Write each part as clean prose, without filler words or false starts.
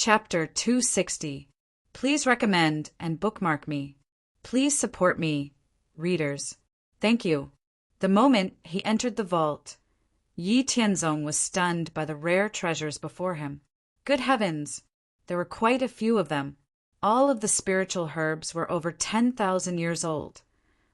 Chapter 260. Please recommend and bookmark me. Please support me, readers. Thank you. The moment he entered the vault, Yi Tianzong was stunned by the rare treasures before him. Good heavens! There were quite a few of them. All of the spiritual herbs were over 10,000 years old,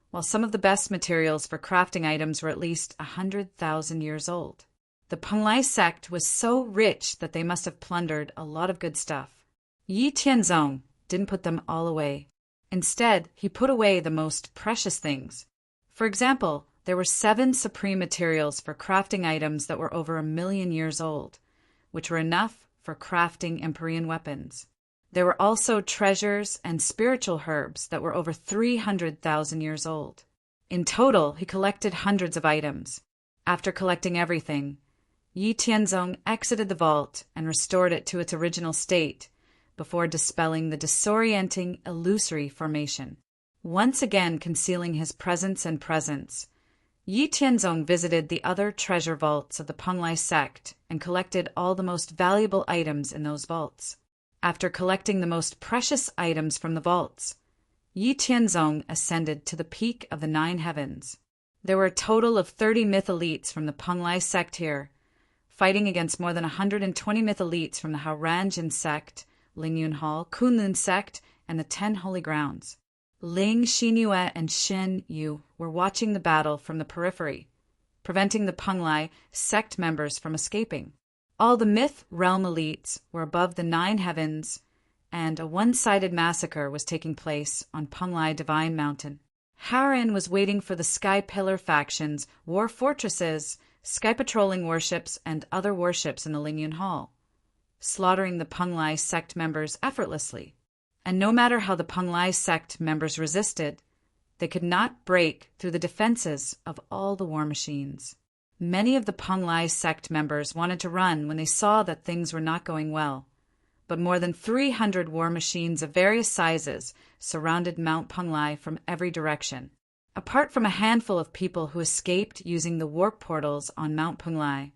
while some of the best materials for crafting items were at least 100,000 years old. The Penglai sect was so rich that they must have plundered a lot of good stuff. Yi Tianzong didn't put them all away. Instead, he put away the most precious things. For example, there were 7 supreme materials for crafting items that were over 1,000,000 years old, which were enough for crafting Empyrean weapons. There were also treasures and spiritual herbs that were over 300,000 years old. In total, he collected hundreds of items. After collecting everything, Yi Tianzong exited the vault and restored it to its original state before dispelling the disorienting, illusory formation. Once again concealing his presence and presence, Yi Tianzong visited the other treasure vaults of the Penglai sect and collected all the most valuable items in those vaults. After collecting the most precious items from the vaults, Yi Tianzong ascended to the peak of the 9 heavens. There were a total of 30 myth elites from the Penglai sect here, fighting against more than 120 myth elites from the Haoranjin sect, Lingyun Hall, Kunlun sect, and the 10 Holy Grounds. Ling Xinyue and Shen Yu were watching the battle from the periphery, preventing the Penglai sect members from escaping. All the myth realm elites were above the 9 heavens, and a one-sided massacre was taking place on Penglai Divine Mountain. Haoran was waiting for the Sky Pillar factions, war fortresses, sky patrolling warships, and other warships in the Lingyun Hall, slaughtering the Penglai sect members effortlessly. And no matter how the Penglai sect members resisted, they could not break through the defenses of all the war machines. Many of the Penglai sect members wanted to run when they saw that things were not going well, but more than 300 war machines of various sizes surrounded Mount Penglai from every direction. Apart from a handful of people who escaped using the warp portals on Mount Penglai,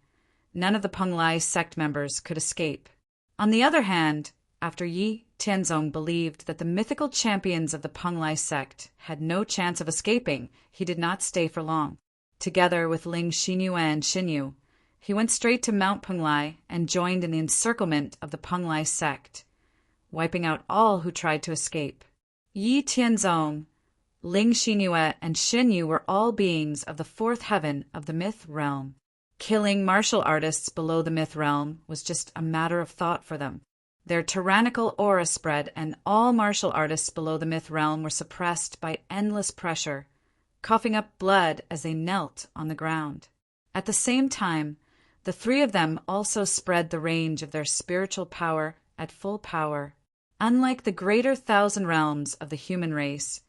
none of the Penglai sect members could escape. On the other hand, after Yi Tianzong believed that the mythical champions of the Penglai sect had no chance of escaping, he did not stay for long. Together with Ling Xinyue and Xinyu, he went straight to Mount Penglai and joined in the encirclement of the Penglai sect, wiping out all who tried to escape. Yi Tianzong, Ling Xinyue, and Xinyu were all beings of the 4th heaven of the myth realm. Killing martial artists below the myth realm was just a matter of thought for them. Their tyrannical aura spread, and all martial artists below the myth realm were suppressed by endless pressure, coughing up blood as they knelt on the ground. At the same time, the 3 of them also spread the range of their spiritual power at full power. Unlike the greater 1,000 realms of the human race,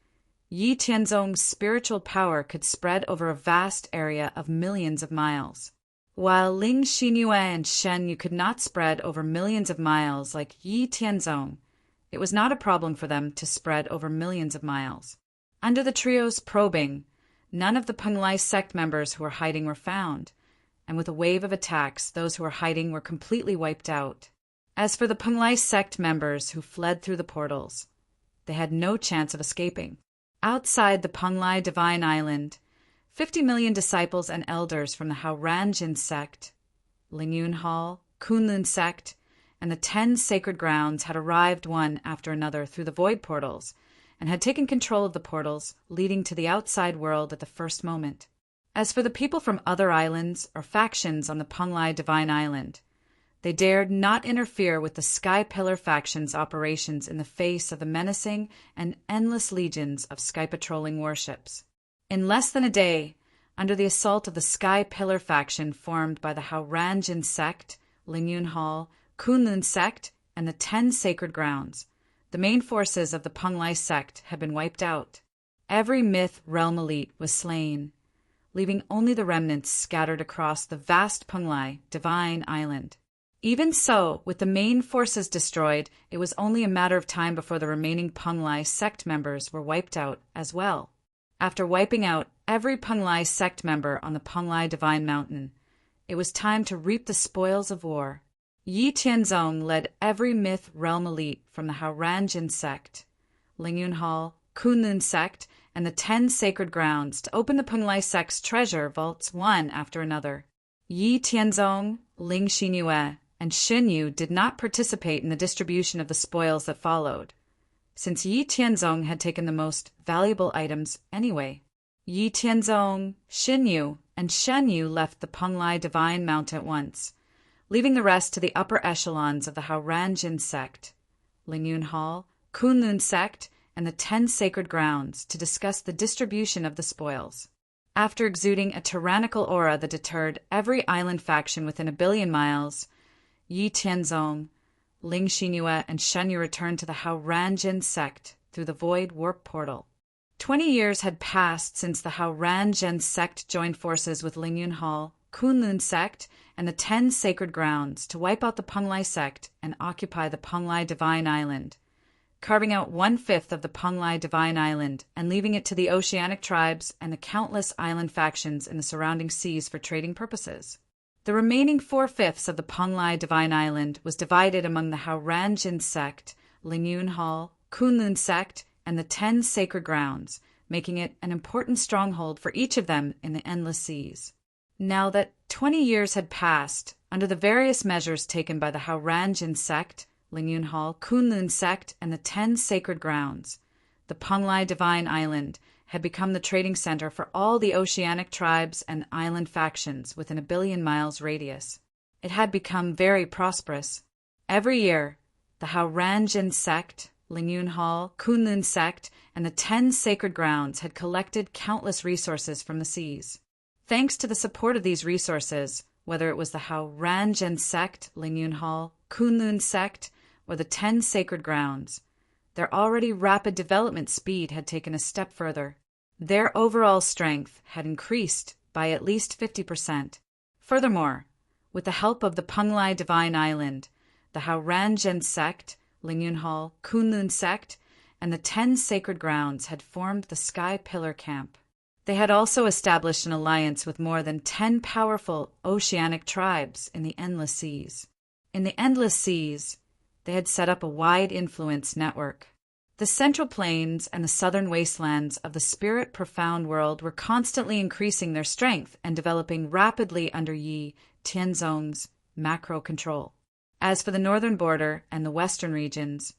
Yi Tianzong's spiritual power could spread over a vast area of millions of miles. While Ling Xinyue and Shen Yu could not spread over millions of miles like Yi Tianzong, it was not a problem for them to spread over millions of miles. Under the trio's probing, none of the Penglai sect members who were hiding were found, and with a wave of attacks, those who were hiding were completely wiped out. As for the Penglai sect members who fled through the portals, they had no chance of escaping. Outside the Penglai Divine Island, 50 million disciples and elders from the Haoranjin sect, Lingyun Hall, Kunlun sect, and the 10 sacred grounds had arrived one after another through the void portals and had taken control of the portals leading to the outside world at the first moment. As for the people from other islands or factions on the Penglai Divine Island, they dared not interfere with the Sky Pillar faction's operations in the face of the menacing and endless legions of sky patrolling warships. In less than a day, under the assault of the Sky Pillar faction formed by the Haoranjin sect, Lingyun Hall, Kunlun sect, and the 10 sacred grounds, the main forces of the Penglai sect had been wiped out. Every myth realm elite was slain, leaving only the remnants scattered across the vast Penglai Divine Island. Even so, with the main forces destroyed, it was only a matter of time before the remaining Penglai sect members were wiped out as well. After wiping out every Penglai sect member on the Penglai Divine Mountain, it was time to reap the spoils of war. Yi Tianzong led every myth realm elite from the Haoranjin sect, Lingyun Hall, Kunlun sect, and the 10 sacred grounds to open the Penglai sect's treasure vaults one after another. Yi Tianzong, Ling Xinyue, and Xinyu did not participate in the distribution of the spoils that followed, since Yi Tianzong had taken the most valuable items anyway. Yi Tianzong, Xinyu, and Shenyu left the Penglai Divine Mount at once, leaving the rest to the upper echelons of the Haoranjin sect, Lingyun Hall, Kunlun sect, and the 10 sacred grounds to discuss the distribution of the spoils. After exuding a tyrannical aura that deterred every island faction within 1 billion miles, Yi Tianzong, Ling Xinyue, and Shenyu returned to the Haoranjin sect through the Void Warp Portal. 20 years had passed since the Haoranjin sect joined forces with Lingyun Hall, Kunlun sect, and the 10 sacred grounds to wipe out the Penglai sect and occupy the Penglai Divine Island, carving out 1/5 of the Penglai Divine Island and leaving it to the oceanic tribes and the countless island factions in the surrounding seas for trading purposes. The remaining 4/5 of the Penglai Divine Island was divided among the Haoranjin sect, Lingyun Hall, Kunlun sect, and the 10 sacred grounds, making it an important stronghold for each of them in the endless seas. Now that 20 years had passed, under the various measures taken by the Haoranjin sect, Lingyun Hall, Kunlun sect, and the 10 sacred grounds, the Penglai Divine Island had become the trading center for all the oceanic tribes and island factions within 1 billion miles radius. It had become very prosperous. Every year, the Haoranjin sect, Lingyun Hall, Kunlun sect, and the 10 sacred grounds had collected countless resources from the seas. Thanks to the support of these resources, whether it was the Haoranjin sect, Lingyun Hall, Kunlun sect, or the 10 sacred grounds, their already rapid development speed had taken a step further. Their overall strength had increased by at least 50%. Furthermore, with the help of the Penglai Divine Island, the Haoranjin sect, Lingyun Hall, Kunlun sect, and the 10 sacred grounds had formed the Sky Pillar Camp. They had also established an alliance with more than 10 powerful oceanic tribes in the endless seas. In the endless seas, they had set up a wide influence network. The central plains and the southern wastelands of the spirit profound world were constantly increasing their strength and developing rapidly under Yi Tianzong's macro control. As for the northern border and the western regions,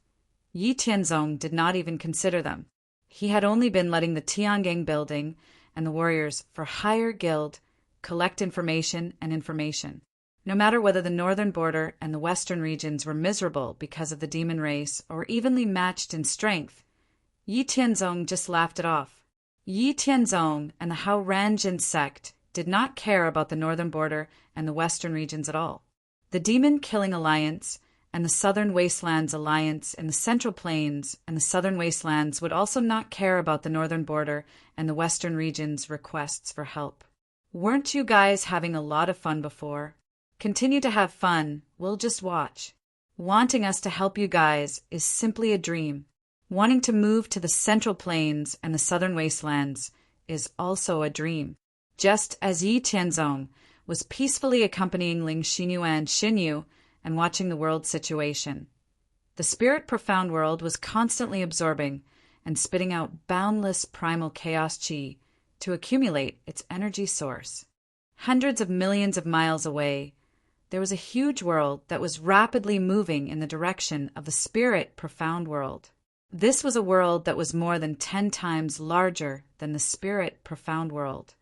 Yi Tianzong did not even consider them. He had only been letting the Tiangang building and the warriors for hire guild collect information. No matter whether the northern border and the western regions were miserable because of the demon race or evenly matched in strength, Yi Tianzong just laughed it off. Yi Tianzong and the Haoranjin sect did not care about the northern border and the western regions at all. The Demon Killing Alliance and the Southern Wastelands Alliance in the Central Plains and the Southern Wastelands would also not care about the northern border and the western region's requests for help. Weren't you guys having a lot of fun before? Continue to have fun, we'll just watch. Wanting us to help you guys is simply a dream. Wanting to move to the Central Plains and the Southern Wastelands is also a dream. Just as Yi Tianzong was peacefully accompanying Ling Xinyue and Xinyu and watching the world situation, the spirit profound world was constantly absorbing and spitting out boundless primal chaos chi to accumulate its energy source. Hundreds of millions of miles away, there was a huge world that was rapidly moving in the direction of the spirit profound world. This was a world that was more than 10 times larger than the spirit profound world.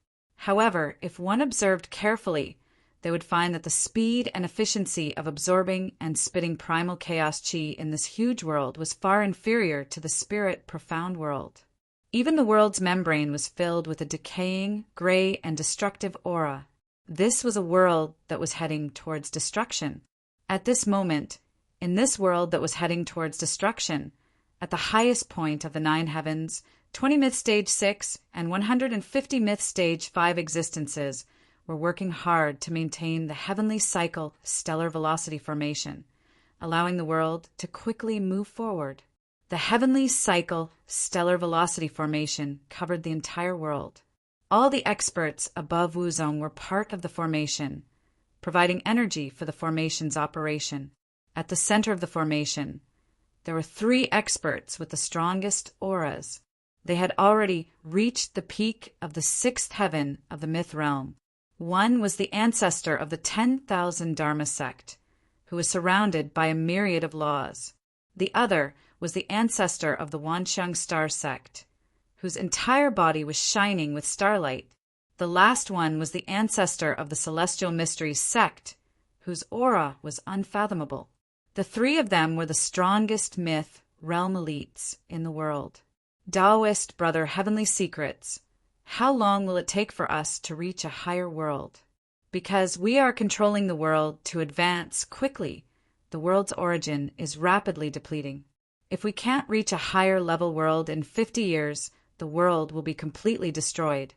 However, if one observed carefully, they would find that the speed and efficiency of absorbing and spitting primal chaos chi in this huge world was far inferior to the spirit profound world. Even the world's membrane was filled with a decaying, gray, and destructive aura. This was a world that was heading towards destruction. At this moment, in this world that was heading towards destruction, at the highest point of the 9 heavens, 20 myth stage 6 and 150 myth stage 5 existences were working hard to maintain the heavenly cycle stellar velocity formation, allowing the world to quickly move forward. The heavenly cycle stellar velocity formation covered the entire world. All the experts above Wuzong were part of the formation, providing energy for the formation's operation. At the center of the formation, there were 3 experts with the strongest auras. They had already reached the peak of the 6th heaven of the myth realm. One was the ancestor of the 10,000 Dharma sect, who was surrounded by a myriad of laws. The other was the ancestor of the Wanxiang star sect, whose entire body was shining with starlight. The last one was the ancestor of the Celestial Mysteries sect, whose aura was unfathomable. The 3 of them were the strongest myth realm elites in the world. Taoist brother Heavenly Secrets, how long will it take for us to reach a higher world? Because we are controlling the world to advance quickly, the world's origin is rapidly depleting. If we can't reach a higher level world in 50 years, the world will be completely destroyed.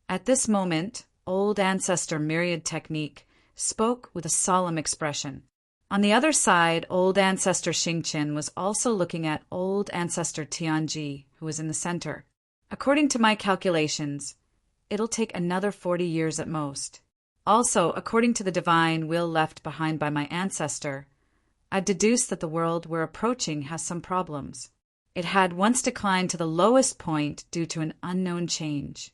At this moment, old ancestor Myriad Technique spoke with a solemn expression. On the other side, old ancestor Xingqian was also looking at old ancestor Tianji, who was in the center. According to my calculations, it'll take another 40 years at most. Also, according to the divine will left behind by my ancestor, I've deduced that the world we're approaching has some problems. It had once declined to the lowest point due to an unknown change,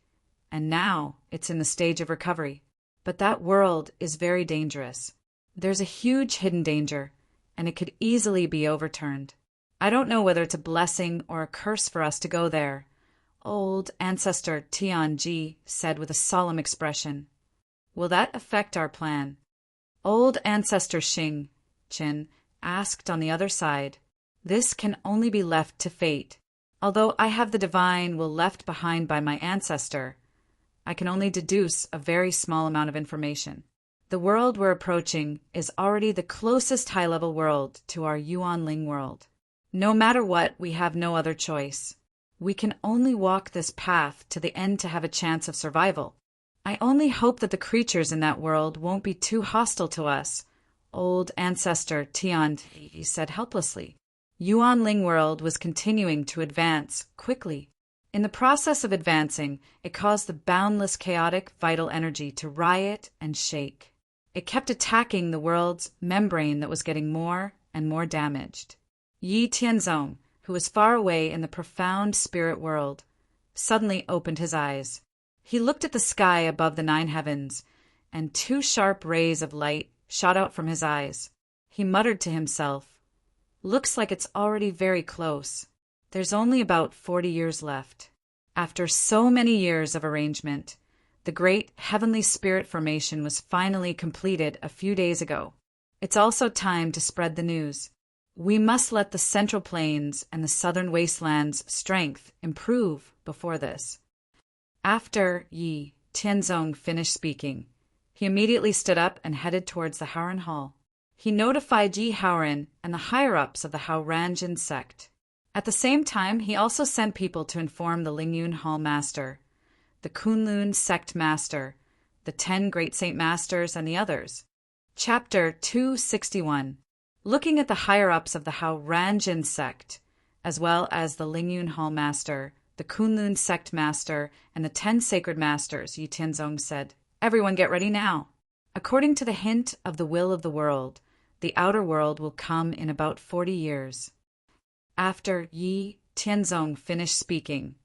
and now it's in the stage of recovery. But that world is very dangerous. There's a huge hidden danger, and it could easily be overturned. I don't know whether it's a blessing or a curse for us to go there, old ancestor Tianji said with a solemn expression. Will that affect our plan? Old ancestor Xingqian asked on the other side. This can only be left to fate. Although I have the divine will left behind by my ancestor, I can only deduce a very small amount of information. The world we're approaching is already the closest high-level world to our Yuanling world. No matter what, we have no other choice. We can only walk this path to the end to have a chance of survival. I only hope that the creatures in that world won't be too hostile to us, old ancestor Tianji said helplessly. Yuanling world was continuing to advance quickly. In the process of advancing, it caused the boundless chaotic vital energy to riot and shake. It kept attacking the world's membrane that was getting more and more damaged. Yi Tianzong, who was far away in the profound spirit world, suddenly opened his eyes. He looked at the sky above the 9 heavens, and 2 sharp rays of light shot out from his eyes. He muttered to himself, "Looks like it's already very close. There's only about 40 years left." After so many years of arrangement, the great heavenly spirit formation was finally completed a few days ago. It's also time to spread the news. We must let the central plains and the southern wastelands' strength improve before this. After Yi Tianzong finished speaking, he immediately stood up and headed towards the Haoran Hall. He notified Yi Haoran and the higher-ups of the Haoranjin sect. At the same time, he also sent people to inform the Lingyun Hall Master, the Kunlun Sect Master, the 10 Great Saint Masters, and the others. Chapter 261. Looking at the higher-ups of the Haoranjin sect, as well as the Lingyun Hall Master, the Kunlun Sect Master, and the 10 Sacred Masters, Yi Tianzong said, "Everyone get ready now. According to the hint of the will of the world, the outer world will come in about 40 years. After Yi Tianzong finished speaking,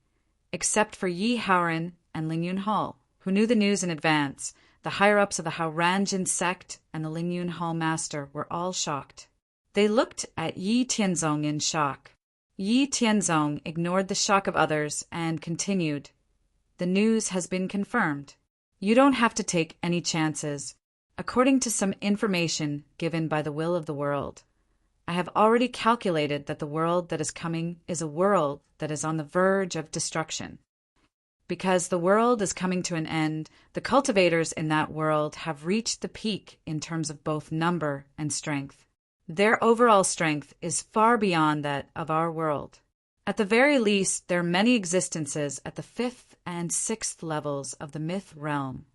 except for Yi Haoran and Lingyun Hall, who knew the news in advance, the higher-ups of the Haoranjin sect and the Lingyun Hall Master were all shocked. They looked at Yi Tianzong in shock. Yi Tianzong ignored the shock of others and continued, "The news has been confirmed. You don't have to take any chances. According to some information given by the will of the world, I have already calculated that the world that is coming is a world that is on the verge of destruction. Because the world is coming to an end, the cultivators in that world have reached the peak in terms of both number and strength. Their overall strength is far beyond that of our world. At the very least, there are many existences at the 5th and 6th levels of the myth realm.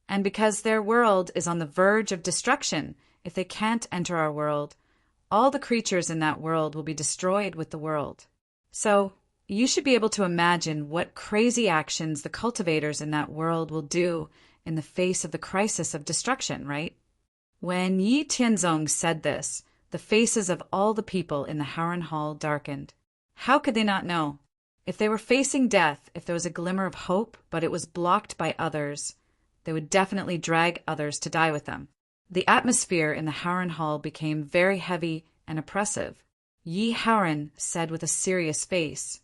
And because their world is on the verge of destruction, if they can't enter our world, all the creatures in that world will be destroyed with the world. So, you should be able to imagine what crazy actions the cultivators in that world will do in the face of the crisis of destruction, right? When Yi Tianzong said this, the faces of all the people in the Harren Hall darkened. How could they not know? If they were facing death, if there was a glimmer of hope, but it was blocked by others, they would definitely drag others to die with them. The atmosphere in the Harren Hall became very heavy and oppressive. Yi Harren said with a serious face,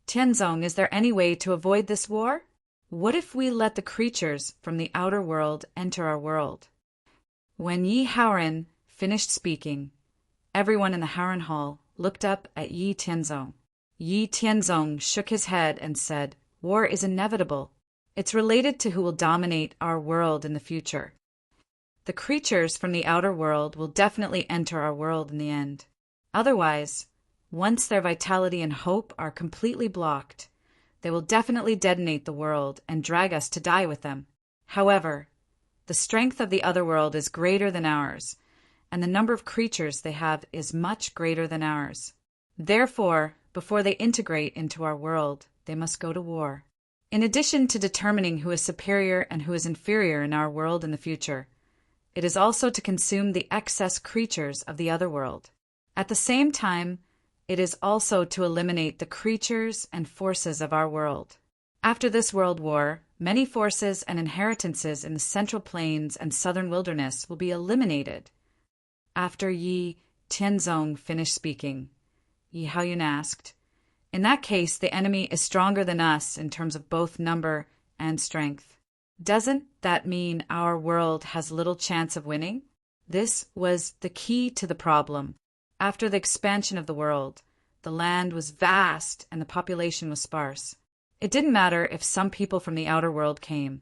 "Tianzong, is there any way to avoid this war? What if we let the creatures from the outer world enter our world?" When Yi Harren finished speaking, everyone in the Harren Hall looked up at Yi Tianzong. Yi Tianzong shook his head and said, "War is inevitable. It's related to who will dominate our world in the future. The creatures from the outer world will definitely enter our world in the end. Otherwise, once their vitality and hope are completely blocked, they will definitely detonate the world and drag us to die with them. However, the strength of the other world is greater than ours, and the number of creatures they have is much greater than ours. Therefore, before they integrate into our world, they must go to war. In addition to determining who is superior and who is inferior in our world in the future, it is also to consume the excess creatures of the other world. At the same time, it is also to eliminate the creatures and forces of our world. After this world war, many forces and inheritances in the Central Plains and Southern Wilderness will be eliminated." After Yi Tianzong finished speaking, Yi Haoyun asked, "In that case, the enemy is stronger than us in terms of both number and strength. Doesn't that mean our world has little chance of winning?" This was the key to the problem. After the expansion of the world, the land was vast and the population was sparse. It didn't matter if some people from the outer world came,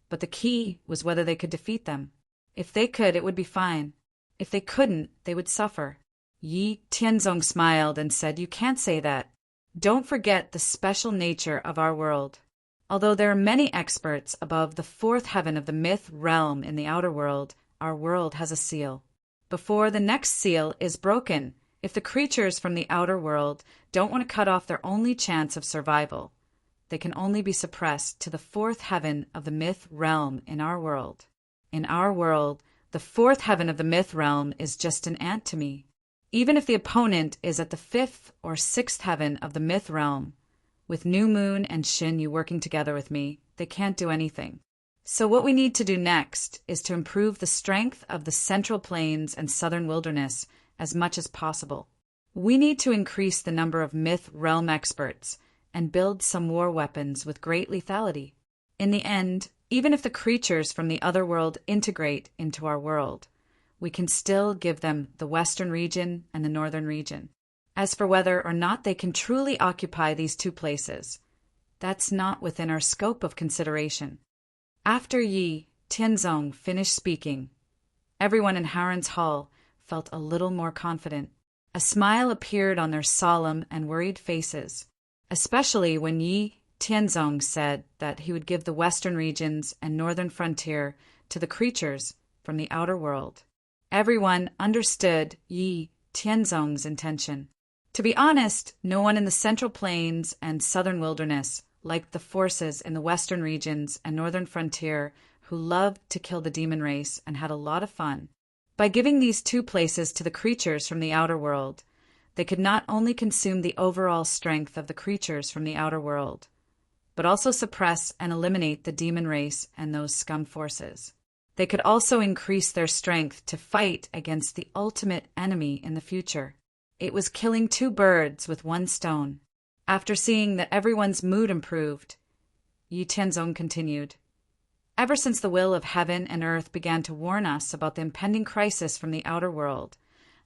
but the key was whether they could defeat them. If they could, it would be fine. If they couldn't, they would suffer. Yi Tianzong smiled and said, "You can't say that. Don't forget the special nature of our world. Although there are many experts above the fourth heaven of the myth realm in the outer world, our world has a seal. Before the next seal is broken, if the creatures from the outer world don't want to cut off their only chance of survival, they can only be suppressed to the fourth heaven of the myth realm in our world. In our world, the fourth heaven of the myth realm is just an ant to me. Even if the opponent is at the fifth or sixth heaven of the myth realm, with New Moon and Shin Yu working together with me, they can't do anything. So what we need to do next is to improve the strength of the Central Plains and Southern Wilderness as much as possible. We need to increase the number of myth realm experts and build some war weapons with great lethality. In the end, even if the creatures from the other world integrate into our world, we can still give them the Western region and the Northern region. As for whether or not they can truly occupy these two places, that's not within our scope of consideration." After Yi Tianzong finished speaking, everyone in Harren's Hall felt a little more confident. A smile appeared on their solemn and worried faces, especially when Yi Tianzong said that he would give the Western regions and Northern frontier to the creatures from the outer world. Everyone understood Yi Tianzong's intention. To be honest, no one in the Central Plains and Southern Wilderness liked the forces in the Western regions and Northern frontier who loved to kill the demon race and had a lot of fun. By giving these two places to the creatures from the outer world, they could not only consume the overall strength of the creatures from the outer world, but also suppress and eliminate the demon race and those scum forces. They could also increase their strength to fight against the ultimate enemy in the future. It was killing two birds with one stone. After seeing that everyone's mood improved, Yi Tianzong continued, "Ever since the will of heaven and earth began to warn us about the impending crisis from the outer world,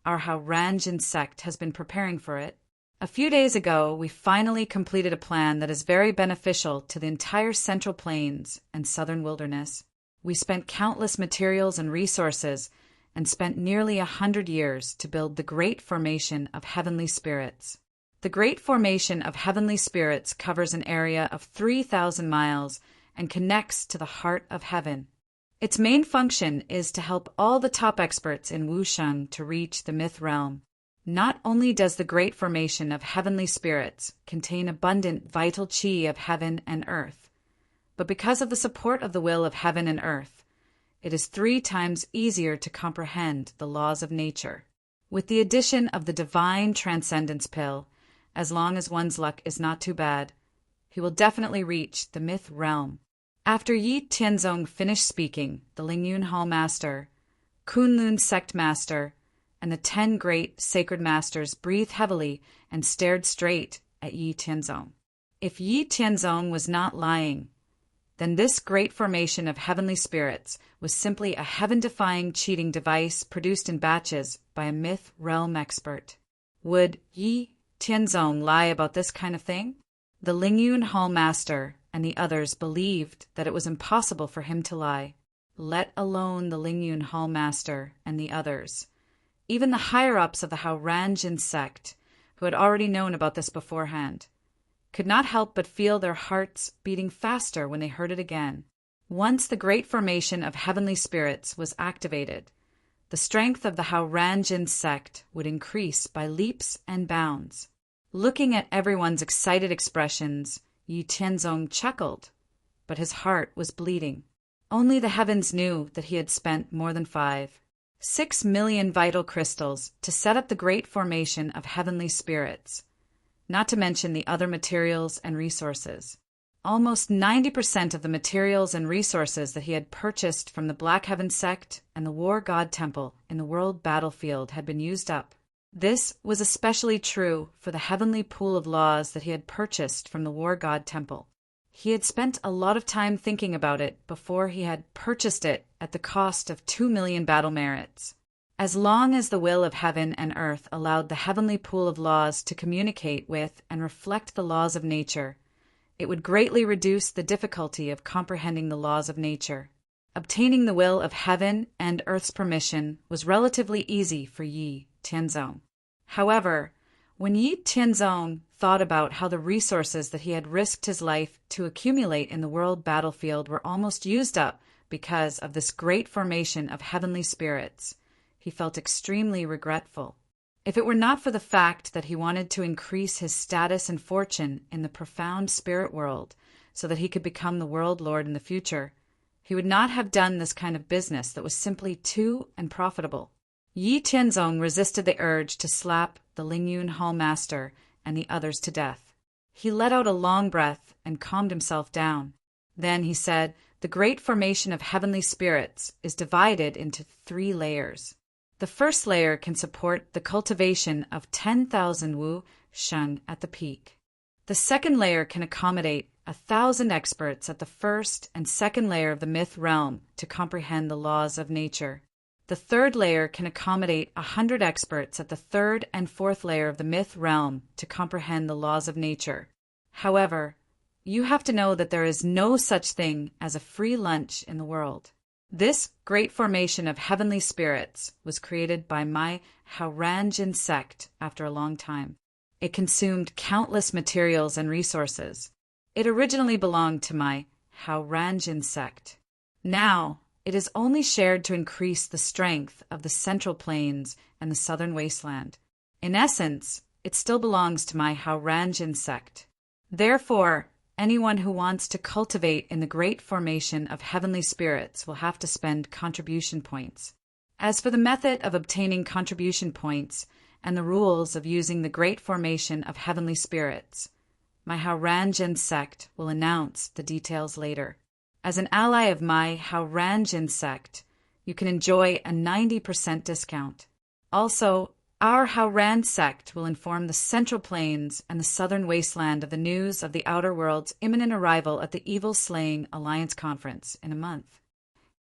our Hauranjin sect has been preparing for it. A few days ago, we finally completed a plan that is very beneficial to the entire Central Plains and Southern Wilderness. We spent countless materials and resources and spent nearly 100 years to build the Great Formation of Heavenly Spirits. The Great Formation of Heavenly Spirits covers an area of 3,000 miles and connects to the heart of heaven. Its main function is to help all the top experts in Wusheng to reach the myth realm. Not only does the Great Formation of Heavenly Spirits contain abundant vital qi of heaven and earth, but because of the support of the will of heaven and earth, it is 3 times easier to comprehend the laws of nature. With the addition of the divine transcendence pill, as long as one's luck is not too bad, he will definitely reach the myth realm. After Yi Tianzong finished speaking, the Lingyun Hall Master, Kunlun Sect Master, and the 10 great sacred masters breathed heavily and stared straight at Yi Tianzong. If Yi Tianzong was not lying, then this great formation of heavenly spirits was simply a heaven-defying cheating device produced in batches by a myth realm expert. Would Yi Tianzong lie about this kind of thing? The Lingyun Hall Master and the others believed that it was impossible for him to lie, let alone the Lingyun Hall Master and the others. Even the higher-ups of the Haoranjin sect, who had already known about this beforehand, could not help but feel their hearts beating faster when they heard it again. Once the great formation of heavenly spirits was activated, the strength of the Haoranjin sect would increase by leaps and bounds. Looking at everyone's excited expressions, Yi Tianzong chuckled, but his heart was bleeding. Only the heavens knew that he had spent more than 6 million vital crystals to set up the great formation of heavenly spirits, not to mention the other materials and resources. Almost 90% of the materials and resources that he had purchased from the Black Heaven sect and the War God Temple in the world battlefield had been used up. This was especially true for the heavenly pool of laws that he had purchased from the War God Temple. He had spent a lot of time thinking about it before he had purchased it at the cost of 2 million battle merits. As long as the will of heaven and earth allowed the heavenly pool of laws to communicate with and reflect the laws of nature, it would greatly reduce the difficulty of comprehending the laws of nature. Obtaining the will of heaven and earth's permission was relatively easy for Yi Tianzong. However, when Yi Tianzong thought about how the resources that he had risked his life to accumulate in the world battlefield were almost used up because of this great formation of heavenly spirits, he felt extremely regretful. If it were not for the fact that he wanted to increase his status and fortune in the profound spirit world so that he could become the world lord in the future, he would not have done this kind of business that was simply too unprofitable. Yi Tianzong resisted the urge to slap the Lingyun Hall Master and the others to death. He let out a long breath and calmed himself down. Then he said, "The great formation of heavenly spirits is divided into 3 layers. The first layer can support the cultivation of 10,000 Wu Sheng at the peak. The second layer can accommodate 1,000 experts at the first and second layer of the myth realm to comprehend the laws of nature. The third layer can accommodate 100 experts at the third and fourth layer of the myth realm to comprehend the laws of nature. However, you have to know that there is no such thing as a free lunch in the world. This great formation of heavenly spirits was created by my Haoranjin sect after a long time. It consumed countless materials and resources. It originally belonged to my Haoranjin sect. Now, it is only shared to increase the strength of the Central Plains and the Southern Wasteland. In essence, it still belongs to my Haoranjin sect. Therefore, anyone who wants to cultivate in the great formation of heavenly spirits will have to spend contribution points. As for the method of obtaining contribution points and the rules of using the great formation of heavenly spirits, my Haoranjin sect will announce the details later. As an ally of my Haoranjin sect, you can enjoy a 90% discount. Also, our Haoran sect will inform the Central Plains and the Southern Wasteland of the news of the Outer World's imminent arrival at the Evil Slaying Alliance Conference in a month.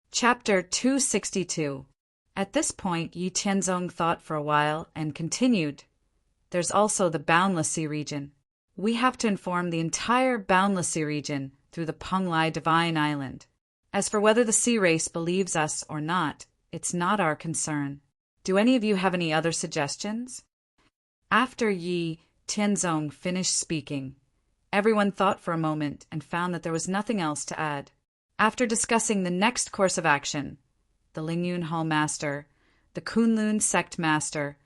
Chapter 262. At this point, Yi Tianzong thought for a while and continued, "There's also the Boundless Sea region. We have to inform the entire Boundless Sea region through the Penglai Divine Island. As for whether the sea race believes us or not, it's not our concern. Do any of you have any other suggestions?" After Yi Tianzong finished speaking, everyone thought for a moment and found that there was nothing else to add. After discussing the next course of action, the Lingyun Hall Master, the Kunlun Sect Master,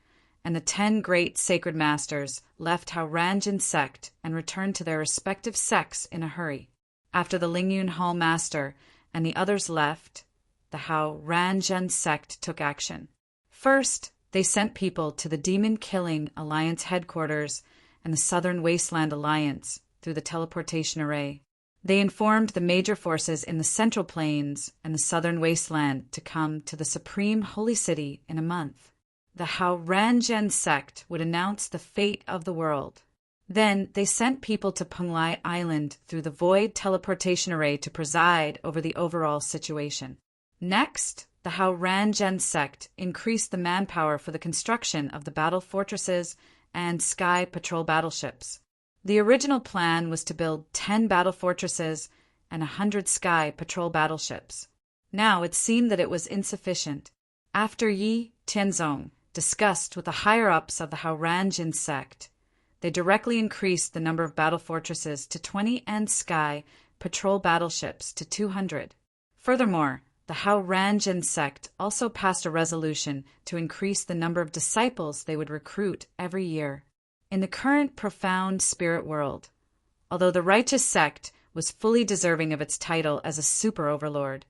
and the 10 great sacred masters left Haoranjin sect and returned to their respective sects in a hurry. After the Lingyun Hall master and the others left, the Hao Ranzhen sect took action. First, they sent people to the demon-killing Alliance headquarters and the Southern Wasteland Alliance through the teleportation array. They informed the major forces in the Central Plains and the Southern Wasteland to come to the Supreme Holy City in a month. The Hao Ranzhen sect would announce the fate of the world. Then they sent people to Penglai Island through the Void teleportation array to preside over the overall situation. Next, the Hao Ranzhen sect increased the manpower for the construction of the battle fortresses and sky patrol battleships. The original plan was to build 10 battle fortresses and 100 sky patrol battleships. Now it seemed that it was insufficient. After Yi Tianzong discussed with the higher-ups of the Hao Ranzhen sect, they directly increased the number of battle fortresses to 20 and sky patrol battleships to 200. Furthermore, the Hao Ranzhen sect also passed a resolution to increase the number of disciples they would recruit every year. In the current profound spirit world, although the righteous sect was fully deserving of its title as a super overlord,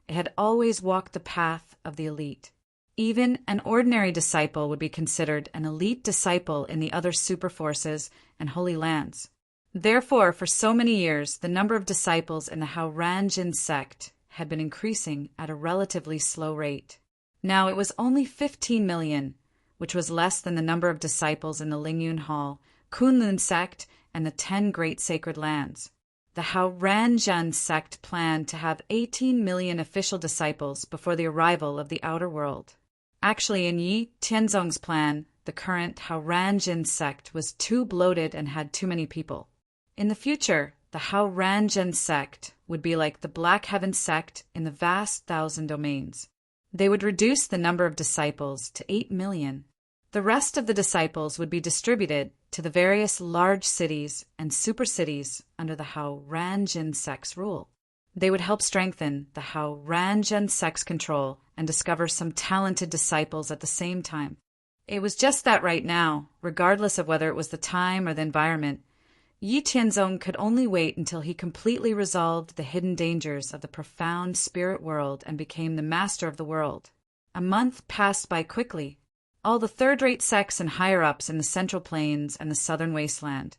it had always walked the path of the elite. Even an ordinary disciple would be considered an elite disciple in the other super forces and holy lands. Therefore, for so many years, the number of disciples in the Hao Ranzhen sect had been increasing at a relatively slow rate. Now it was only 15 million, which was less than the number of disciples in the Lingyun Hall, Kunlun sect, and the 10 Great Sacred Lands. The Hao Ranzhen sect planned to have 18 million official disciples before the arrival of the outer world. Actually, in Yi Tianzong's plan, the current Hao Ranzhen sect was too bloated and had too many people. In the future, the Hao Ranzhen sect would be like the Black Heaven sect in the vast 1,000 domains. They would reduce the number of disciples to 8 million. The rest of the disciples would be distributed to the various large cities and super cities under the Hao Ranzhen sect's rule. They would help strengthen the Hao Ranzhen sect's control and discover some talented disciples at the same time. It was just that right now, regardless of whether it was the time or the environment, Yi Tianzong could only wait until he completely resolved the hidden dangers of the profound spirit world and became the master of the world. A month passed by quickly. All the third-rate sects and higher-ups in the Central Plains and the Southern Wasteland,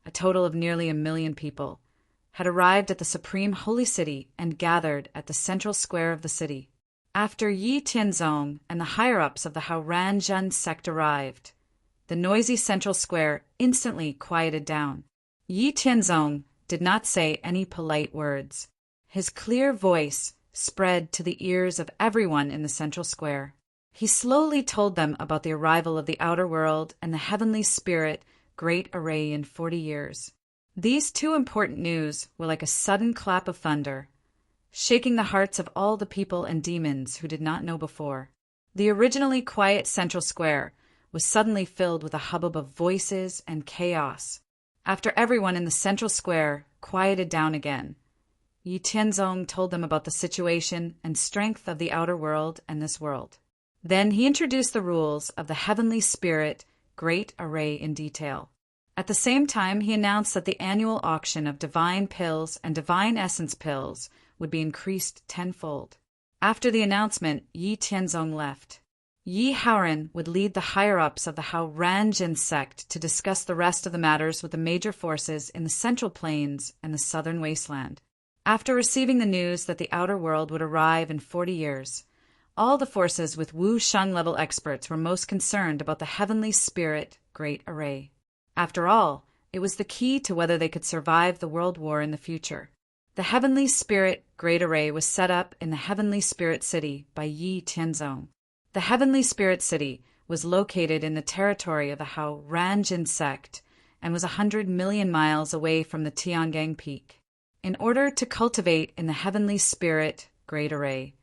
a total of nearly 1 million people, had arrived at the Supreme Holy City and gathered at the central square of the city. After Yi Tianzong and the higher-ups of the Hao Ranzhen sect arrived, the noisy central square instantly quieted down. Yi Tianzong did not say any polite words. His clear voice spread to the ears of everyone in the central square. He slowly told them about the arrival of the outer world and the heavenly spirit great array in 40 years. These two important news were like a sudden clap of thunder, shaking the hearts of all the people and demons who did not know before. The originally quiet central square was suddenly filled with a hubbub of voices and chaos. After everyone in the central square quieted down again, Yi Tianzong told them about the situation and strength of the outer world and this world. Then he introduced the rules of the heavenly spirit great array in detail. At the same time, he announced that the annual auction of divine pills and divine essence pills would be increased tenfold. After the announcement, Yi Tianzong left. Yi Haoran would lead the higher-ups of the Hao Ranzhen sect to discuss the rest of the matters with the major forces in the Central Plains and the Southern Wasteland. After receiving the news that the outer world would arrive in 40 years, all the forces with Wu Sheng-level experts were most concerned about the heavenly spirit great array. After all, it was the key to whether they could survive the world war in the future. The heavenly spirit great array was set up in the heavenly spirit city by Yi Tianzong. The heavenly spirit city was located in the territory of the Hao Ranzhen sect and was 100 million miles away from the Tiangang Peak. In order to cultivate in the heavenly spirit great array,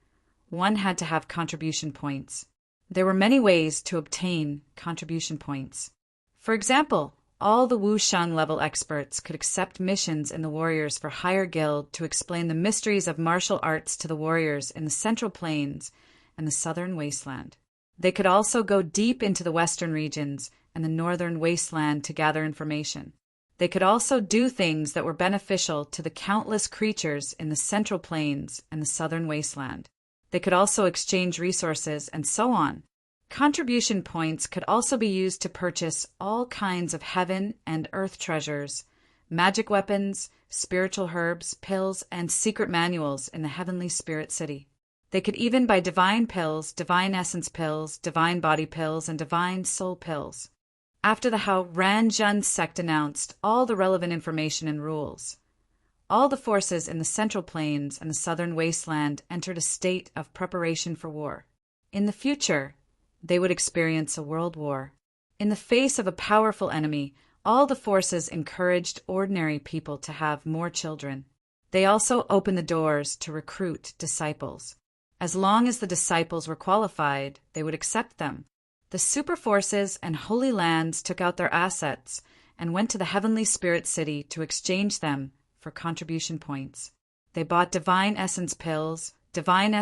one had to have contribution points. There were many ways to obtain contribution points. For example, all the Wu Sheng level experts could accept missions in the warriors for higher guild to explain the mysteries of martial arts to the warriors in the Central Plains and the Southern Wasteland. They could also go deep into the western regions and the northern wasteland to gather information. They could also do things that were beneficial to the countless creatures in the Central Plains and the Southern Wasteland. They could also exchange resources and so on. Contribution points could also be used to purchase all kinds of heaven and earth treasures, magic weapons, spiritual herbs, pills, and secret manuals in the Heavenly Spirit City. They could even buy divine pills, divine essence pills, divine body pills, and divine soul pills. After the Hao Ranjun sect announced all the relevant information and rules, all the forces in the Central Plains and the Southern Wasteland entered a state of preparation for war. In the future, they would experience a world war. In the face of a powerful enemy, all the forces encouraged ordinary people to have more children. They also opened the doors to recruit disciples. As long as the disciples were qualified, they would accept them. The super forces and holy lands took out their assets and went to the Heavenly Spirit City to exchange them for contribution points. They bought divine essence pills, divine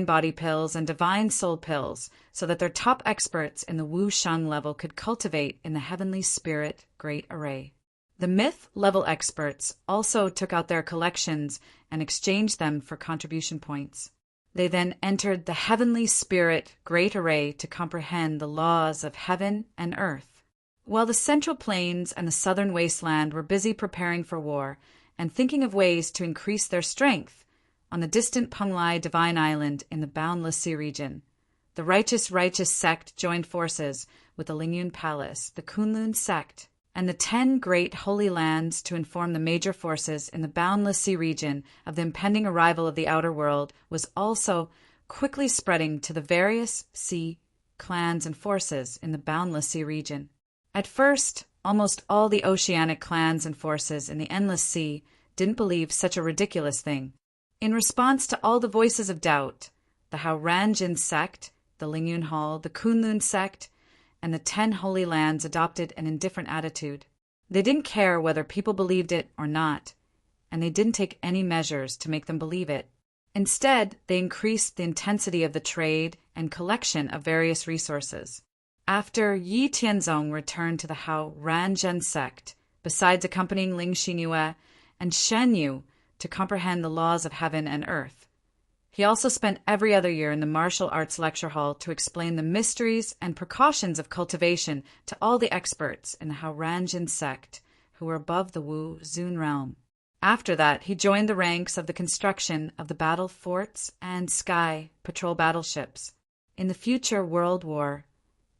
body pills, and divine soul pills so that their top experts in the Wu Sheng level could cultivate in the Heavenly Spirit Great Array. The myth level experts also took out their collections and exchanged them for contribution points. They then entered the Heavenly Spirit Great Array to comprehend the laws of heaven and earth. While the Central Plains and the Southern Wasteland were busy preparing for war and thinking of ways to increase their strength, on the distant Penglai Divine Island in the Boundless Sea region, the righteous sect joined forces with the Lingyun Palace, the Kunlun sect, and the 10 great holy lands to inform the major forces in the Boundless Sea region of the impending arrival of the outer world was also quickly spreading to the various sea clans and forces in the Boundless Sea region. At first, almost all the oceanic clans and forces in the Endless Sea didn't believe such a ridiculous thing. In response to all the voices of doubt, the Hao Ranjin sect, the Lingyun Hall, the Kunlun sect, and the 10 holy lands adopted an indifferent attitude. They didn't care whether people believed it or not, and they didn't take any measures to make them believe it. Instead, they increased the intensity of the trade and collection of various resources. After Yi Tianzong returned to the Hao Ranjin sect, besides accompanying Ling Xingyue and Shen Yu to comprehend the laws of heaven and earth, he also spent every other year in the martial arts lecture hall to explain the mysteries and precautions of cultivation to all the experts in the Hao Ranjin sect who were above the Wu Zun realm. After that, he joined the ranks of the construction of the battle forts and sky patrol battleships. In the future world war,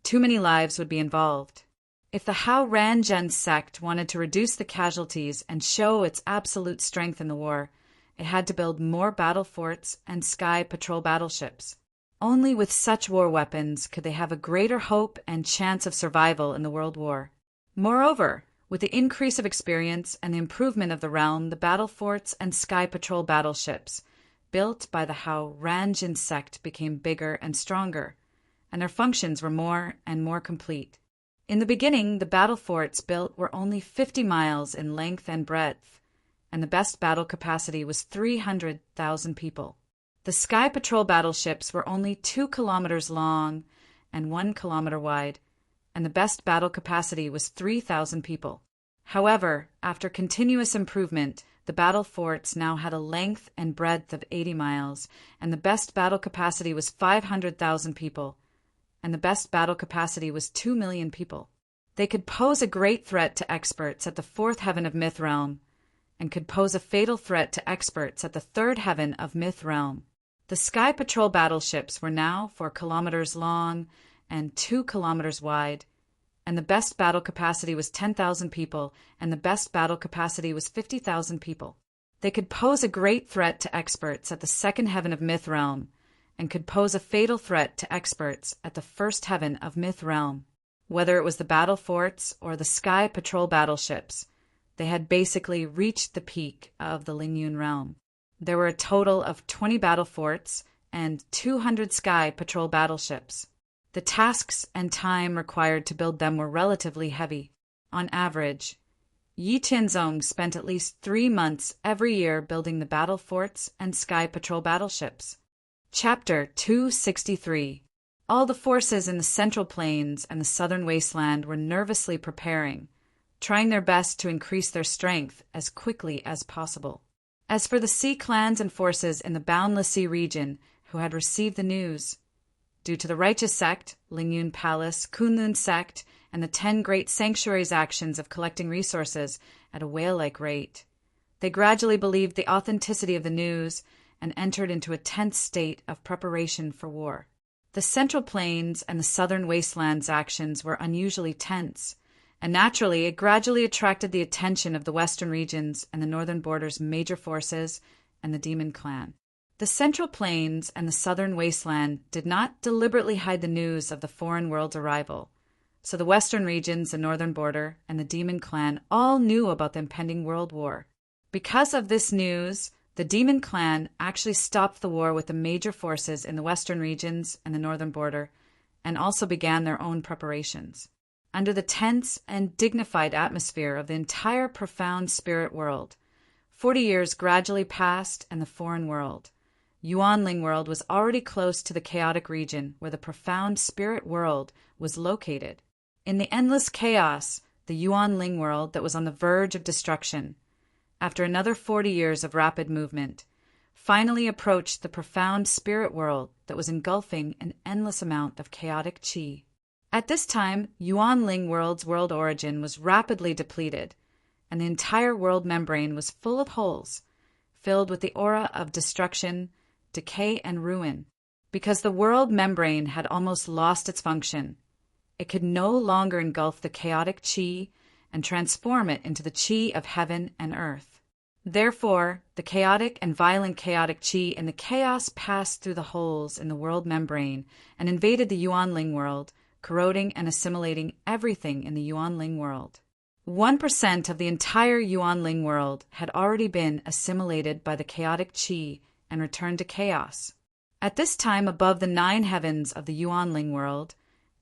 too many lives would be involved. If the Hao Ranjin sect wanted to reduce the casualties and show its absolute strength in the war, it had to build more battle forts and sky patrol battleships. Only with such war weapons could they have a greater hope and chance of survival in the world war. Moreover, with the increase of experience and the improvement of the realm, the battle forts and sky patrol battleships built by the Hao Ranjin sect became bigger and stronger, and their functions were more and more complete. In the beginning, the battle forts built were only 50 miles in length and breadth, and the best battle capacity was 300,000 people. The sky patrol battleships were only 2 kilometers long and 1 kilometer wide, and the best battle capacity was 3,000 people. However, after continuous improvement, the battle forts now had a length and breadth of 80 miles, and the best battle capacity was 500,000 people, and the best battle capacity was 2 million people. They could pose a great threat to experts at the 4th heaven of Myth Realm, and could pose a fatal threat to experts at the 3rd heaven of Myth Realm. The sky patrol battleships were now 4 kilometers long and 2 kilometers wide, and the best battle capacity was 10,000 people, and the best battle capacity was 50,000 people. They could pose a great threat to experts at the 2nd heaven of Myth Realm, and could pose a fatal threat to experts at the 1st heaven of Myth Realm. Whether it was the battle forts or the sky patrol battleships, they had basically reached the peak of the Lingyun realm. There were a total of 20 battle forts and 200 sky patrol battleships. The tasks and time required to build them were relatively heavy. On average, Yi Tianzong spent at least 3 months every year building the battle forts and sky patrol battleships. Chapter 263. All the forces in the Central Plains and the Southern Wasteland were nervously preparing trying their best to increase their strength as quickly as possible. As for the sea clans and forces in the Boundless Sea region who had received the news, due to the righteous sect, Lingyun Palace, Kunlun sect, and the 10 great sanctuaries' actions of collecting resources at a whale-like rate, they gradually believed the authenticity of the news and entered into a tense state of preparation for war. The Central Plains and the Southern Wastelands' actions were unusually tense, and naturally it gradually attracted the attention of the Western regions and the Northern Border's major forces and the Demon Clan. The Central Plains and the Southern Wasteland did not deliberately hide the news of the foreign world's arrival, so the Western regions, the Northern Border, and the Demon Clan all knew about the impending world war. Because of this news, the Demon Clan actually stopped the war with the major forces in the Western regions and the Northern Border, and also began their own preparations. Under the tense and dignified atmosphere of the entire profound spirit world, 40 years gradually passed, and the foreign world, Yuanling world, was already close to the chaotic region where the profound spirit world was located. In the endless chaos, the Yuanling world that was on the verge of destruction, after another 40 years of rapid movement, finally approached the profound spirit world that was engulfing an endless amount of chaotic qi. At this time, Yuanling world's world origin was rapidly depleted, and the entire world membrane was full of holes, filled with the aura of destruction, decay, and ruin. Because the world membrane had almost lost its function, it could no longer engulf the chaotic qi and transform it into the qi of heaven and earth. Therefore, the chaotic and violent chaotic qi in the chaos passed through the holes in the world membrane and invaded the Yuanling world, corroding and assimilating everything in the Yuanling world. 1% of the entire Yuanling world had already been assimilated by the chaotic qi and returned to chaos. At this time, above the 9 heavens of the Yuanling world,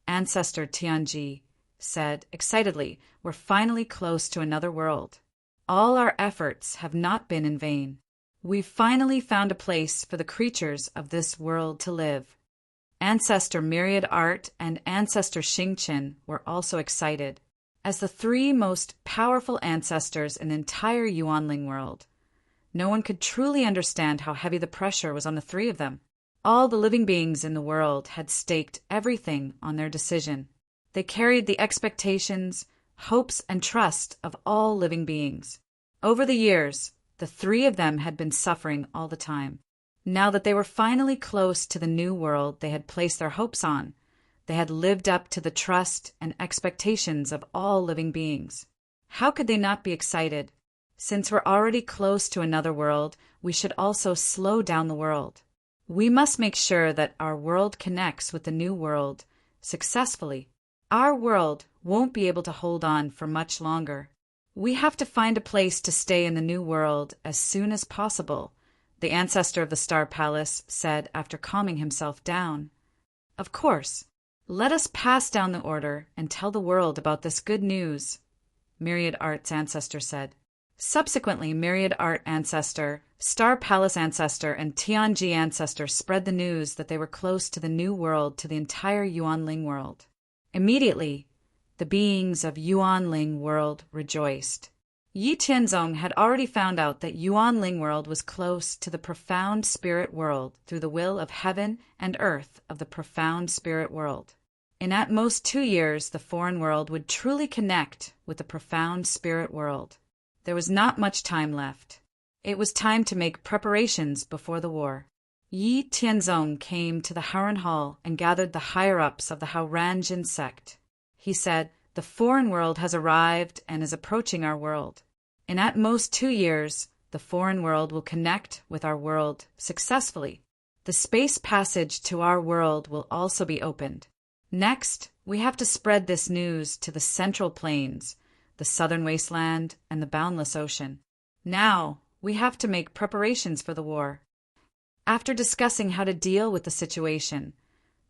Ancestor Tianji said excitedly, "We're finally close to another world. All our efforts have not been in vain. We've finally found a place for the creatures of this world to live." Ancestor Myriad Art and Ancestor Xingqian were also excited. As the 3 most powerful ancestors in the entire Yuanling world, no one could truly understand how heavy the pressure was on the 3 of them. All the living beings in the world had staked everything on their decision. They carried the expectations, hopes, and trust of all living beings. Over the years, the 3 of them had been suffering all the time. Now that they were finally close to the new world they had placed their hopes on, they had lived up to the trust and expectations of all living beings. How could they not be excited? Since we're already close to another world, we should also slow down the world. We must make sure that our world connects with the new world successfully. Our world won't be able to hold on for much longer. We have to find a place to stay in the new world as soon as possible, the ancestor of the Star Palace said after calming himself down. Of course, let us pass down the order and tell the world about this good news, Myriad Art's ancestor said. Subsequently, Myriad Art ancestor, Star Palace ancestor, and Tianji ancestor spread the news that they were close to the new world to the entire Yuanling world. Immediately, the beings of Yuanling world rejoiced. Yi Tianzong had already found out that Yuanling world was close to the profound spirit world through the will of heaven and earth of the profound spirit world. In at most 2 years, the foreign world would truly connect with the profound spirit world. There was not much time left. It was time to make preparations before the war. Yi Tianzong came to the Haoran Hall and gathered the higher-ups of the Haoranjin sect. He said, "The foreign world has arrived and is approaching our world. In at most 2 years, the foreign world will connect with our world successfully. The space passage to our world will also be opened. Next, we have to spread this news to the Central Plains, the Southern Wasteland, and the Boundless Ocean. Now, we have to make preparations for the war." After discussing how to deal with the situation,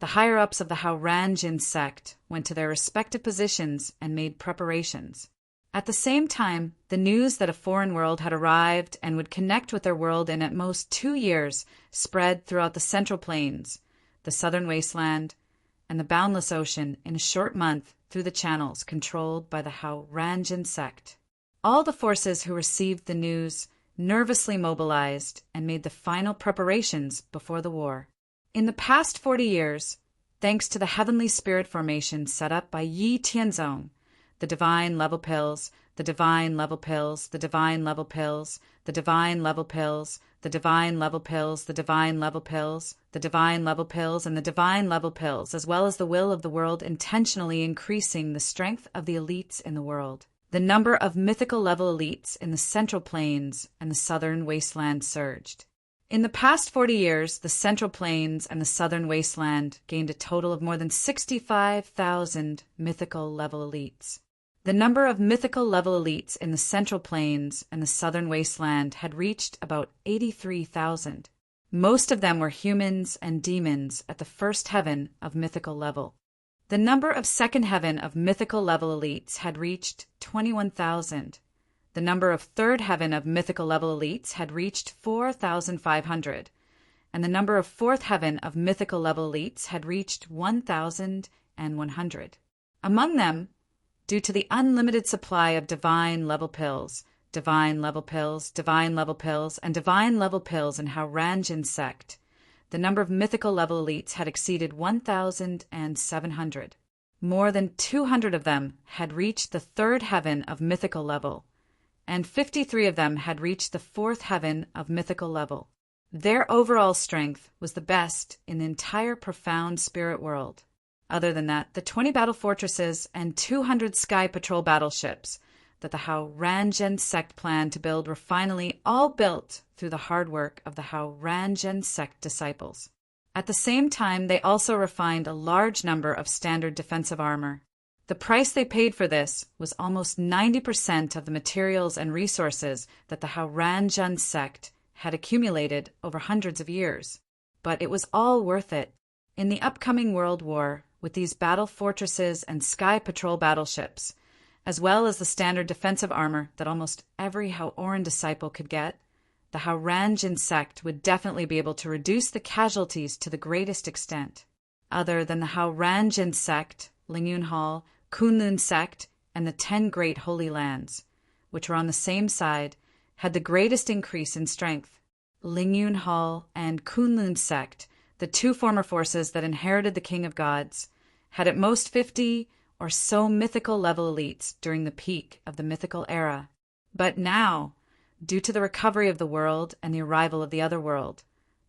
the higher-ups of the Haoranjin sect went to their respective positions and made preparations. At the same time, the news that a foreign world had arrived and would connect with their world in at most 2 years spread throughout the Central Plains, the Southern Wasteland, and the Boundless Ocean in a short month through the channels controlled by the Hao-Ranjin sect. All the forces who received the news nervously mobilized and made the final preparations before the war. In the past 40 years, thanks to the heavenly spirit formation set up by Yi Tianzong, the divine level pills, the divine level pills, the divine level pills, the divine level pills, the divine level pills, the divine level pills, the divine level pills, and the divine level pills, as well as the will of the world intentionally increasing the strength of the elites in the world. The number of mythical level elites in the Central Plains and the Southern Wasteland surged. In the past 40 years, the Central Plains and the Southern Wasteland gained a total of more than 65,000 mythical level elites. The number of mythical level elites in the Central Plains and the Southern Wasteland had reached about 83,000. Most of them were humans and demons at the first heaven of mythical level. The number of second heaven of mythical level elites had reached 21,000. The number of third heaven of mythical level elites had reached 4,500. And the number of fourth heaven of mythical level elites had reached 1,100. Among them, due to the unlimited supply of divine level pills, divine level pills, divine level pills, and divine level pills in Hao-Ranjin sect, the number of mythical level elites had exceeded 1,700. More than 200 of them had reached the third heaven of mythical level, and 53 of them had reached the fourth heaven of mythical level. Their overall strength was the best in the entire profound spirit world. Other than that, the 20 battle fortresses and 200 sky patrol battleships that the Hao-Ranjin sect planned to build were finally all built through the hard work of the Hao-Ranjin sect disciples. At the same time, they also refined a large number of standard defensive armor. The price they paid for this was almost 90% of the materials and resources that the Hao-Ranjin sect had accumulated over hundreds of years. But it was all worth it. In the upcoming World War, with these battle fortresses and sky patrol battleships, as well as the standard defensive armor that almost every Hao-Oran disciple could get, the Hao-Ranjin sect would definitely be able to reduce the casualties to the greatest extent. Other than the Hao-Ranjin sect, Lingyun Hall, Kunlun sect, and the 10 Great Holy Lands, which were on the same side, had the greatest increase in strength. Lingyun Hall and Kunlun sect, the two former forces that inherited the King of Gods, had at most 50 or so mythical level elites during the peak of the mythical era. But now, due to the recovery of the world and the arrival of the other world,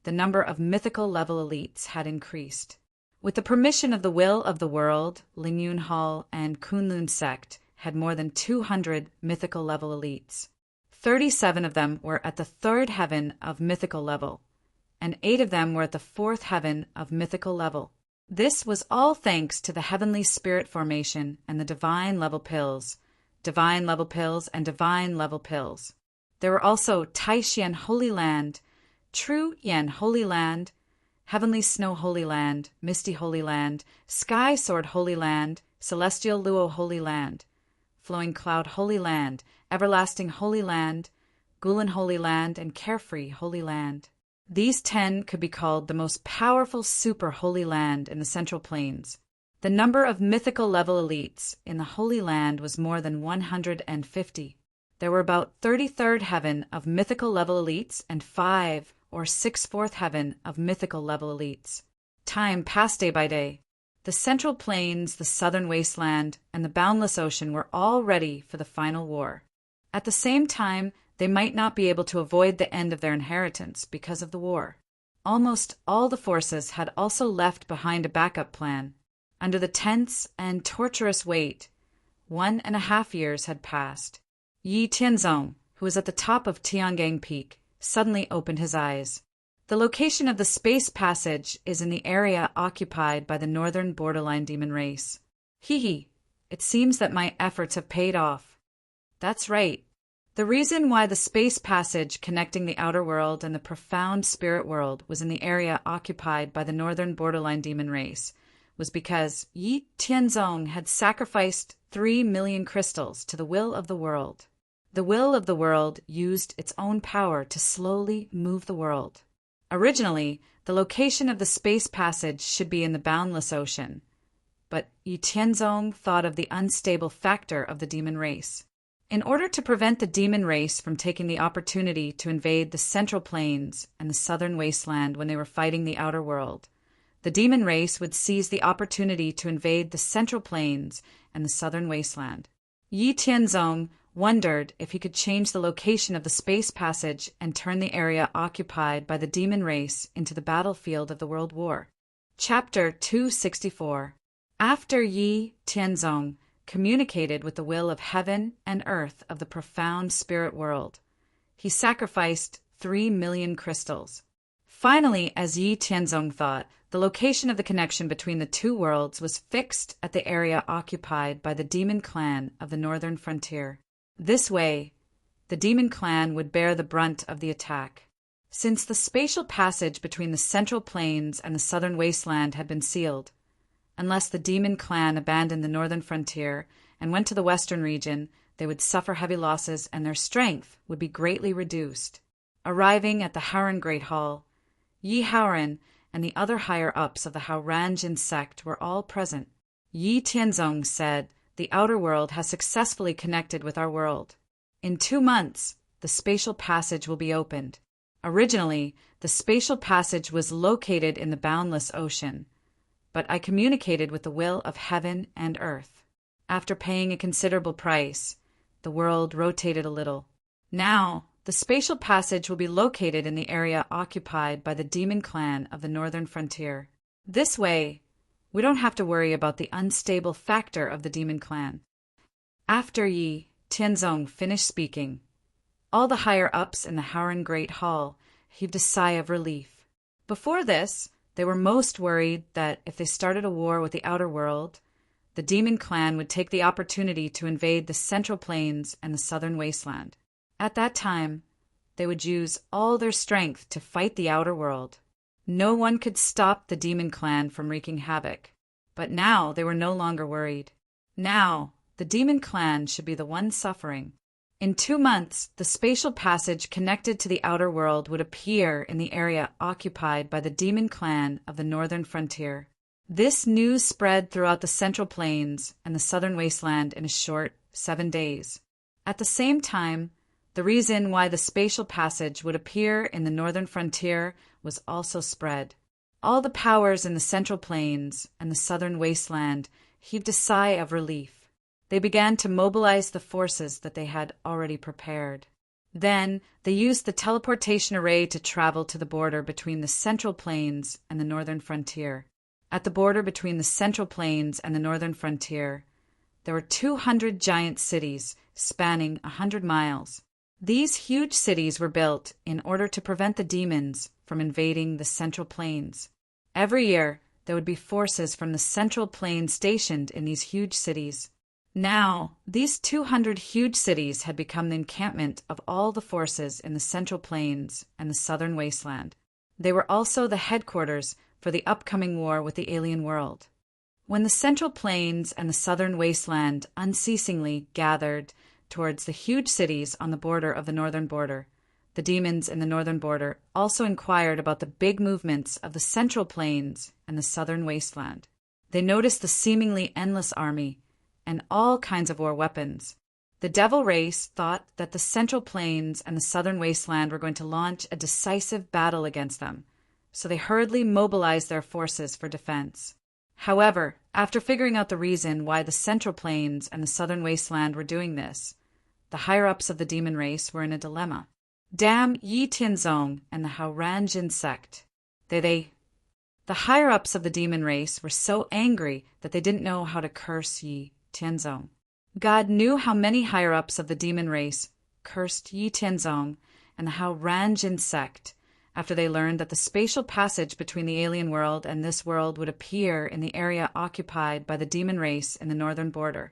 the number of mythical level elites had increased. With the permission of the will of the world, Lingyun Hall and Kunlun sect had more than 200 mythical level elites. 37 of them were at the third heaven of mythical level, and 8 of them were at the fourth heaven of mythical level. This was all thanks to the heavenly spirit formation and the divine level pills, and divine level pills. There were also Taishian Holy Land, True Yen Holy Land, Heavenly Snow Holy Land, Misty Holy Land, Sky Sword Holy Land, Celestial Luo Holy Land, Flowing Cloud Holy Land, Everlasting Holy Land, Gulen Holy Land, and Carefree Holy Land. These 10 could be called the most powerful super Holy Land in the Central Plains. The number of mythical level elites in the Holy Land was more than 150. There were about 33rd heaven of mythical level elites and 5 or 6 fourth heaven of mythical level elites. Time passed day by day. The Central Plains, the Southern Wasteland, and the Boundless Ocean were all ready for the final war. At the same time, they might not be able to avoid the end of their inheritance because of the war. Almost all the forces had also left behind a backup plan. Under the tense and torturous wait, 1.5 years had passed. Yi Tianzong, who was at the top of Tiangang Peak, suddenly opened his eyes. The location of the space passage is in the area occupied by the northern borderline demon race. Hee, it seems that my efforts have paid off. That's right. The reason why the space passage connecting the outer world and the profound spirit world was in the area occupied by the northern borderline demon race was because Yi Tianzong had sacrificed 3 million crystals to the will of the world. The will of the world used its own power to slowly move the world. Originally, the location of the space passage should be in the Boundless Ocean, but Yi Tianzong thought of the unstable factor of the demon race. In order to prevent the demon race from taking the opportunity to invade the Central Plains and the Southern Wasteland when they were fighting the outer world, the demon race would seize the opportunity to invade the Central Plains and the Southern Wasteland. Yi Tianzong wondered if he could change the location of the space passage and turn the area occupied by the demon race into the battlefield of the World War. Chapter 264. After Yi Tianzong communicated with the will of heaven and earth of the profound spirit world, he sacrificed 3 million crystals. Finally, as Yi Tianzong thought, the location of the connection between the two worlds was fixed at the area occupied by the demon clan of the northern frontier. This way, the demon clan would bear the brunt of the attack. Since the spatial passage between the Central Plains and the Southern Wasteland had been sealed, unless the demon clan abandoned the northern frontier and went to the western region, they would suffer heavy losses and their strength would be greatly reduced. Arriving at the Howran Great Hall, Yi Howran and the other higher-ups of the Howranjin sect were all present. Yi Tianzong said, "The outer world has successfully connected with our world. In 2 months, the spatial passage will be opened. Originally, the spatial passage was located in the boundless ocean, but I communicated with the will of heaven and earth. After paying a considerable price, the world rotated a little. Now, the spatial passage will be located in the area occupied by the demon clan of the northern frontier. This way, we don't have to worry about the unstable factor of the demon clan." After Yi Tianzong finished speaking, all the higher-ups in the Howran Great Hall heaved a sigh of relief. Before this, they were most worried that if they started a war with the outer world, the demon clan would take the opportunity to invade the Central Plains and the Southern Wasteland. At that time, they would use all their strength to fight the outer world. No one could stop the demon clan from wreaking havoc. But now they were no longer worried. Now, the demon clan should be the one suffering. In 2 months, the spatial passage connected to the outer world would appear in the area occupied by the demon clan of the northern frontier. This news spread throughout the Central Plains and the Southern Wasteland in a short 7 days. At the same time, the reason why the spatial passage would appear in the northern frontier was also spread. All the powers in the Central Plains and the Southern Wasteland heaved a sigh of relief. They began to mobilize the forces that they had already prepared. Then they used the teleportation array to travel to the border between the Central Plains and the northern frontier. At the border between the Central Plains and the northern frontier, there were 200 giant cities spanning 100 miles. These huge cities were built in order to prevent the demons from invading the Central Plains. Every year, there would be forces from the Central Plains stationed in these huge cities. Now, these 200 huge cities had become the encampment of all the forces in the Central Plains and the Southern Wasteland. They were also the headquarters for the upcoming war with the alien world. When the Central Plains and the Southern Wasteland unceasingly gathered towards the huge cities on the border of the northern border, the demons in the northern border also inquired about the big movements of the Central Plains and the Southern Wasteland. They noticed the seemingly endless army and all kinds of war weapons. The Devil race thought that the Central Plains and the Southern Wasteland were going to launch a decisive battle against them, so they hurriedly mobilized their forces for defense. However, after figuring out the reason why the Central Plains and the Southern Wasteland were doing this, the higher-ups of the demon race were in a dilemma. Damn Yi Tianzong and the Howranjin sect. The higher-ups of the demon race were so angry that they didn't know how to curse Yi Tianzong. God knew how many higher-ups of the demon race cursed Yi Tianzong and the Howranjin sect after they learned that the spatial passage between the alien world and this world would appear in the area occupied by the demon race in the northern border,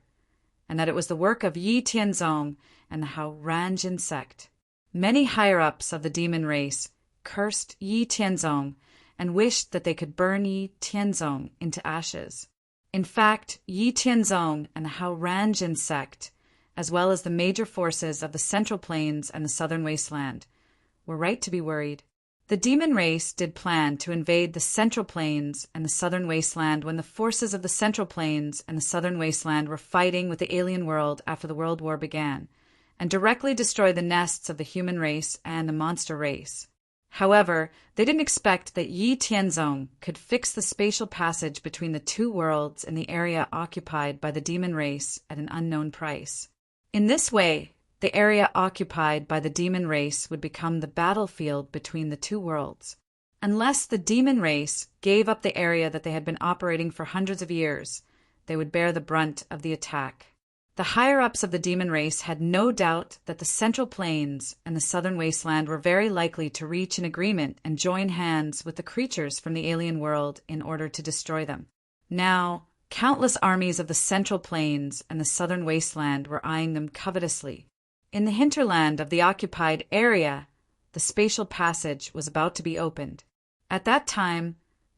and that it was the work of Yi Tianzong and the Howranjin sect. Many higher-ups of the demon race cursed Yi Tianzong and wished that they could burn Yi Tianzong into ashes. In fact, Yi Tianzong and the Howranjin sect, as well as the major forces of the Central Plains and the Southern Wasteland, were right to be worried. The demon race did plan to invade the Central Plains and the Southern Wasteland when the forces of the Central Plains and the Southern Wasteland were fighting with the alien world after the World War began, and directly destroy the nests of the human race and the monster race. However, they didn't expect that Yi Tianzong could fix the spatial passage between the two worlds in the area occupied by the demon race at an unknown price. In this way, the area occupied by the demon race would become the battlefield between the two worlds. Unless the demon race gave up the area that they had been operating for hundreds of years, they would bear the brunt of the attack. The higher-ups of the demon race had no doubt that the Central Plains and the Southern Wasteland were very likely to reach an agreement and join hands with the creatures from the alien world in order to destroy them. Now, countless armies of the Central Plains and the Southern Wasteland were eyeing them covetously. In the hinterland of the occupied area, the spatial passage was about to be opened. At that time,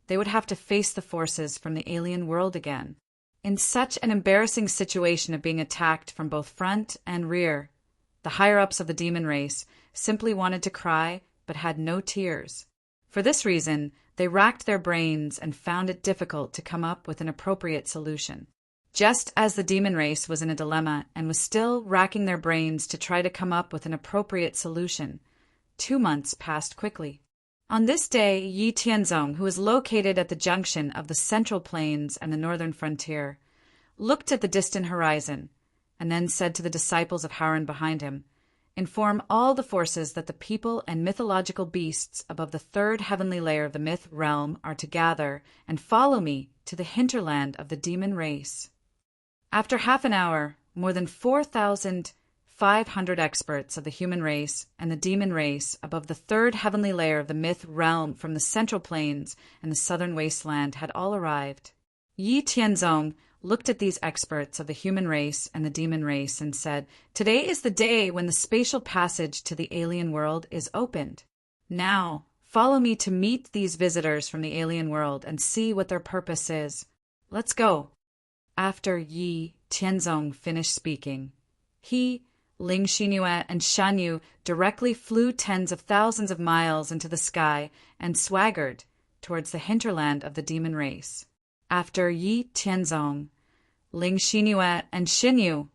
they would have to face the forces from the alien world again. In such an embarrassing situation of being attacked from both front and rear, the higher-ups of the demon race simply wanted to cry but had no tears. For this reason, they racked their brains and found it difficult to come up with an appropriate solution. Just as the demon race was in a dilemma and was still racking their brains to try to come up with an appropriate solution, 2 months passed quickly. On this day, Yi Tianzong, who was located at the junction of the Central Plains and the northern frontier, looked at the distant horizon and then said to the disciples of Howran behind him, "Inform all the forces that the people and mythological beasts above the third heavenly layer of the myth realm are to gather and follow me to the hinterland of the demon race." After half an hour, more than 4,500 experts of the human race and the demon race above the third heavenly layer of the myth realm from the Central Plains and the Southern Wasteland had all arrived. Yi Tianzong looked at these experts of the human race and the demon race and said, "Today is the day when the spatial passage to the alien world is opened. Now, follow me to meet these visitors from the alien world and see what their purpose is. Let's go." After Yi Tianzong finished speaking, he, Ling Xinyue, and Shan Yu directly flew tens of thousands of miles into the sky and swaggered towards the hinterland of the demon race. After Yi Tianzong, Ling Xinyue, and Shan Yu,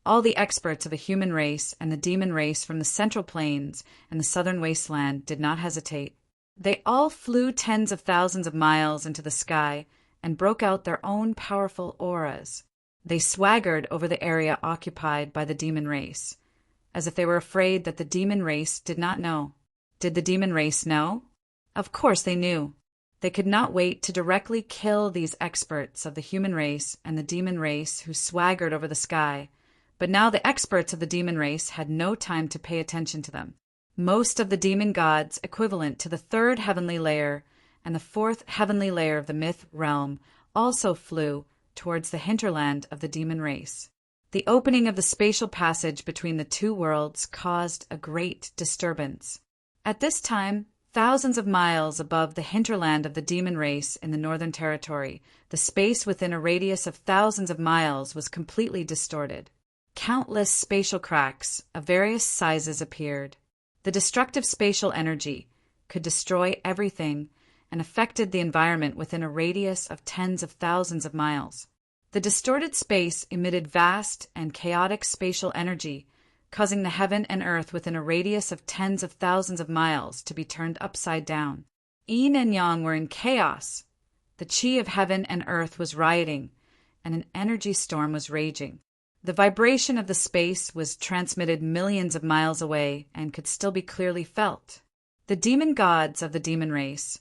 all the experts of the human race and the demon race from the Central Plains and the Southern Wasteland did not hesitate. They all flew tens of thousands of miles into the sky and broke out their own powerful auras. They swaggered over the area occupied by the demon race, as if they were afraid that the demon race did not know. Did the demon race know? Of course they knew. They could not wait to directly kill these experts of the human race and the demon race who swaggered over the sky, but now the experts of the demon race had no time to pay attention to them. Most of the demon gods equivalent to the third heavenly layer and the fourth heavenly layer of the myth realm also flew towards the hinterland of the demon race. The opening of the spatial passage between the two worlds caused a great disturbance. At this time, thousands of miles above the hinterland of the demon race in the Northern Territory, the space within a radius of thousands of miles was completely distorted. Countless spatial cracks of various sizes appeared. The destructive spatial energy could destroy everything and affected the environment within a radius of tens of thousands of miles. The distorted space emitted vast and chaotic spatial energy, causing the heaven and earth within a radius of tens of thousands of miles to be turned upside down. Yin and Yang were in chaos. The chi of heaven and earth was rioting, and an energy storm was raging. The vibration of the space was transmitted millions of miles away and could still be clearly felt. The demon gods of the demon race,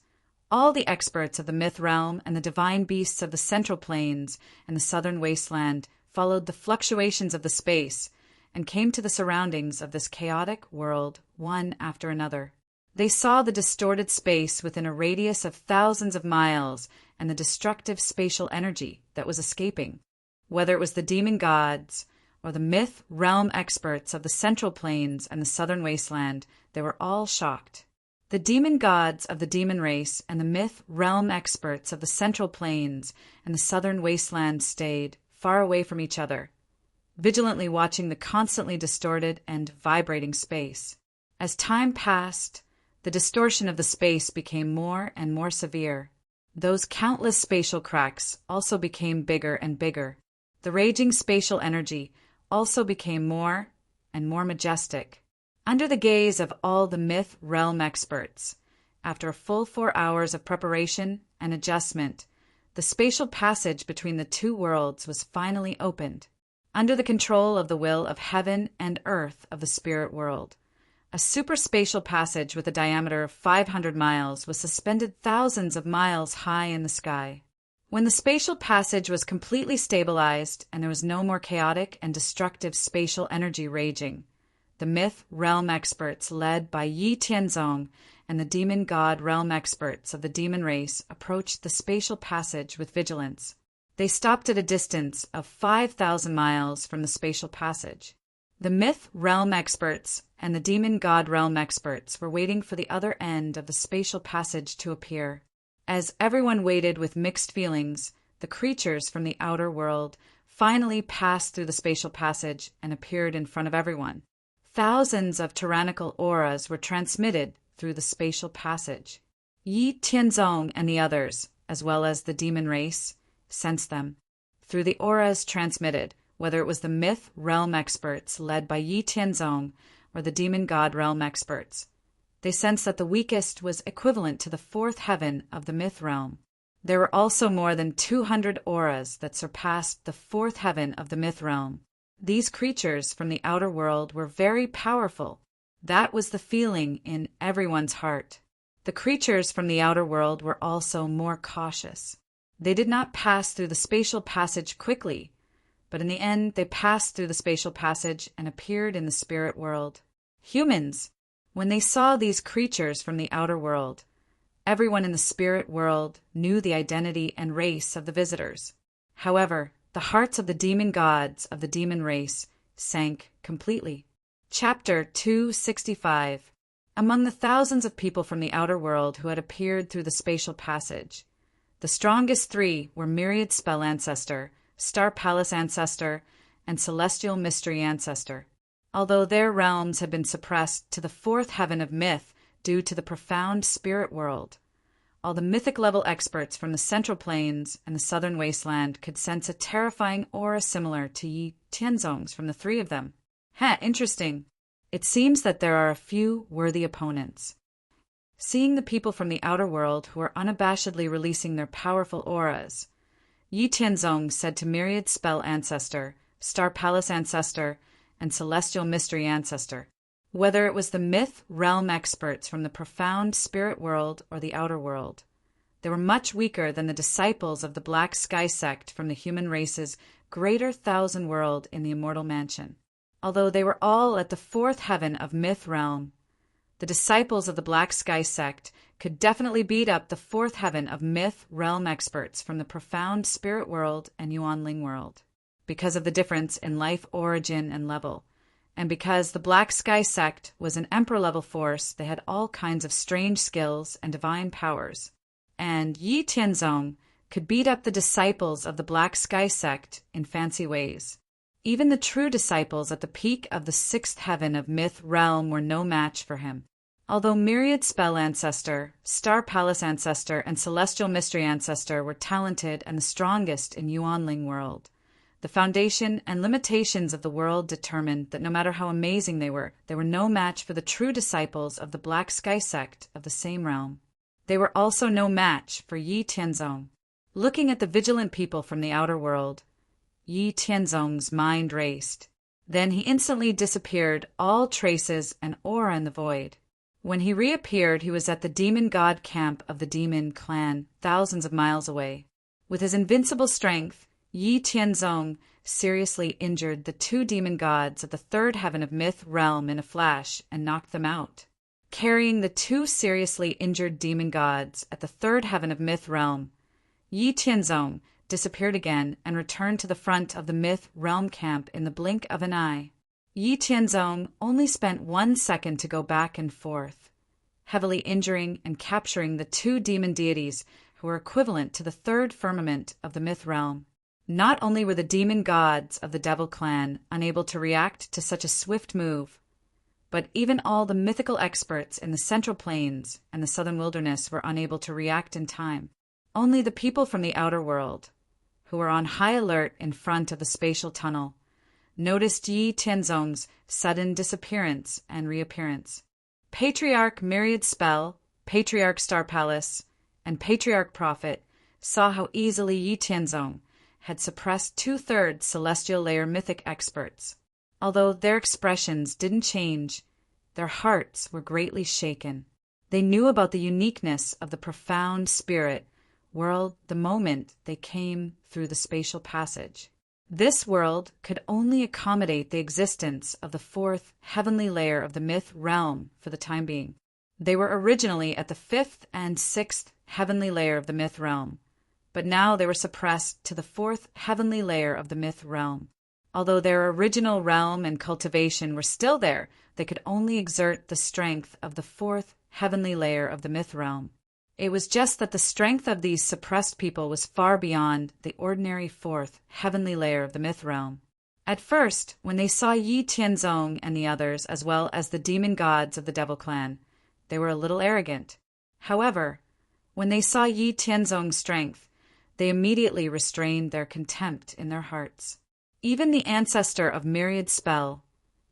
all the experts of the myth realm and the divine beasts of the Central Plains and the Southern Wasteland followed the fluctuations of the space and came to the surroundings of this chaotic world one after another. They saw the distorted space within a radius of thousands of miles and the destructive spatial energy that was escaping. Whether it was the demon gods or the myth realm experts of the Central Plains and the Southern Wasteland, they were all shocked. The demon gods of the demon race and the myth realm experts of the Central Plains and the Southern Wasteland stayed far away from each other, vigilantly watching the constantly distorted and vibrating space. As time passed, the distortion of the space became more and more severe. Those countless spatial cracks also became bigger and bigger. The raging spatial energy also became more and more majestic. Under the gaze of all the myth realm experts, after a full 4 hours of preparation and adjustment, the spatial passage between the two worlds was finally opened. Under the control of the will of heaven and earth of the spirit world, a superspatial passage with a diameter of 500 miles was suspended thousands of miles high in the sky. When the spatial passage was completely stabilized and there was no more chaotic and destructive spatial energy raging, the myth realm experts led by Yi Tianzong and the demon god realm experts of the demon race approached the spatial passage with vigilance. They stopped at a distance of 5,000 miles from the spatial passage. The myth realm experts and the demon god realm experts were waiting for the other end of the spatial passage to appear. As everyone waited with mixed feelings, the creatures from the outer world finally passed through the spatial passage and appeared in front of everyone. Thousands of tyrannical auras were transmitted through the spatial passage. Yi Tianzong and the others, as well as the demon race, sensed them. Through the auras transmitted, whether it was the myth realm experts led by Yi Tianzong or the demon god realm experts, they sensed that the weakest was equivalent to the fourth heaven of the myth realm. There were also more than 200 auras that surpassed the fourth heaven of the myth realm. These creatures from the outer world were very powerful. That was the feeling in everyone's heart. The creatures from the outer world were also more cautious. They did not pass through the spatial passage quickly, but in the end they passed through the spatial passage and appeared in the spirit world. Humans, when they saw these creatures from the outer world, everyone in the spirit world knew the identity and race of the visitors. However, the hearts of the demon gods of the demon race sank completely. Chapter 265. Among the thousands of people from the outer world who had appeared through the spatial passage, the strongest three were Myriad Spell Ancestor, Star Palace Ancestor, and Celestial Mystery Ancestor. Although their realms had been suppressed to the fourth heaven of myth due to the profound spirit world, all the mythic-level experts from the Central Plains and the Southern Wasteland could sense a terrifying aura similar to Yi Tianzong's from the three of them. Interesting. It seems that there are a few worthy opponents. Seeing the people from the outer world who are unabashedly releasing their powerful auras, Yi Tianzong said to Myriad Spell Ancestor, Star Palace Ancestor, and Celestial Mystery Ancestor, whether it was the myth realm experts from the profound spirit world or the outer world, they were much weaker than the disciples of the Black Sky sect from the human race's greater thousand world in the Immortal Mansion. Although they were all at the fourth heaven of myth realm, the disciples of the Black Sky sect could definitely beat up the fourth heaven of myth realm experts from the profound spirit world and Yuanling world, because of the difference in life origin and level, and because the Black Sky sect was an emperor-level force. They had all kinds of strange skills and divine powers, and Yi Tianzong could beat up the disciples of the Black Sky sect in fancy ways. Even the true disciples at the peak of the sixth heaven of myth realm were no match for him. Although Myriad Spell Ancestor, Star Palace Ancestor, and Celestial Mystery Ancestor were talented and the strongest in Yuanling world, the foundation and limitations of the world determined that no matter how amazing they were no match for the true disciples of the Black Sky sect of the same realm. They were also no match for Yi Tianzong. Looking at the vigilant people from the outer world, Yi Tianzong's mind raced. Then he instantly disappeared, all traces and aura in the void. When he reappeared, he was at the demon god camp of the demon clan, thousands of miles away. With his invincible strength, Yi Tianzong seriously injured the two demon gods of the third heaven of myth realm in a flash and knocked them out. Carrying the two seriously injured demon gods at the third heaven of myth realm, Yi Tianzong disappeared again and returned to the front of the myth realm camp in the blink of an eye. Yi Tianzong only spent 1 second to go back and forth, heavily injuring and capturing the two demon deities who were equivalent to the third firmament of the myth realm. Not only were the demon gods of the Devil Clan unable to react to such a swift move, But even all the mythical experts in the Central Plains and the Southern Wilderness were unable to react in time. Only the people from the outer world, who were on high alert in front of the spatial tunnel, noticed Yi Tianzong's sudden disappearance and reappearance. Patriarch Myriad Spell, Patriarch Star Palace, and Patriarch Prophet saw how easily Yi Tianzong had suppressed 2/3 celestial layer mythic experts. Although their expressions didn't change, their hearts were greatly shaken. They knew about the uniqueness of the profound spirit world the moment they came through the spatial passage. This world could only accommodate the existence of the 4th heavenly layer of the myth realm for the time being. They were originally at the 5th and 6th heavenly layer of the myth realm, but now they were suppressed to the 4th heavenly layer of the myth realm. Although their original realm and cultivation were still there, they could only exert the strength of the 4th heavenly layer of the myth realm. It was just that the strength of these suppressed people was far beyond the ordinary 4th heavenly layer of the myth realm. At first, when they saw Yi Tianzong and the others, as well as the demon gods of the Devil Clan, they were a little arrogant. However, when they saw Yi Tianzong's strength, they immediately restrained their contempt in their hearts. Even the ancestor of Myriad Spell,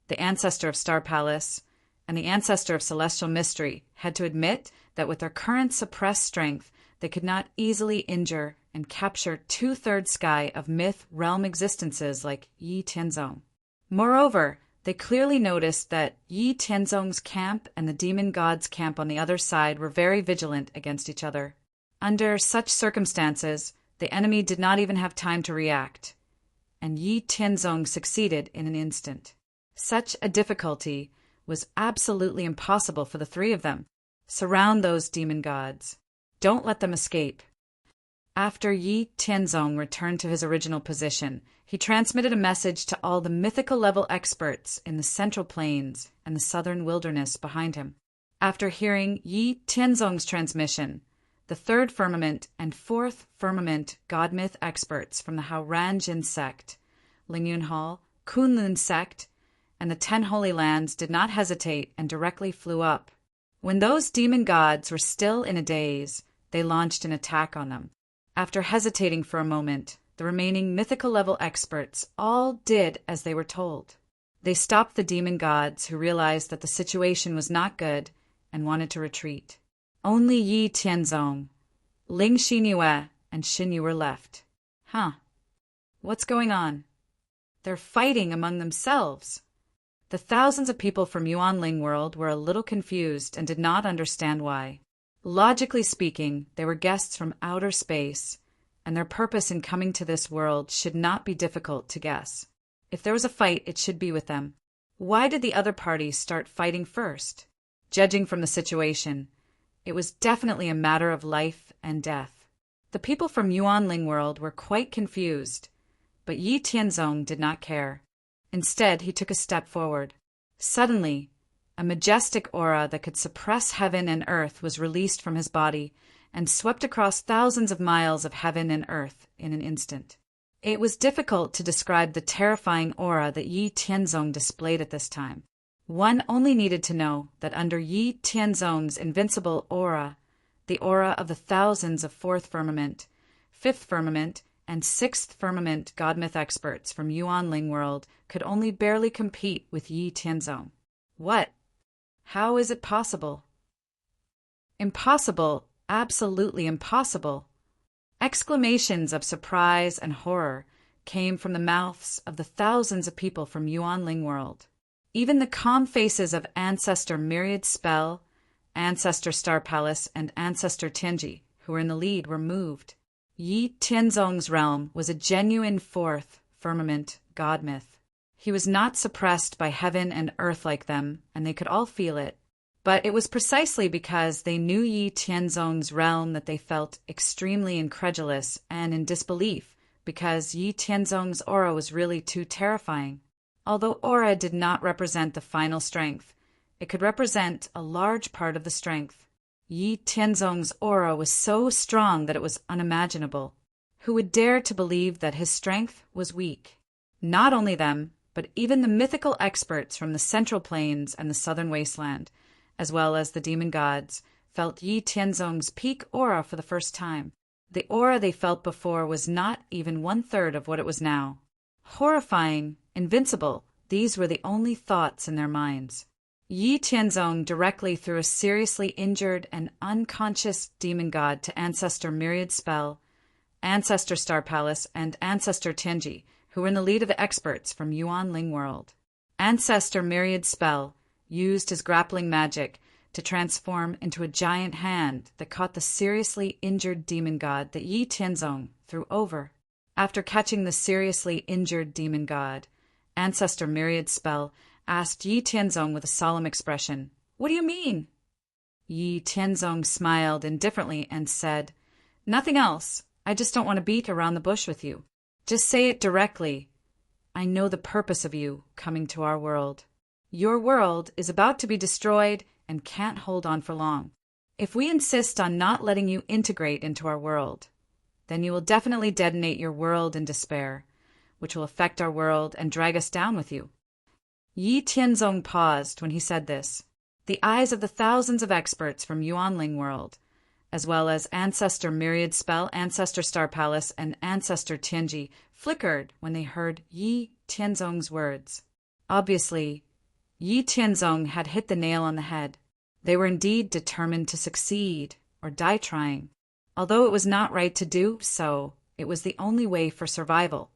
the ancestor of Star Palace, and the ancestor of Celestial Mystery had to admit that with their current suppressed strength, they could not easily injure and capture 2/3 sky of myth realm existences like Yi Tianzong. Moreover, they clearly noticed that Yi Tianzong's camp and the demon god's camp on the other side were very vigilant against each other. Under such circumstances, the enemy did not even have time to react, and Yi Tianzong succeeded in an instant. Such a difficulty was absolutely impossible for the 3 of them. Surround those demon gods. Don't let them escape. After Yi Tianzong returned to his original position, he transmitted a message to all the mythical level experts in the Central Plains and the Southern Wilderness behind him. After hearing Yi Tianzong's transmission, the 3rd Firmament and 4th Firmament God Myth experts from the Hao-Ranjin sect, Lingyun Hall, Kunlun sect, and the 10 Holy Lands did not hesitate and directly flew up. When those demon gods were still in a daze, they launched an attack on them. After hesitating for a moment, the remaining mythical level experts all did as they were told. They stopped the demon gods, who realized that the situation was not good and wanted to retreat. Only Yi Tianzong, Ling Xinyue, and Xinyu were left. What's going on? They're fighting among themselves. The thousands of people from Yuanling world were a little confused and did not understand why. Logically speaking, they were guests from outer space, and their purpose in coming to this world should not be difficult to guess. If there was a fight, it should be with them. Why did the other party start fighting first? Judging from the situation, it was definitely a matter of life and death. The people from Yuanling world were quite confused, but Yi Tianzong did not care. Instead, he took a step forward. Suddenly, a majestic aura that could suppress heaven and earth was released from his body and swept across thousands of miles of heaven and earth in an instant. It was difficult to describe the terrifying aura that Yi Tianzong displayed at this time. One only needed to know that under Yi Tianzong's invincible aura, the aura of the thousands of 4th Firmament, 5th Firmament, and 6th Firmament God-Myth experts from Yuanling world could only barely compete with Yi Tianzong. What? How is it possible? Impossible, absolutely impossible. Exclamations of surprise and horror came from the mouths of the thousands of people from Yuanling world. Even the calm faces of Ancestor Myriad Spell, Ancestor Star Palace, and Ancestor Tianji, who were in the lead, were moved. Yi Tianzong's realm was a genuine 4th Firmament God Myth. He was not suppressed by heaven and earth like them, and they could all feel it. But it was precisely because they knew Yi Tianzong's realm that they felt extremely incredulous and in disbelief, because Yi Tianzong's aura was really too terrifying. Although aura did not represent the final strength, it could represent a large part of the strength. Yi Tianzong's aura was so strong that it was unimaginable. Who would dare to believe that his strength was weak? Not only them, but even the mythical experts from the Central Plains and the Southern Wasteland, as well as the demon gods, felt Yi Tianzong's peak aura for the first time. The aura they felt before was not even 1/3 of what it was now. Horrifying, invincible, these were the only thoughts in their minds. Yi Tianzong directly threw a seriously injured and unconscious demon god to Ancestor Myriad Spell, Ancestor Star Palace, and Ancestor Tianji, who were in the lead of the experts from Yuan Ling World. Ancestor Myriad Spell used his grappling magic to transform into a giant hand that caught the seriously injured demon god that Yi Tianzong threw over. After catching the seriously injured demon god, Ancestor Myriad Spell asked Yi Tianzong with a solemn expression, "What do you mean?" Yi Tianzong smiled indifferently and said, "Nothing else. I just don't want to beat around the bush with you. Just say it directly. I know the purpose of you coming to our world. Your world is about to be destroyed and can't hold on for long. If we insist on not letting you integrate into our world, then you will definitely detonate your world in despair, which will affect our world and drag us down with you." Yi Tianzong paused when he said this. The eyes of the thousands of experts from Yuan Ling World, as well as Ancestor Myriad Spell, Ancestor Star Palace, and Ancestor Tianji, flickered when they heard Yi Tianzong's words. Obviously, Yi Tianzong had hit the nail on the head. They were indeed determined to succeed, or die trying. Although it was not right to do so, it was the only way for survival.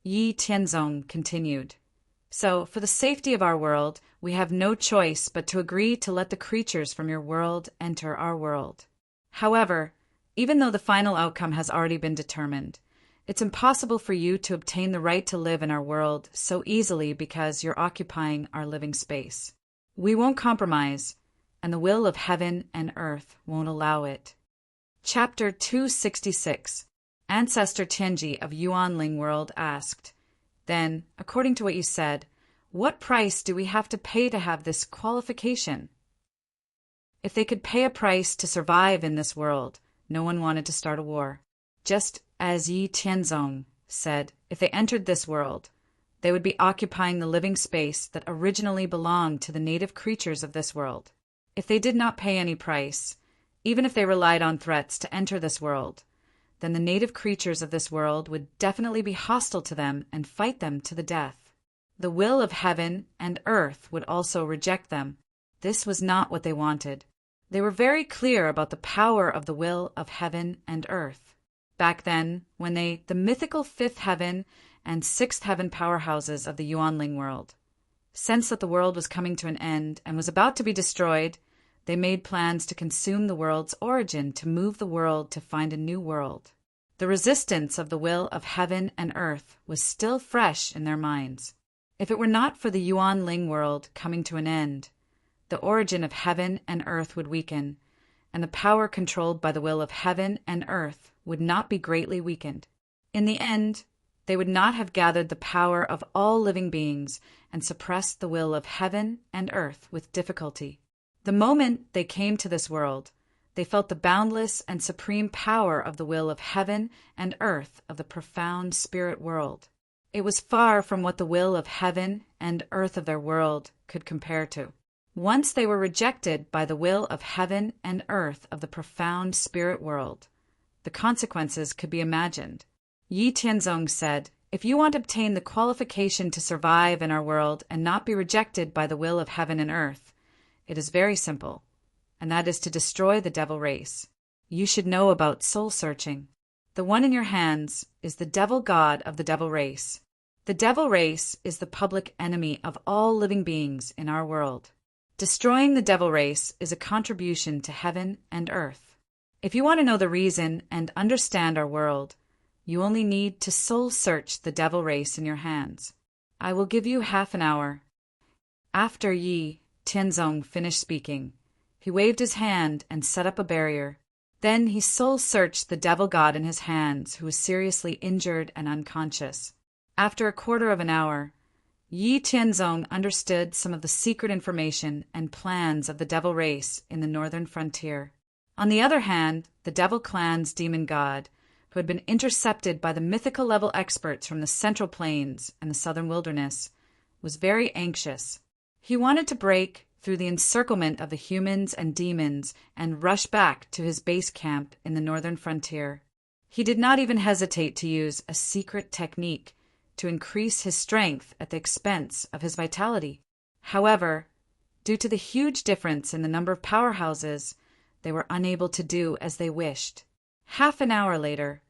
Yi Tianzong continued. "So, for the safety of our world, we have no choice but to agree to let the creatures from your world enter our world. However, even though the final outcome has already been determined, it's impossible for you to obtain the right to live in our world so easily because you're occupying our living space. We won't compromise, and the will of heaven and earth won't allow it." Chapter 266. Ancestor Tianji of Yuan Ling World asked, "Then, according to what you said, what price do we have to pay to have this qualification?" If they could pay a price to survive in this world, no one wanted to start a war. Just as Yi Tianzong said, if they entered this world, they would be occupying the living space that originally belonged to the native creatures of this world. If they did not pay any price, even if they relied on threats to enter this world, then the native creatures of this world would definitely be hostile to them and fight them to the death. The will of heaven and earth would also reject them. This was not what they wanted. They were very clear about the power of the will of heaven and earth. Back then, when the mythical fifth heaven and sixth heaven powerhouses of the Yuan Ling world sensed that the world was coming to an end and was about to be destroyed, they made plans to consume the world's origin to move the world to find a new world. The resistance of the will of heaven and earth was still fresh in their minds. If it were not for the Yuan Ling world coming to an end, the origin of heaven and earth would weaken, and the power controlled by the will of heaven and earth would not be greatly weakened. In the end, they would not have gathered the power of all living beings and suppressed the will of heaven and earth with difficulty. The moment they came to this world, they felt the boundless and supreme power of the will of heaven and earth of the profound spirit world. It was far from what the will of heaven and earth of their world could compare to. Once they were rejected by the will of heaven and earth of the profound spirit world, the consequences could be imagined. Yi Tianzong said, "If you want to obtain the qualification to survive in our world and not be rejected by the will of heaven and earth, it is very simple, and that is to destroy the devil race. You should know about soul searching. The one in your hands is the devil god of the devil race. The devil race is the public enemy of all living beings in our world. Destroying the devil race is a contribution to heaven and earth. If you want to know the reason and understand our world, you only need to soul search the devil race in your hands. I will give you half an hour." After Yi Tianzong finished speaking, he waved his hand and set up a barrier. Then he soul searched the devil god in his hands, who was seriously injured and unconscious. After a quarter of an hour, Yi Tianzong understood some of the secret information and plans of the devil race in the northern frontier. On the other hand, the devil clan's demon god, who had been intercepted by the mythical level experts from the Central Plains and the Southern Wilderness, was very anxious. He wanted to break through the encirclement of the humans and demons and rush back to his base camp in the northern frontier. He did not even hesitate to use a secret technique to increase his strength at the expense of his vitality. However, due to the huge difference in the number of powerhouses, they were unable to do as they wished. Half an hour later,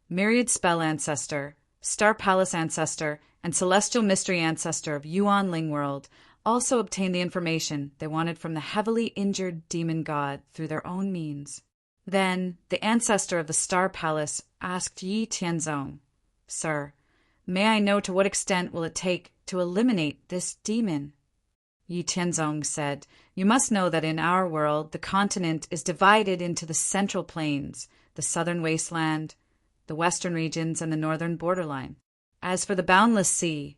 Myriad Spell Ancestor, Star Palace Ancestor, and Celestial Mystery Ancestor of Yuan Ling World also obtained the information they wanted from the heavily injured demon god through their own means. Then, the ancestor of the Star Palace asked Yi Tianzong, "Sir, may I know to what extent will it take to eliminate this demon?" Yi Tianzong said, "You must know that in our world, the continent is divided into the central plains, the southern wasteland, the western regions, and the northern borderline. As for the boundless sea,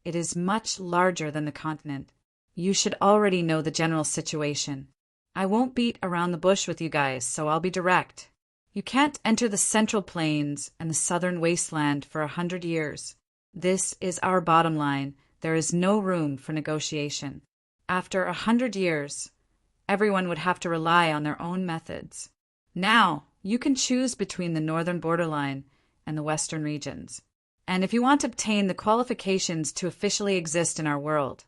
it is much larger than the continent. You should already know the general situation. I won't beat around the bush with you guys, so I'll be direct. You can't enter the central plains and the southern wasteland for 100 years. This is our bottom line. There is no room for negotiation. After 100 years, everyone would have to rely on their own methods. Now, you can choose between the northern borderline and the western regions. And if you want to obtain the qualifications to officially exist in our world,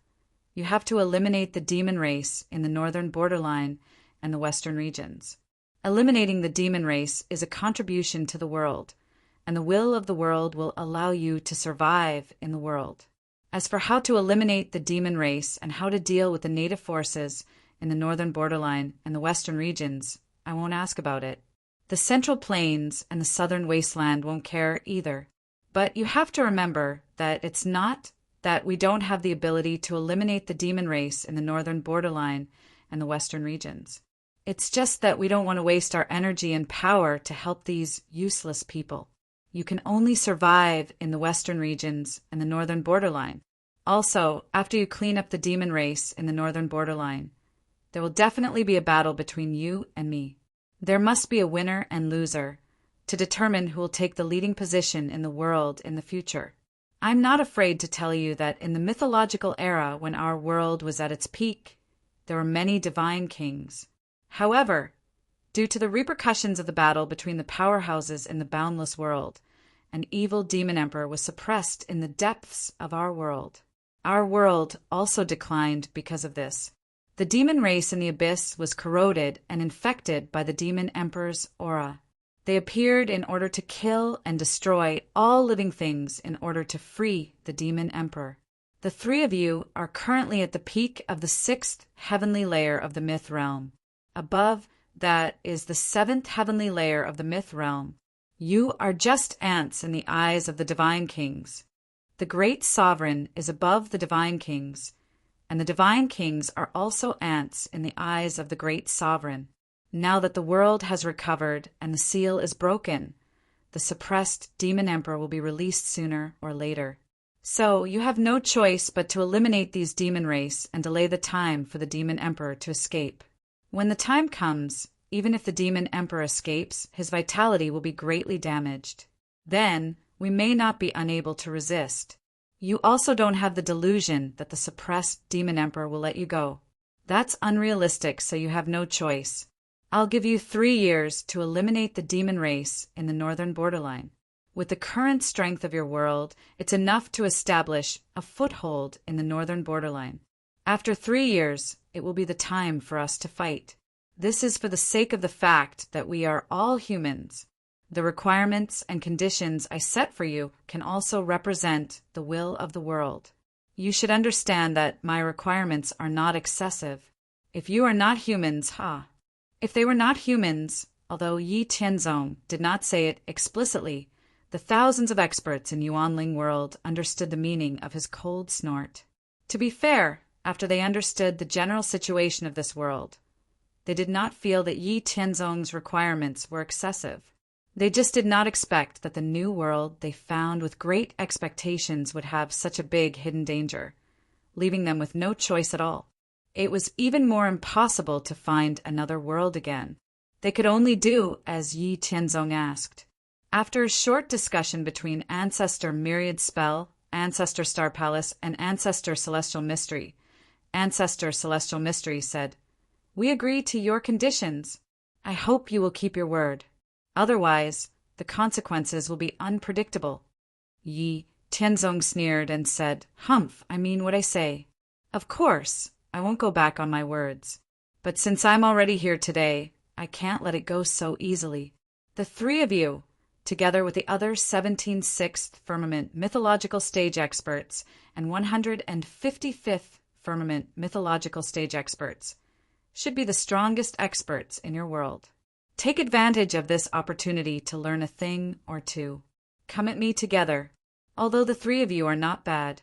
you have to eliminate the demon race in the northern borderline and the western regions. Eliminating the demon race is a contribution to the world, and the will of the world will allow you to survive in the world. As for how to eliminate the demon race and how to deal with the native forces in the northern borderline and the western regions, I won't ask about it. The central plains and the southern wasteland won't care either. But you have to remember that it's not that we don't have the ability to eliminate the demon race in the northern borderline and the western regions. It's just that we don't want to waste our energy and power to help these useless people. You can only survive in the western regions and the northern borderline. Also, after you clean up the demon race in the northern borderline, there will definitely be a battle between you and me. There must be a winner and loser to determine who will take the leading position in the world in the future. I'm not afraid to tell you that in the mythological era when our world was at its peak, there were many divine kings. However, due to the repercussions of the battle between the powerhouses in the boundless world, an evil demon emperor was suppressed in the depths of our world. Our world also declined because of this. The demon race in the abyss was corroded and infected by the demon emperor's aura. They appeared in order to kill and destroy all living things in order to free the demon emperor. The three of you are currently at the peak of the 6th heavenly layer of the myth realm. Above that is the 7th heavenly layer of the myth realm. You are just ants in the eyes of the divine kings. The great sovereign is above the divine kings, and the divine kings are also ants in the eyes of the great sovereign. Now that the world has recovered and the seal is broken, the suppressed demon emperor will be released sooner or later. So you have no choice but to eliminate these demon race and delay the time for the demon emperor to escape. When the time comes, even if the demon emperor escapes, his vitality will be greatly damaged. Then we may not be unable to resist. You also don't have the delusion that the suppressed demon emperor will let you go. That's unrealistic, so you have no choice. I'll give you 3 years to eliminate the demon race in the northern borderline. With the current strength of your world, it's enough to establish a foothold in the northern borderline. After 3 years, it will be the time for us to fight. This is for the sake of the fact that we are all humans. The requirements and conditions I set for you can also represent the will of the world. You should understand that my requirements are not excessive. If you are not humans, If they were not humans, although Yi Tianzong did not say it explicitly, the thousands of experts in Yuanling world understood the meaning of his cold snort. To be fair, after they understood the general situation of this world, they did not feel that Yi Tianzong's requirements were excessive. They just did not expect that the new world they found with great expectations would have such a big hidden danger, leaving them with no choice at all. It was even more impossible to find another world again. They could only do as Yi Tianzong asked. After a short discussion between Ancestor Myriad Spell Ancestor Star Palace, and Ancestor Celestial Mystery. Ancestor Celestial Mystery said, "We agree to your conditions. I hope you will keep your word. Otherwise, the consequences will be unpredictable." Yi Tianzong sneered and said, "Humph, I mean what I say. Of course, I won't go back on my words. But since I'm already here today, I can't let it go so easily. The three of you, together with the other 17 Sixth Firmament Mythological Stage Experts and 155th Firmament Mythological Stage Experts, should be the strongest experts in your world. Take advantage of this opportunity to learn a thing or two. Come at me together. Although the three of you are not bad,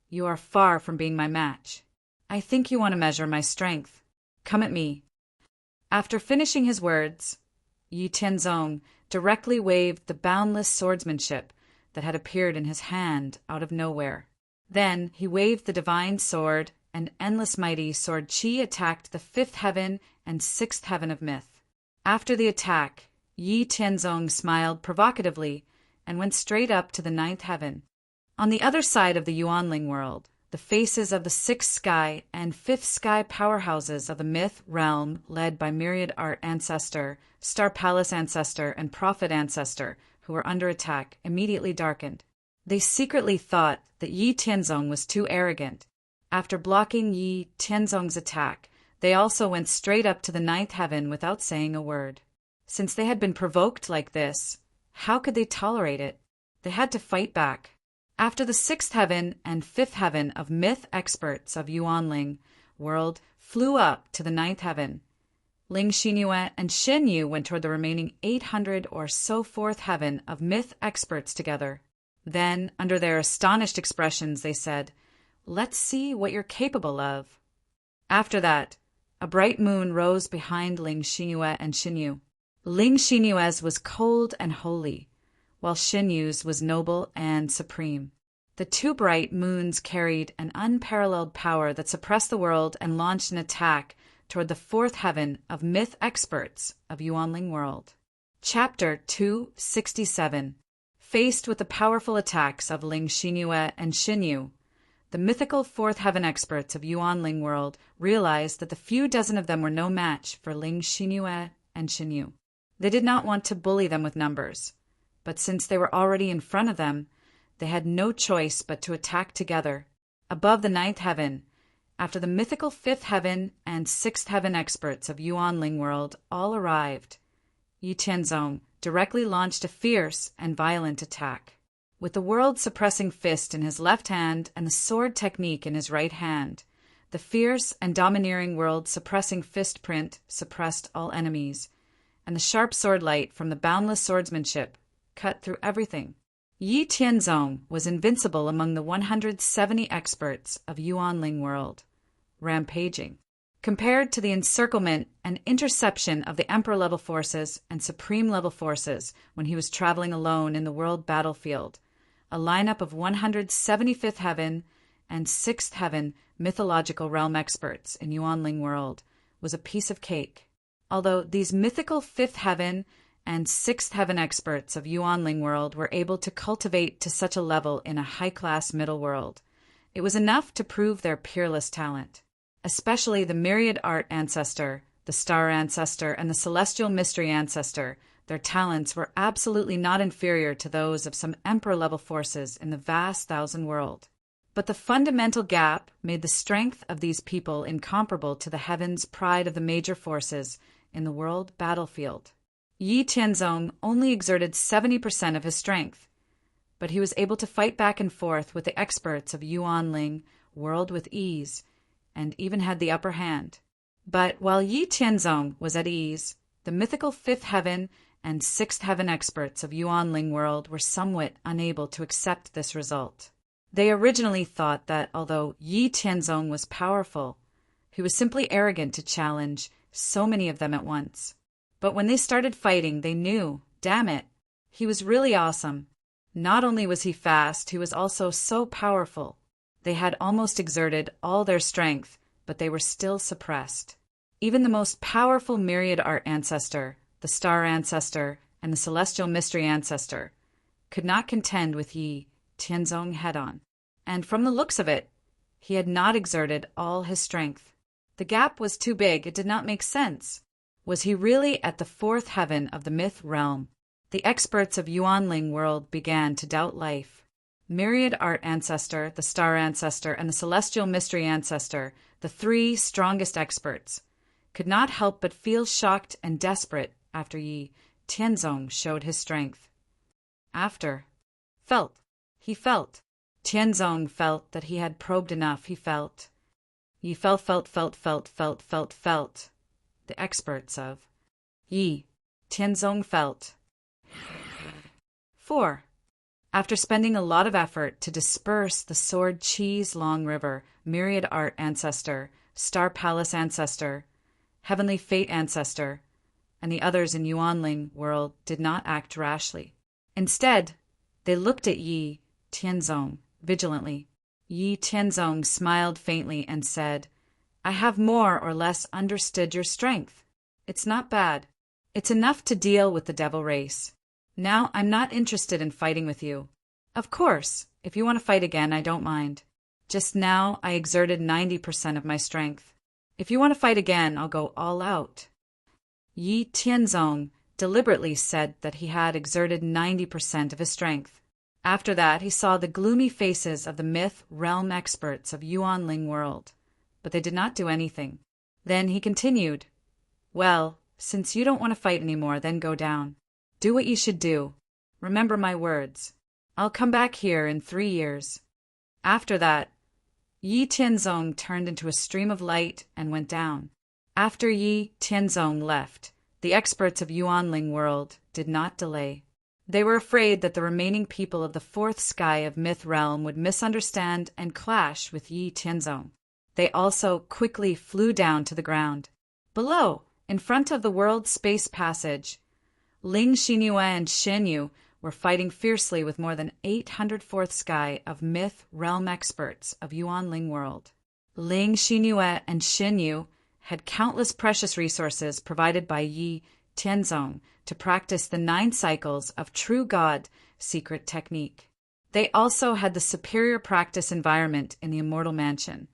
you are far from being my match. I think you want to measure my strength. Come at me." After finishing his words, Yi Tianzong directly waved the boundless swordsmanship that had appeared in his hand out of nowhere. Then he waved the divine sword, and endless mighty sword Qi attacked the fifth heaven and sixth heaven of myth. After the attack, Yi Tianzong smiled provocatively and went straight up to the ninth heaven. On the other side of the Yuanling world, the faces of the sixth sky and fifth sky powerhouses of the myth realm, led by Myriad Art Ancestor, Star Palace Ancestor, and Prophet Ancestor, who were under attack, immediately darkened. They secretly thought that Yi Tianzong was too arrogant. After blocking Yi Tianzong's attack, they also went straight up to the ninth heaven without saying a word. Since they had been provoked like this, how could they tolerate it? They had to fight back. After the sixth heaven and fifth heaven of myth experts of Yuanling world flew up to the ninth heaven, Ling Xinyue and Shen Yu went toward the remaining 800 or so fourth heaven of myth experts together. Then, under their astonished expressions, they said, "Let's see what you're capable of." After that, a bright moon rose behind Ling Xinyue and Shen Yu. Ling Xinyue's was cold and holy, while Shen Yu's was noble and supreme. The two bright moons carried an unparalleled power that suppressed the world and launched an attack toward the fourth heaven of myth experts of Yuanling world. Chapter 267. Faced with the powerful attacks of Ling Xinyue and Shen Yu, the mythical fourth heaven experts of Yuanling world realized that the few dozen of them were no match for Ling Xinyue and Shen Yu. They did not want to bully them with numbers, but since they were already in front of them, they had no choice but to attack together. Above the ninth heaven, after the mythical fifth heaven and sixth heaven experts of Yuanling world all arrived, Yi Tianzong directly launched a fierce and violent attack. With the world-suppressing fist in his left hand and the sword technique in his right hand, the fierce and domineering world-suppressing fist print suppressed all enemies, and the sharp sword light from the boundless swordsmanship cut through everything. Yi Tianzong was invincible among the 170 experts of Yuanling world, rampaging. Compared to the encirclement and interception of the Emperor-level forces and Supreme-level forces when he was traveling alone in the world battlefield, a lineup of 175th heaven and 6th heaven mythological realm experts in Yuanling world was a piece of cake. Although these mythical 5th heaven and 6th heaven experts of Yuanling world were able to cultivate to such a level in a high-class middle world, it was enough to prove their peerless talent. Especially the Myriad Art Ancestor, the Star Ancestor, and the Celestial Mystery Ancestor, their talents were absolutely not inferior to those of some Emperor-level forces in the vast thousand world. But the fundamental gap made the strength of these people incomparable to the heavens' pride of the major forces in the world battlefield. Yi Tianzong only exerted 70% of his strength, but he was able to fight back and forth with the experts of Yuanling world with ease, and even had the upper hand. But while Yi Tianzong was at ease, the mythical 5th heaven and 6th heaven experts of Yuanling world were somewhat unable to accept this result. They originally thought that although Yi Tianzong was powerful, he was simply arrogant to challenge so many of them at once. But when they started fighting, they knew, damn it, he was really awesome. Not only was he fast, he was also so powerful. They had almost exerted all their strength, but they were still suppressed. Even the most powerful Myriad Art Ancestor, the Star Ancestor, and the Celestial Mystery Ancestor could not contend with Yi Tianzong head-on. and from the looks of it, he had not exerted all his strength. The gap was too big, it did not make sense. Was he really at the fourth heaven of the myth realm? The experts of Yuanling world began to doubt life. Myriad Art Ancestor, the Star Ancestor, and the Celestial Mystery Ancestor, the three strongest experts, could not help but feel shocked and desperate after Yi Tianzong showed his strength. He felt. Tianzong felt that he had probed enough, he felt. Yi felt. The experts of Yi Tianzong felt. 4. After spending a lot of effort to disperse the Sword Cheese Long River, Myriad Art Ancestor, Star Palace Ancestor, Heavenly Fate Ancestor, and the others in Yuanling world did not act rashly. Instead, they looked at Yi Tianzong vigilantly. Yi Tianzong smiled faintly and said, "I have more or less understood your strength. It's not bad. It's enough to deal with the devil race. Now I'm not interested in fighting with you. Of course, if you want to fight again, I don't mind. Just now I exerted 90% of my strength. If you want to fight again, I'll go all out." Yi Tianzong deliberately said that he had exerted 90% of his strength. After that, he saw the gloomy faces of the myth realm experts of Yuanling world, but they did not do anything. Then he continued, "Well, since you don't want to fight anymore, then go down. Do what you should do. Remember my words. I'll come back here in 3 years." After that, Yi Tianzong turned into a stream of light and went down. After Yi Tianzong left, the experts of Yuanling world did not delay. They were afraid that the remaining people of the fourth sky of Myth Realm would misunderstand and clash with Yi Tianzong. They also quickly flew down to the ground. Below, in front of the World Space Passage, Ling Xinyue and Shen Yu were fighting fiercely with more than 800 fourth sky of Myth Realm experts of Yuanling world. Ling Xinyue and Shen Yu had countless precious resources provided by Yi Tianzong to practice the 9 cycles of True God secret technique. They also had the superior practice environment in the Immortal Mansion,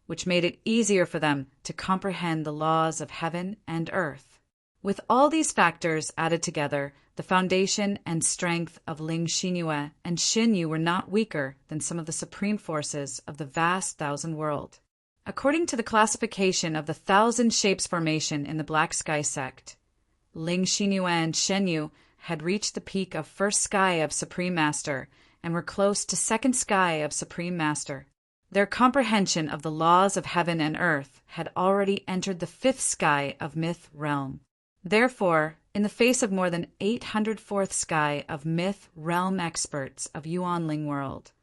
which made it easier for them to comprehend the laws of heaven and earth. With all these factors added together, the foundation and strength of Ling Xinyue and Shen Yu were not weaker than some of the supreme forces of the vast Thousand World. According to the classification of the Thousand Shapes formation in the Black Sky sect, Ling Xinyue and Shen Yu had reached the peak of first sky of Supreme Master and were close to second sky of Supreme Master. Their comprehension of the laws of heaven and earth had already entered the fifth sky of Myth Realm. Therefore, in the face of more than 800 fourth sky of Myth Realm experts of Yuanling world,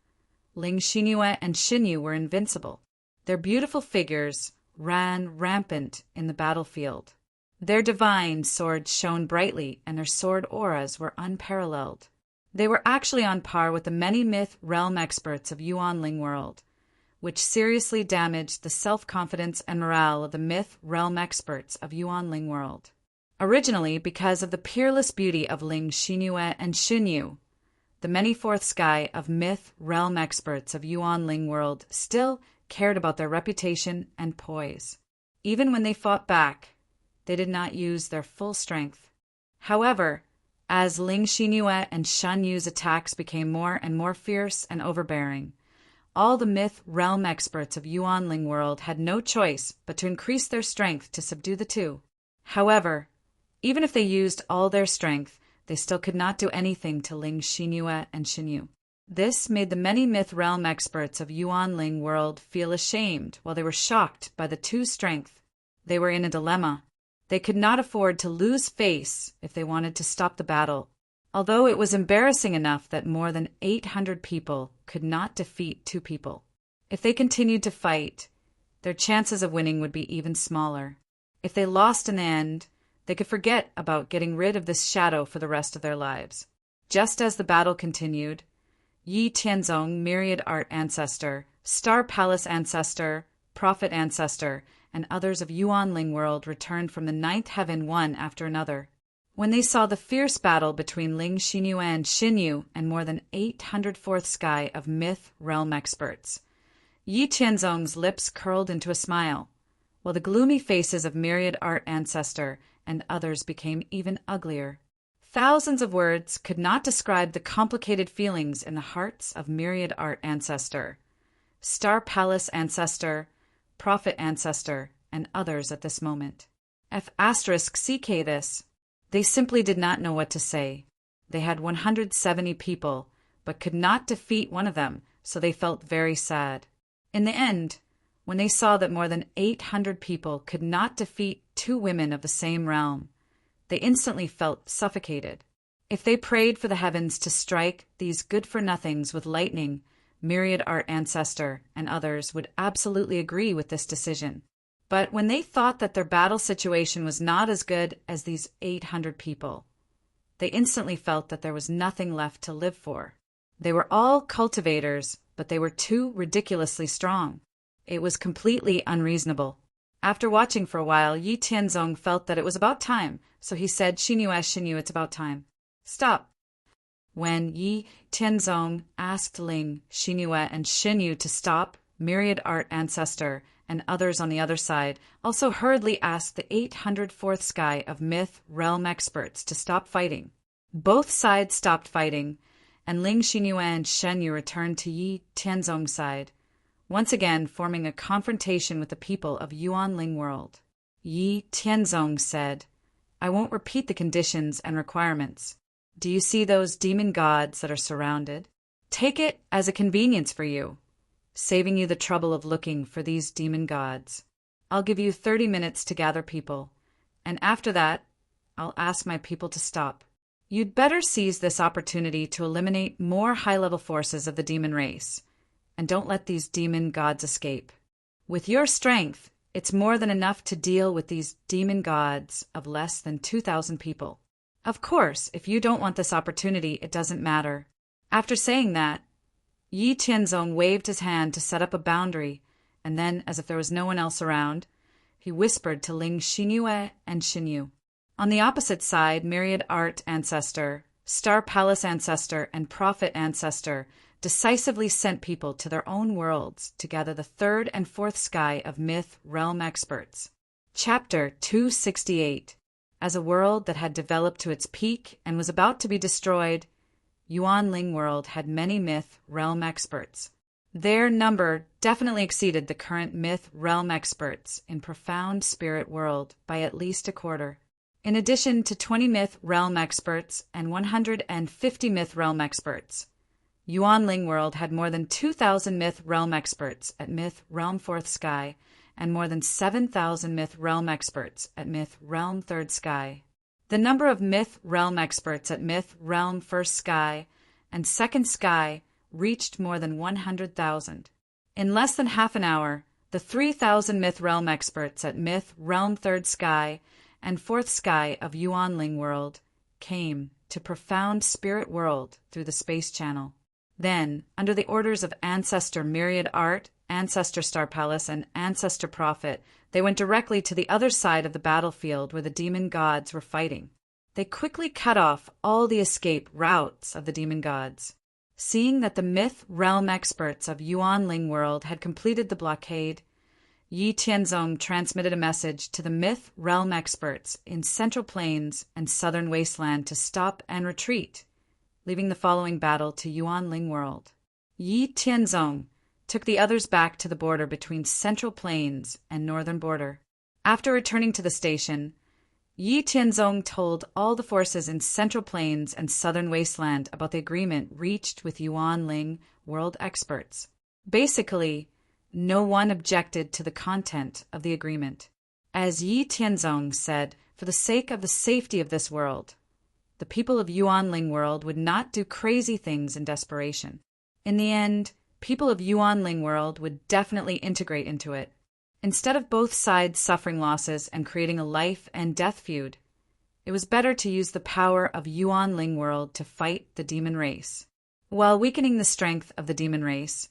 Ling Xinyue and Shen Yu were invincible. Their beautiful figures ran rampant in the battlefield. Their divine swords shone brightly, and their sword auras were unparalleled. They were actually on par with the many Myth Realm experts of Yuanling world, which seriously damaged the self-confidence and morale of the Myth Realm experts of Yuanling world. Originally, because of the peerless beauty of Ling Xinyue and Shen Yu, the many fourth sky of Myth Realm experts of Yuanling world still cared about their reputation and poise. Even when they fought back, they did not use their full strength. However, as Ling Xinyue and Shen Yu's attacks became more and more fierce and overbearing, all the Myth Realm experts of Yuanling world had no choice but to increase their strength to subdue the two. However, even if they used all their strength, they still could not do anything to Ling Xinyue and Shen Yu. This made the many Myth Realm experts of Yuanling world feel ashamed while they were shocked by the two strength. They were in a dilemma. They could not afford to lose face if they wanted to stop the battle, although it was embarrassing enough that more than 800 people could not defeat 2 people. If they continued to fight, their chances of winning would be even smaller. If they lost in the end, they could forget about getting rid of this shadow for the rest of their lives. Just as the battle continued, Yi Tianzong, Myriad Art Ancestor, Star Palace Ancestor, Prophet Ancestor, and others of Yuanling world returned from the 9th heaven one after another. When they saw the fierce battle between Ling Xinyue and Xinyu and more than 800 fourth sky of myth realm experts, Yi Tianzong's lips curled into a smile, while the gloomy faces of Myriad Art Ancestor and others became even uglier. Thousands of words could not describe the complicated feelings in the hearts of Myriad Art Ancestor, Star Palace Ancestor, Prophet Ancestor, and others at this moment. *CK this. They simply did not know what to say. They had 170 people, but could not defeat one of them, so they felt very sad. In the end, when they saw that more than 800 people could not defeat 2 women of the same realm, they instantly felt suffocated. If they prayed for the heavens to strike these good-for-nothings with lightning, Myriad Art Ancestor and others would absolutely agree with this decision. But when they thought that their battle situation was not as good as these 800 people, they instantly felt that there was nothing left to live for. They were all cultivators, but they were too ridiculously strong. It was completely unreasonable. After watching for a while, Yi Tianzong felt that it was about time, so he said, Xinyu, it's about time. Stop. When Yi Tianzong asked Ling, Xinyu, and Xinyu to stop, Myriad Art Ancestor and others on the other side also hurriedly asked the 800 fourth sky of myth realm experts to stop fighting. Both sides stopped fighting, and Ling Xinyu and Shenyu returned to Yi Tianzong's side, once again forming a confrontation with the people of Yuanling World. Yi Tianzong said, I won't repeat the conditions and requirements. Do you see those demon gods that are surrounded? Take it as a convenience for you, saving you the trouble of looking for these demon gods. I'll give you 30 minutes to gather people, and after that, I'll ask my people to stop. You'd better seize this opportunity to eliminate more high-level forces of the demon race, and don't let these demon gods escape. With your strength, it's more than enough to deal with these demon gods of less than 2,000 people. Of course, if you don't want this opportunity, it doesn't matter. After saying that, Yi Tianzong waved his hand to set up a boundary, and then, as if there was no one else around, he whispered to Ling Xinyu and Xinyu. On the opposite side, Myriad Art Ancestor, Star Palace Ancestor, and Prophet Ancestor decisively sent people to their own worlds to gather the 3rd and 4th sky of myth realm experts. Chapter 268. As a world that had developed to its peak and was about to be destroyed, Yuanling World had many myth realm experts. Their number definitely exceeded the current myth realm experts in Profound Spirit World by at least a quarter. In addition to 20 myth realm experts and 150 myth realm experts, Yuanling World had more than 2,000 myth realm experts at myth realm 4th sky and more than 7,000 myth realm experts at myth realm 3rd sky. The number of myth realm experts at myth realm 1st sky and 2nd sky reached more than 100,000. In less than half an hour, the 3,000 myth realm experts at myth realm 3rd sky and 4th sky of Yuanling World came to Profound Spirit World through the Space Channel. Then, under the orders of Ancestor Myriad Art, Ancestor Star Palace, and Ancestor Prophet, they went directly to the other side of the battlefield where the demon gods were fighting. They quickly cut off all the escape routes of the demon gods. Seeing that the myth realm experts of Yuanling World had completed the blockade, Yi Tianzong transmitted a message to the myth realm experts in Central Plains and Southern Wasteland to stop and retreat, leaving the following battle to Yuanling World. Yi Tianzong took the others back to the border between Central Plains and Northern Border. After returning to the station, Yi Tianzong told all the forces in Central Plains and Southern Wasteland about the agreement reached with Yuanling World experts. Basically, no one objected to the content of the agreement. As Yi Tianzong said, for the sake of the safety of this world, the people of Yuanling World would not do crazy things in desperation. In the end, people of Yuanling World would definitely integrate into it. Instead of both sides suffering losses and creating a life and death feud, it was better to use the power of Yuanling World to fight the demon race. While weakening the strength of the demon race,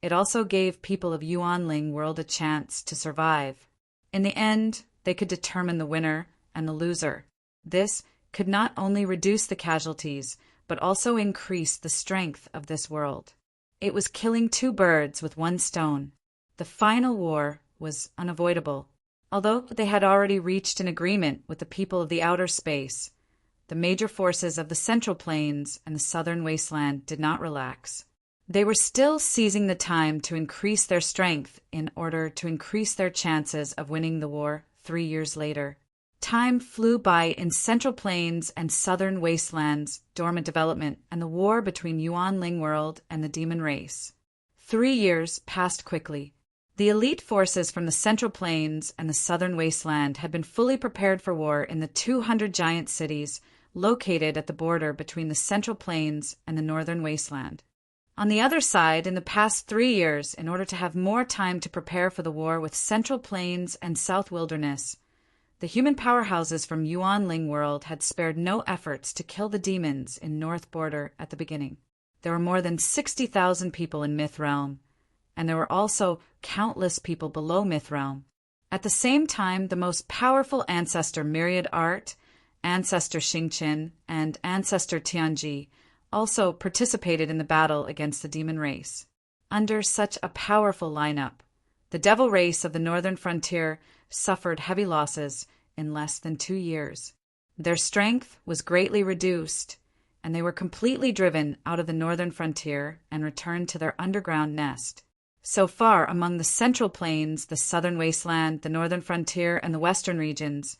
it also gave people of Yuanling World a chance to survive. In the end, they could determine the winner and the loser. This could not only reduce the casualties, but also increase the strength of this world. It was killing two birds with one stone. The final war was unavoidable. Although they had already reached an agreement with the people of the outer space, the major forces of the Central Plains and the Southern Wasteland did not relax. They were still seizing the time to increase their strength in order to increase their chances of winning the war 3 years later. Time flew by in Central Plains and Southern Wasteland's dormant development and the war between Yuan Ling World and the demon race. 3 years passed quickly. The elite forces from the Central Plains and the Southern Wasteland had been fully prepared for war in the 200 giant cities located at the border between the Central Plains and the Northern Wasteland. On the other side, in the past 3 years, in order to have more time to prepare for the war with Central Plains and South Wilderness, the human powerhouses from Yuan Ling World had spared no efforts to kill the demons in North Border at the beginning. There were more than 60,000 people in Myth Realm, and there were also countless people below Myth Realm. At the same time, the most powerful ancestor Myriad Art, Ancestor Xingqin, and Ancestor Tianji also participated in the battle against the demon race. Under such a powerful lineup, the devil race of the northern frontier suffered heavy losses in less than 2 years. Their strength was greatly reduced, and they were completely driven out of the northern frontier and returned to their underground nest. So far, among the Central Plains, the Southern Wasteland, the Northern Frontier, and the Western regions,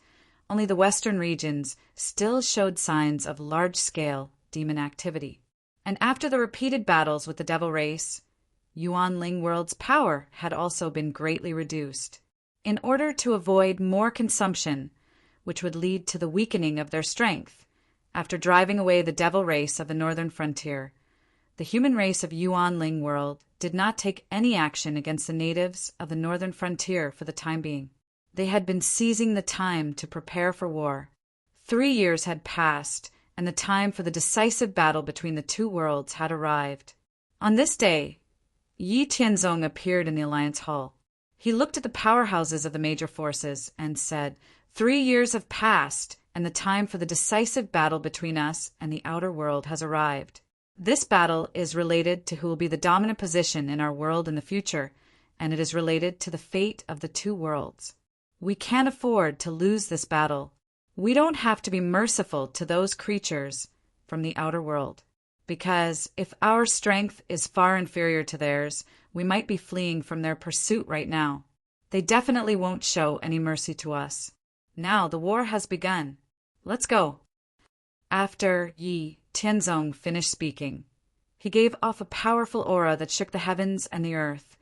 only the Western regions still showed signs of large-scale demon activity. And after the repeated battles with the devil race, Yuan Ling World's power had also been greatly reduced. In order to avoid more consumption, which would lead to the weakening of their strength, after driving away the devil race of the Northern Frontier, the human race of Yuan Ling World did not take any action against the natives of the Northern Frontier for the time being. They had been seizing the time to prepare for war. 3 years had passed, and the time for the decisive battle between the two worlds had arrived. On this day, Yi Tianzong appeared in the Alliance Hall. He looked at the powerhouses of the major forces and said, 3 years have passed, and the time for the decisive battle between us and the outer world has arrived. This battle is related to who will be the dominant position in our world in the future, and it is related to the fate of the two worlds. We can't afford to lose this battle. We don't have to be merciful to those creatures from the outer world, because if our strength is far inferior to theirs, we might be fleeing from their pursuit right now. They definitely won't show any mercy to us. Now the war has begun. Let's go. After Yi Tianzong finished speaking, he gave off a powerful aura that shook the heavens and the earth,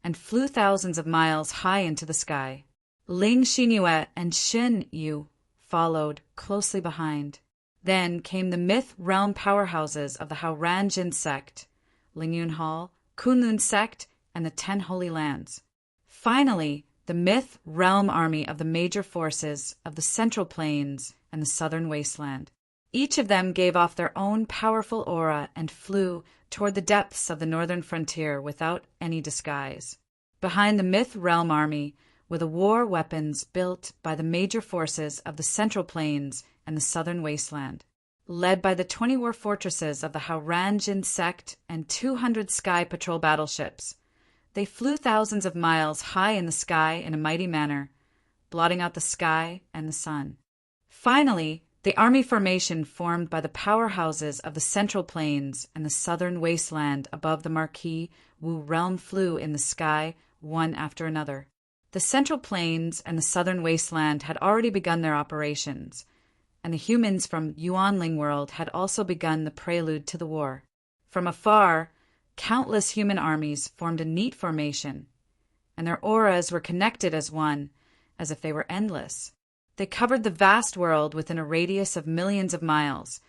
and flew thousands of miles high into the sky. Ling Xinyue and Xin Yu followed closely behind. Then came the Myth Realm powerhouses of the Haoranjin sect, Lingyun Hall, Kunlun sect, and the 10 Holy Lands. Finally, the Myth Realm army of the major forces of the Central Plains and the Southern Wasteland. Each of them gave off their own powerful aura and flew toward the depths of the northern frontier without any disguise. Behind the Myth Realm army were the war weapons built by the major forces of the Central Plains and the Southern Wasteland, led by the 20 war fortresses of the Haoranjin sect and 200 sky patrol battleships. They flew thousands of miles high in the sky in a mighty manner, blotting out the sky and the sun. Finally, the army formation formed by the powerhouses of the Central Plains and the Southern Wasteland above the Marquis Wu realm flew in the sky one after another. The Central Plains and the Southern Wasteland had already begun their operations, and the humans from Yuan Ling World had also begun the prelude to the war. From afar, countless human armies formed a neat formation, and their auras were connected as one, as if they were endless. They covered the vast world within a radius of millions of miles,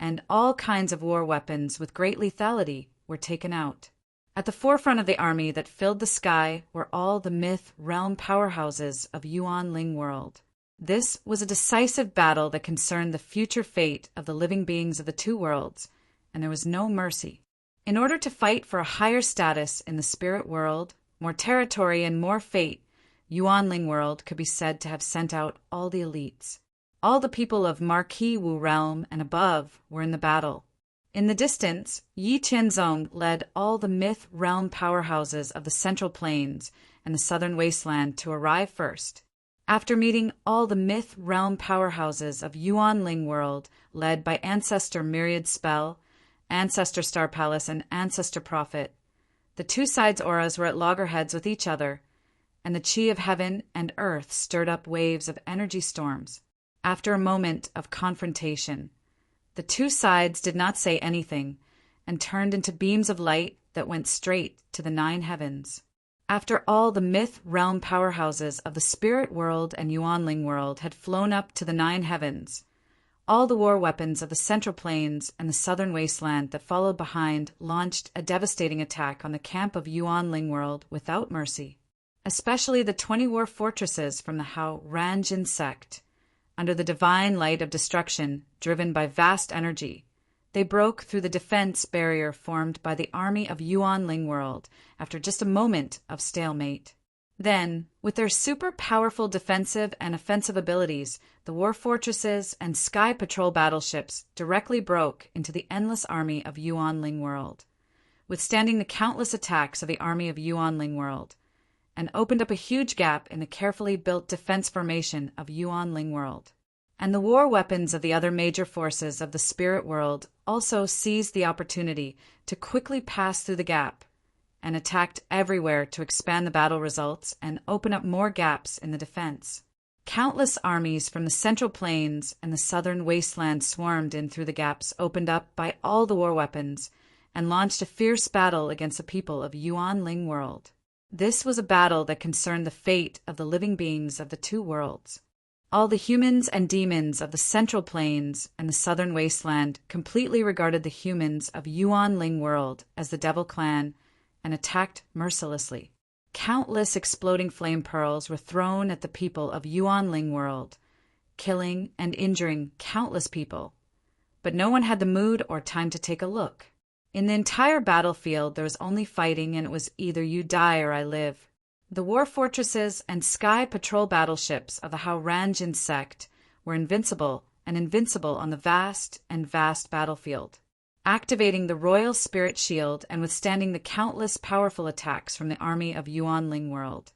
and all kinds of war weapons with great lethality were taken out. At the forefront of the army that filled the sky were all the Myth Realm powerhouses of Yuan Ling World. This was a decisive battle that concerned the future fate of the living beings of the two worlds, and there was no mercy. In order to fight for a higher status in the spirit world, more territory, and more fate, Yuan Ling World could be said to have sent out all the elites. All the people of Marquis Wu realm and above were in the battle. In the distance, Yi Tianzong led all the myth realm powerhouses of the Central Plains and the Southern Wasteland to arrive first. After meeting all the myth realm powerhouses of Yuanling World, led by Ancestor Myriad Spell, Ancestor Star Palace, and Ancestor Prophet, the two sides' auras were at loggerheads with each other, and the chi of heaven and earth stirred up waves of energy storms. After a moment of confrontation, the two sides did not say anything and turned into beams of light that went straight to the 9 heavens. After all the myth realm powerhouses of the spirit world and Yuanling world had flown up to the 9 heavens, all the war weapons of the Central Plains and the Southern Wasteland that followed behind launched a devastating attack on the camp of Yuanling world without mercy. Especially the 20 war fortresses from the Hao Ranjin sect. Under the divine light of destruction, driven by vast energy, they broke through the defense barrier formed by the army of Yuanling world after just a moment of stalemate. Then, with their super powerful defensive and offensive abilities, the war fortresses and sky patrol battleships directly broke into the endless army of Yuanling world, withstanding the countless attacks of the army of Yuanling world, and opened up a huge gap in the carefully built defense formation of Yuanling world. And the war weapons of the other major forces of the spirit world also seized the opportunity to quickly pass through the gap and attacked everywhere to expand the battle results and open up more gaps in the defense. Countless armies from the Central Plains and the Southern Wasteland swarmed in through the gaps opened up by all the war weapons and launched a fierce battle against the people of Yuanling world. This was a battle that concerned the fate of the living beings of the two worlds. All the humans and demons of the Central Plains and the Southern Wasteland completely regarded the humans of Yuanling world as the Devil Clan and attacked mercilessly. Countless exploding flame pearls were thrown at the people of Yuanling world, killing and injuring countless people. But no one had the mood or time to take a look. In the entire battlefield, there was only fighting, and it was either you die or I live. The war fortresses and sky patrol battleships of the Hao Ranjin sect were invincible on the vast battlefield, activating the Royal Spirit Shield and withstanding the countless powerful attacks from the army of Yuanling world.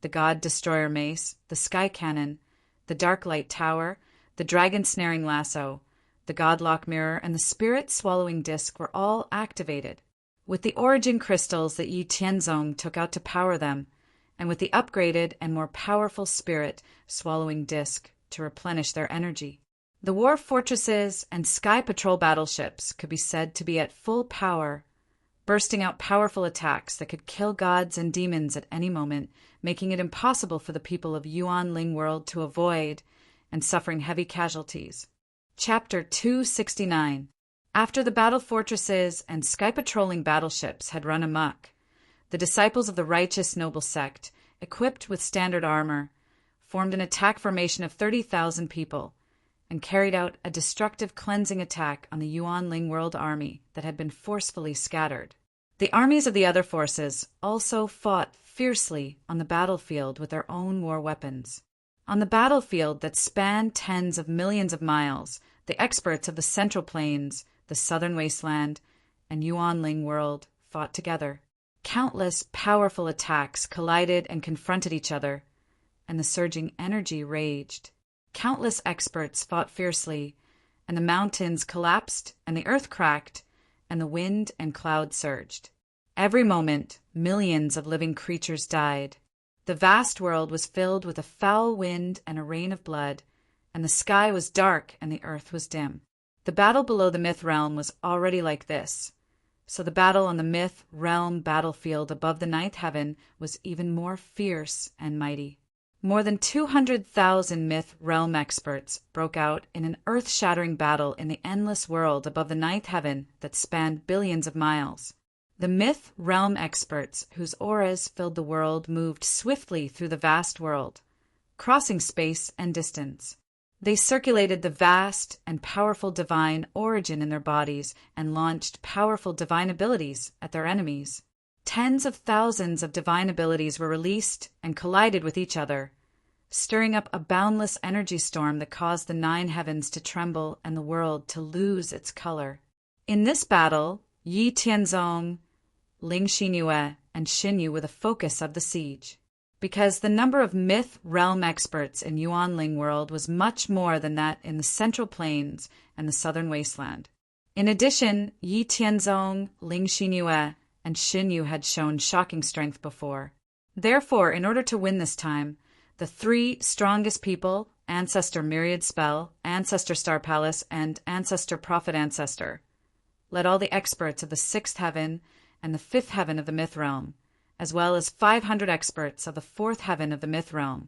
The God Destroyer Mace, the Sky Cannon, the Dark Light Tower, the Dragon Snaring Lasso, the Godlock Mirror, and the Spirit Swallowing Disc were all activated. With the origin crystals that Yi Tianzong took out to power them, and with the upgraded and more powerful Spirit Swallowing Disc to replenish their energy. The war fortresses and sky patrol battleships could be said to be at full power, bursting out powerful attacks that could kill gods and demons at any moment, making it impossible for the people of Yuanling world to avoid and suffering heavy casualties. Chapter 269. After the battle fortresses and sky patrolling battleships had run amok, the disciples of the righteous noble sect, equipped with standard armor, formed an attack formation of 30,000 people and carried out a destructive cleansing attack on the Yuanling world army that had been forcefully scattered. The armies of the other forces also fought fiercely on the battlefield with their own war weapons. On the battlefield that spanned tens of millions of miles, the experts of the Central Plains, the Southern Wasteland, and Yuanling world fought together. Countless powerful attacks collided and confronted each other, and the surging energy raged. Countless experts fought fiercely, and the mountains collapsed, and the earth cracked, and the wind and cloud surged. Every moment, millions of living creatures died. The vast world was filled with a foul wind and a rain of blood, and the sky was dark and the earth was dim. The battle below the myth realm was already like this, so the battle on the myth realm battlefield above the ninth heaven was even more fierce and mighty. More than 200,000 myth realm experts broke out in an earth-shattering battle in the endless world above the ninth heaven that spanned billions of miles. The myth realm experts, whose auras filled the world, moved swiftly through the vast world, crossing space and distance. They circulated the vast and powerful divine origin in their bodies and launched powerful divine abilities at their enemies. Tens of thousands of divine abilities were released and collided with each other, stirring up a boundless energy storm that caused the 9 heavens to tremble and the world to lose its color. In this battle, Yi Tianzong, Ling Xinyue, and Xinyu were the focus of the siege, because the number of myth realm experts in Yuanling world was much more than that in the Central Plains and the Southern Wasteland. In addition, Yi Tianzong, Ling Xinyue, and Xinyu had shown shocking strength before. Therefore, in order to win this time, the 3 strongest people, Ancestor Myriad Spell, Ancestor Star Palace, and Ancestor Prophet Ancestor, led all the experts of the 6th heaven and the 5th heaven of the myth realm, as well as 500 experts of the 4th heaven of the myth realm,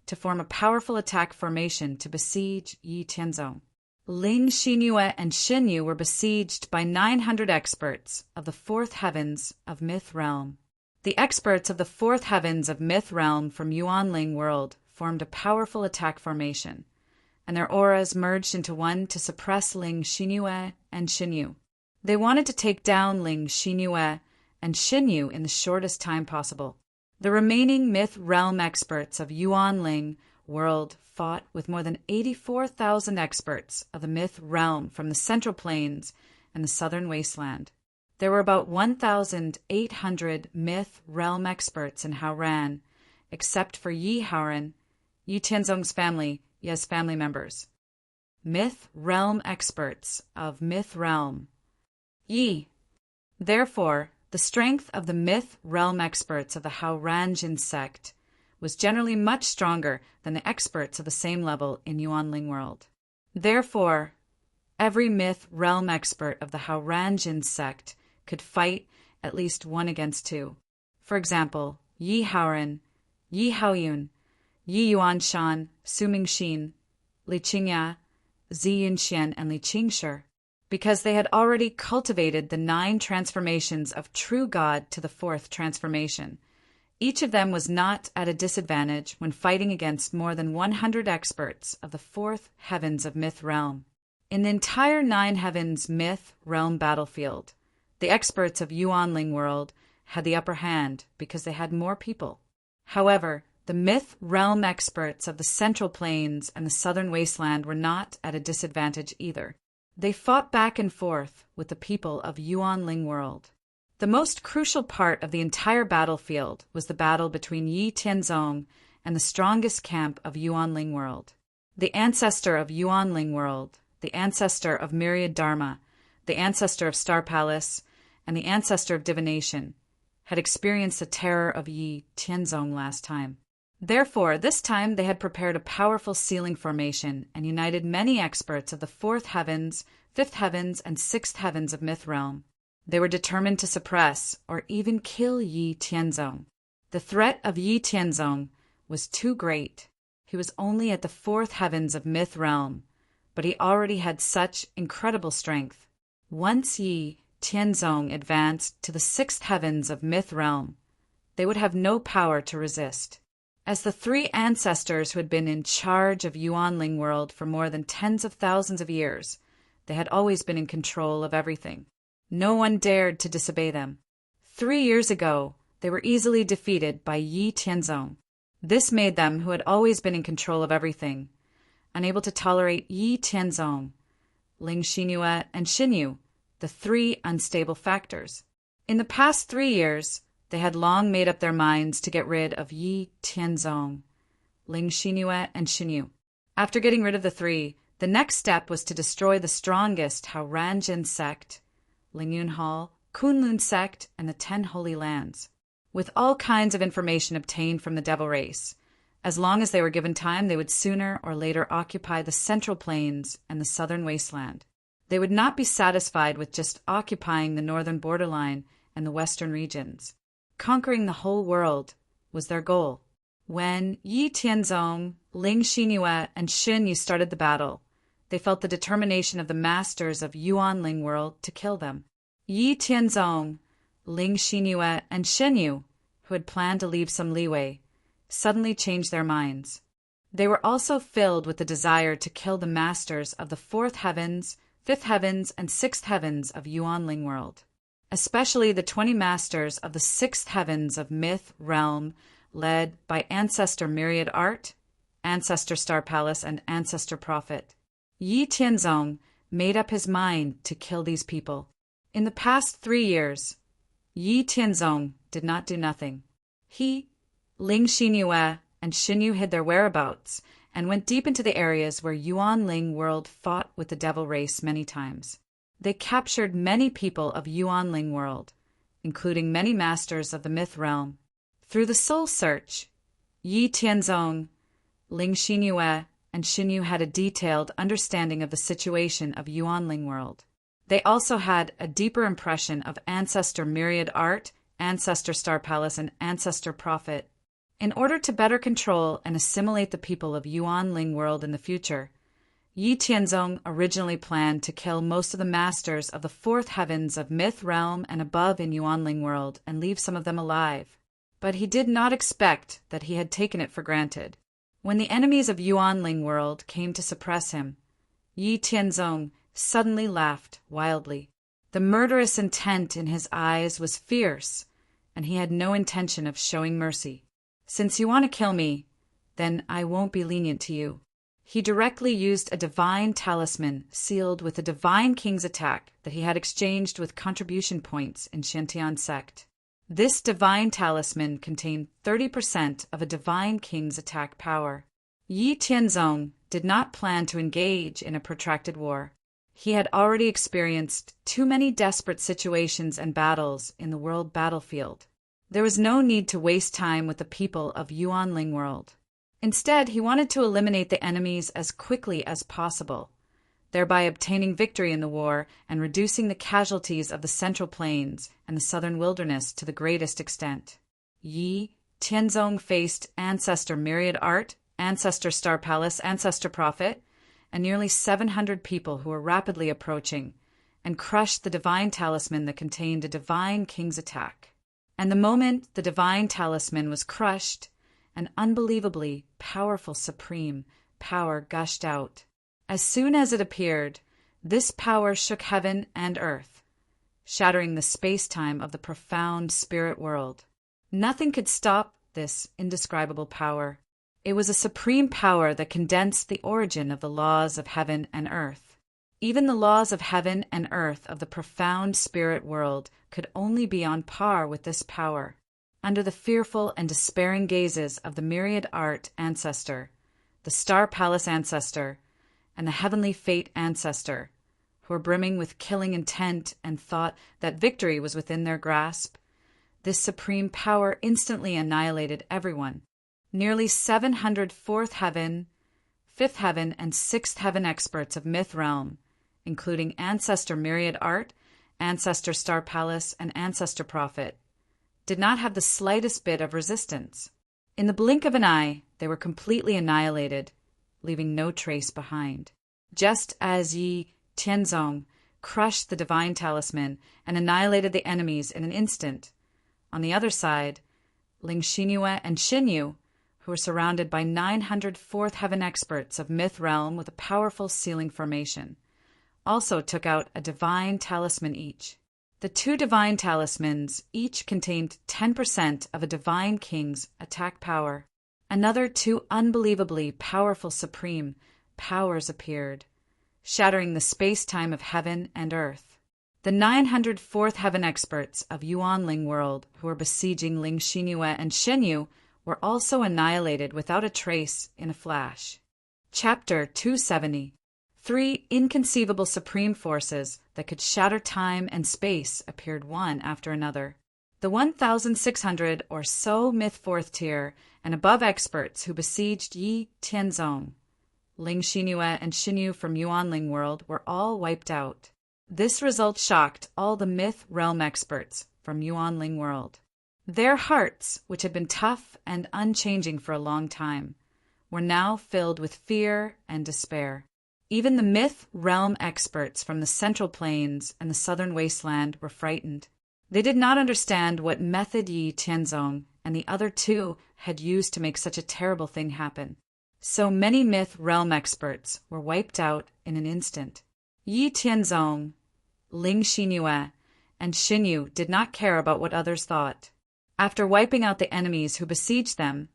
to form a powerful attack formation to besiege Yi Tianzong. Ling Xinyue and Xinyu were besieged by 900 experts of the 4th heavens of myth realm. The experts of the 4th heavens of myth realm from Yuanling world formed a powerful attack formation, and their auras merged into one to suppress Ling Xinyue and Xinyu. They wanted to take down Ling Xinyue and Xinyu in the shortest time possible. The remaining myth realm experts of Yuanling world fought with more than 84,000 experts of the myth realm from the Central Plains and the Southern Wasteland. There were about 1,800 myth realm experts in Haoran, except for Yi Haoran, Yi Tianzong's family, Ye's family members. Myth realm experts of myth realm. Yi. Therefore, the strength of the myth realm experts of the Haoranjin sect was generally much stronger than the experts of the same level in Yuanling world. Therefore, every myth realm expert of the Haoranjin sect could fight at least 1 against 2. For example, Yi Haoran, Yi Haoyun, Yi Yuanshan, Su Mingxin, Li Qingya, Zi Yunxian, and Li Qingshi, because they had already cultivated the 9 transformations of true God to the 4th transformation. Each of them was not at a disadvantage when fighting against more than 100 experts of the 4th heavens of myth realm. In the entire 9 heavens myth realm battlefield, the experts of Yuanling world had the upper hand because they had more people. However, the myth realm experts of the Central Plains and the Southern Wasteland were not at a disadvantage either. They fought back and forth with the people of Yuanling world. The most crucial part of the entire battlefield was the battle between Yi Tianzong and the strongest camp of Yuanling world. The ancestor of Yuanling world, the ancestor of Myriad Dharma, the ancestor of Star Palace, and the ancestor of divination, had experienced the terror of Yi Tianzong last time. Therefore, this time they had prepared a powerful sealing formation and united many experts of the 4th heavens, 5th heavens, and 6th heavens of myth realm. They were determined to suppress or even kill Yi Tianzong. The threat of Yi Tianzong was too great. He was only at the 4th heavens of myth realm, but he already had such incredible strength. Once Yi Tianzong advanced to the 6th heavens of myth realm, they would have no power to resist. As the 3 ancestors who had been in charge of Yuanling world for more than tens of thousands of years, they had always been in control of everything. No one dared to disobey them. 3 years ago, they were easily defeated by Yi Tianzong. This made them, who had always been in control of everything, unable to tolerate Yi Tianzong, Ling Xinyue, and Xinyu, the 3 unstable factors. In the past 3 years, they had long made up their minds to get rid of Yi Tianzong, Ling Xinyue, and Xinyu. After getting rid of the 3, the next step was to destroy the strongest Haoranjin sect, Lingyun Hall, Kunlun sect, and the 10 Holy Lands. With all kinds of information obtained from the Devil Race, as long as they were given time, they would sooner or later occupy the Central Plains and the Southern Wasteland. They would not be satisfied with just occupying the northern borderline and the western regions. Conquering the whole world was their goal. When Yi Tianzong, Ling Xinyue, and Xinyu started the battle, they felt the determination of the masters of Yuanling world to kill them. Yi Tianzong, Ling Xinyue, and Xinyu, who had planned to leave some leeway, suddenly changed their minds. They were also filled with the desire to kill the masters of the 4th heavens, 5th heavens, and 6th heavens of Yuanling world, especially the 20 masters of the 6th heavens of myth realm, led by Ancestor Myriad Art, Ancestor Star Palace, and Ancestor Prophet. Yi Tianzong made up his mind to kill these people. In the past 3 years, Yi Tianzong did not do nothing. He, Ling Xinyue, and Xinyu hid their whereabouts and went deep into the areas where Yuanling world fought with the devil race many times. They captured many people of Yuanling world, including many masters of the myth realm. Through the soul search, Yi Tianzong, Ling Xinyue, and Xinyu had a detailed understanding of the situation of Yuanling world. They also had a deeper impression of Ancestor Myriad Art, Ancestor Star Palace, and Ancestor Prophet. In order to better control and assimilate the people of Yuanling world in the future, Yi Tianzong originally planned to kill most of the masters of the fourth heavens of myth realm and above in Yuanling world and leave some of them alive. But he did not expect that he had taken it for granted. When the enemies of Yuanling world came to suppress him, Yi Tianzong suddenly laughed wildly. The murderous intent in his eyes was fierce, and he had no intention of showing mercy. Since you want to kill me, then I won't be lenient to you. He directly used a divine talisman sealed with the Divine King's attack that he had exchanged with contribution points in Shantian sect. This divine talisman contained 30% of a Divine King's attack power. Yi Tianzong did not plan to engage in a protracted war. He had already experienced too many desperate situations and battles in the world battlefield. There was no need to waste time with the people of Yuanling world. Instead, he wanted to eliminate the enemies as quickly as possible, thereby obtaining victory in the war and reducing the casualties of the Central Plains and the Southern Wilderness to the greatest extent. Yi Tianzong faced Ancestor Myriad Art, Ancestor Star Palace, Ancestor Prophet, and nearly 700 people who were rapidly approaching, and crushed the divine talisman that contained a Divine King's attack. And the moment the divine talisman was crushed, an unbelievably powerful supreme power gushed out. As soon as it appeared, this power shook heaven and earth, shattering the space-time of the profound spirit world. Nothing could stop this indescribable power. It was a supreme power that condensed the origin of the laws of heaven and earth. Even the laws of heaven and earth of the profound spirit world could only be on par with this power. Under the fearful and despairing gazes of the Myriad Art Ancestor, the Star Palace Ancestor, and the Heavenly Fate Ancestor, who were brimming with killing intent and thought that victory was within their grasp, this supreme power instantly annihilated everyone. Nearly 700 fourth heaven, fifth heaven, and sixth heaven experts of myth realm, including Ancestor Myriad Art, Ancestor Star Palace, and Ancestor Prophet, did not have the slightest bit of resistance. In the blink of an eye, they were completely annihilated, leaving no trace behind. Just as Yi Tianzong crushed the divine talisman and annihilated the enemies in an instant, on the other side, Ling Xinyue and Xinyu, who were surrounded by 900 fourth heaven experts of myth realm with a powerful sealing formation, also took out a divine talisman each. The two divine talismans each contained 10% of a Divine King's attack power. Another two unbelievably powerful supreme powers appeared, shattering the space-time of heaven and earth. The 900 fourth heaven experts of Yuanling world who were besieging Ling Xinyue and Xinyu were also annihilated without a trace in a flash. Chapter 270. 3 inconceivable supreme forces that could shatter time and space appeared one after another. The 1,600 or so myth fourth tier and above experts who besieged Yi Tianzong, Ling Xinyue, and Xinyu from Yuanling world were all wiped out. This result shocked all the myth realm experts from Yuanling world. Their hearts, which had been tough and unchanging for a long time, were now filled with fear and despair. Even the myth realm experts from the Central Plains and the Southern Wasteland were frightened. They did not understand what method Yi Tianzong and the other two had used to make such a terrible thing happen. So many myth realm experts were wiped out in an instant. Yi Tianzong, Ling Xinyue, and Xinyu did not care about what others thought. After wiping out the enemies who besieged them,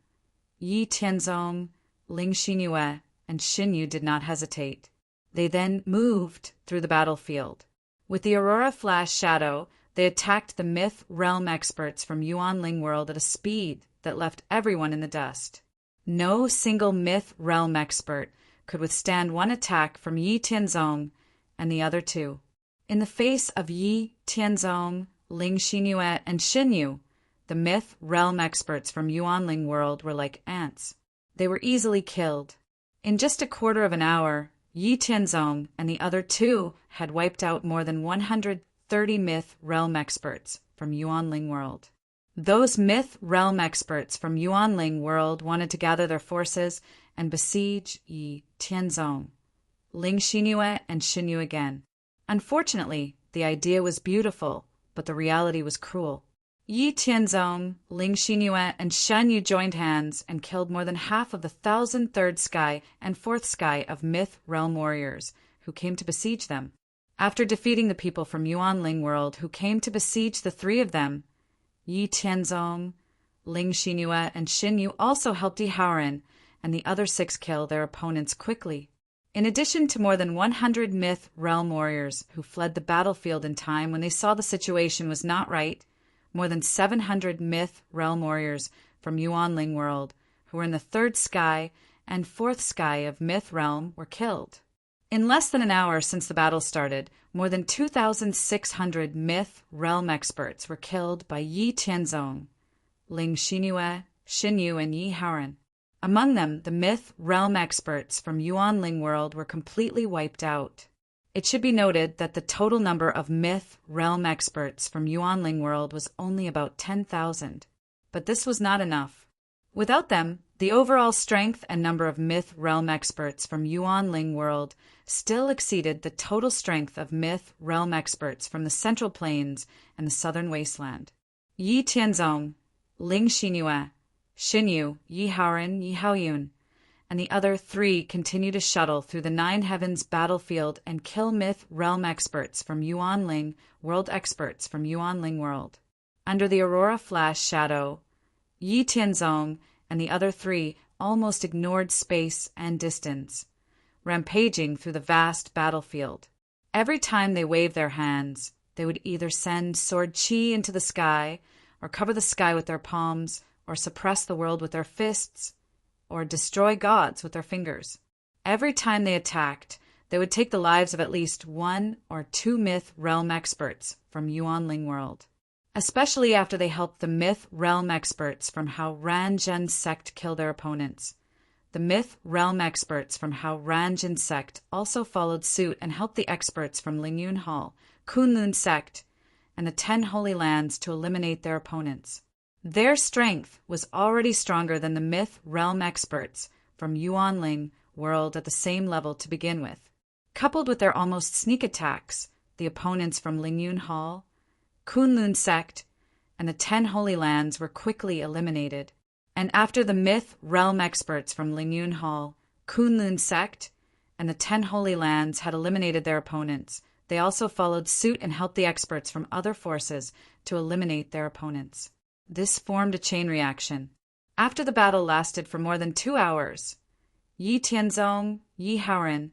Yi Tianzong, Ling Xinyue, and Xinyu did not hesitate. They then moved through the battlefield. With the Aurora Flash Shadow, they attacked the Myth Realm experts from Yuanling World at a speed that left everyone in the dust. No single Myth Realm expert could withstand one attack from Yi Tianzong and the other two. In the face of Yi Tianzong, Ling Xinyue, and Xinyu, the Myth Realm experts from Yuanling World were like ants. They were easily killed. In just a quarter of an hour, Yi Tianzong and the other two had wiped out more than 130 Myth Realm experts from Yuanling World. Those Myth Realm experts from Yuanling World wanted to gather their forces and besiege Yi Tianzong, Ling Xinyue, and Xinyu again. Unfortunately, the idea was beautiful, but the reality was cruel. Yi Tianzong, Ling Xinyue, and Xinyu joined hands and killed more than half of the 1,000 Third Sky and Fourth Sky of Myth Realm warriors who came to besiege them. After defeating the people from Yuanling World who came to besiege the three of them, Yi Tianzong, Ling Xinyue, and Xinyu also helped Yi Haoren and the other 6 kill their opponents quickly. In addition to more than 100 Myth Realm warriors who fled the battlefield in time when they saw the situation was not right, more than 700 Myth Realm warriors from Yuanling World who were in the Third Sky and Fourth Sky of Myth Realm were killed. In less than an hour since the battle started, more than 2,600 Myth Realm experts were killed by Yi Tianzong, Ling Xinyue, Xinyu, and Yi Haoren. Among them, the Myth Realm experts from Yuanling World were completely wiped out. It should be noted that the total number of Myth Realm experts from Yuanling World was only about 10,000. But this was not enough. Without them, the overall strength and number of Myth Realm experts from Yuanling World still exceeded the total strength of Myth Realm experts from the Central Plains and the Southern Wasteland. Yi Tianzong, Ling Xinyue, Xinyu, Yi Haoren, Yi Haoyun, and the other 3 continue to shuttle through the Nine Heavens battlefield and kill Myth Realm experts from Yuanling World experts from Yuanling World. Under the Aurora Flash Shadow, Yi Tianzong and the other 3 almost ignored space and distance, rampaging through the vast battlefield. Every time they waved their hands, they would either send sword chi into the sky, or cover the sky with their palms, or suppress the world with their fists, or destroy gods with their fingers. Every time they attacked, they would take the lives of at least 1 or 2 Myth Realm experts from Yuanling World. Especially after they helped the Myth Realm experts from Hao Ranjin sect kill their opponents. The Myth Realm experts from Hao Ranjin sect also followed suit and helped the experts from Lingyun Hall, Kunlun sect, and the 10 Holy Lands to eliminate their opponents. Their strength was already stronger than the Myth Realm experts from Yuanling World at the same level to begin with. Coupled with their almost sneak attacks, the opponents from Lingyun Hall, Kunlun sect, and the 10 Holy Lands were quickly eliminated. And after the Myth Realm experts from Lingyun Hall, Kunlun sect, and the 10 Holy Lands had eliminated their opponents, they also followed suit and helped the experts from other forces to eliminate their opponents. This formed a chain reaction. After the battle lasted for more than 2 hours, Yi Tianzong, Yi Haoren,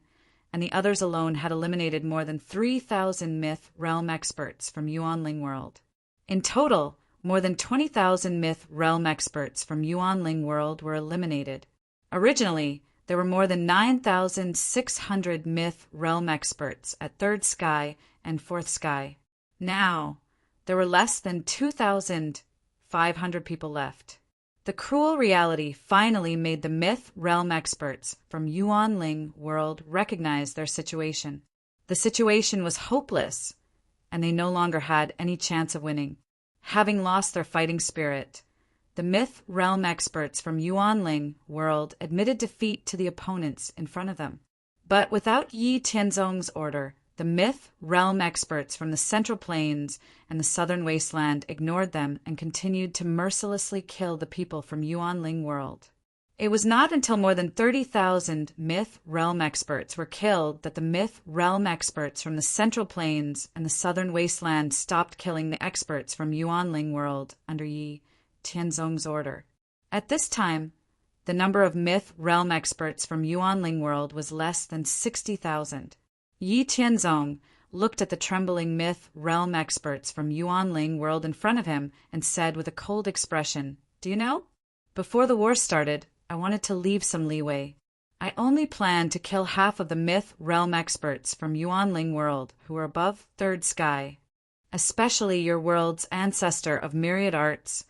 and the others alone had eliminated more than 3,000 Myth Realm experts from Yuanling World. In total, more than 20,000 Myth Realm experts from Yuanling World were eliminated. Originally, there were more than 9,600 Myth Realm experts at Third Sky and Fourth Sky. Now, there were less than 2,500 people left. The cruel reality finally made the Myth Realm experts from Yuanling World recognize their situation. The situation was hopeless, and they no longer had any chance of winning. Having lost their fighting spirit, the Myth Realm experts from Yuanling World admitted defeat to the opponents in front of them. But without Yi Tianzong's order, the Myth Realm experts from the Central Plains and the Southern Wasteland ignored them and continued to mercilessly kill the people from Yuanling World. It was not until more than 30,000 Myth Realm experts were killed that the Myth Realm experts from the Central Plains and the Southern Wasteland stopped killing the experts from Yuanling World under Yi Tianzong's order. At this time, the number of myth realm experts from Yuanling world was less than 60,000. Yi Tianzong looked at the trembling myth realm experts from Yuanling world in front of him and said with a cold expression, "Do you know? Before the war started, I wanted to leave some leeway. I only planned to kill half of the myth realm experts from Yuanling world who are above third sky, especially your world's ancestor of myriad arts,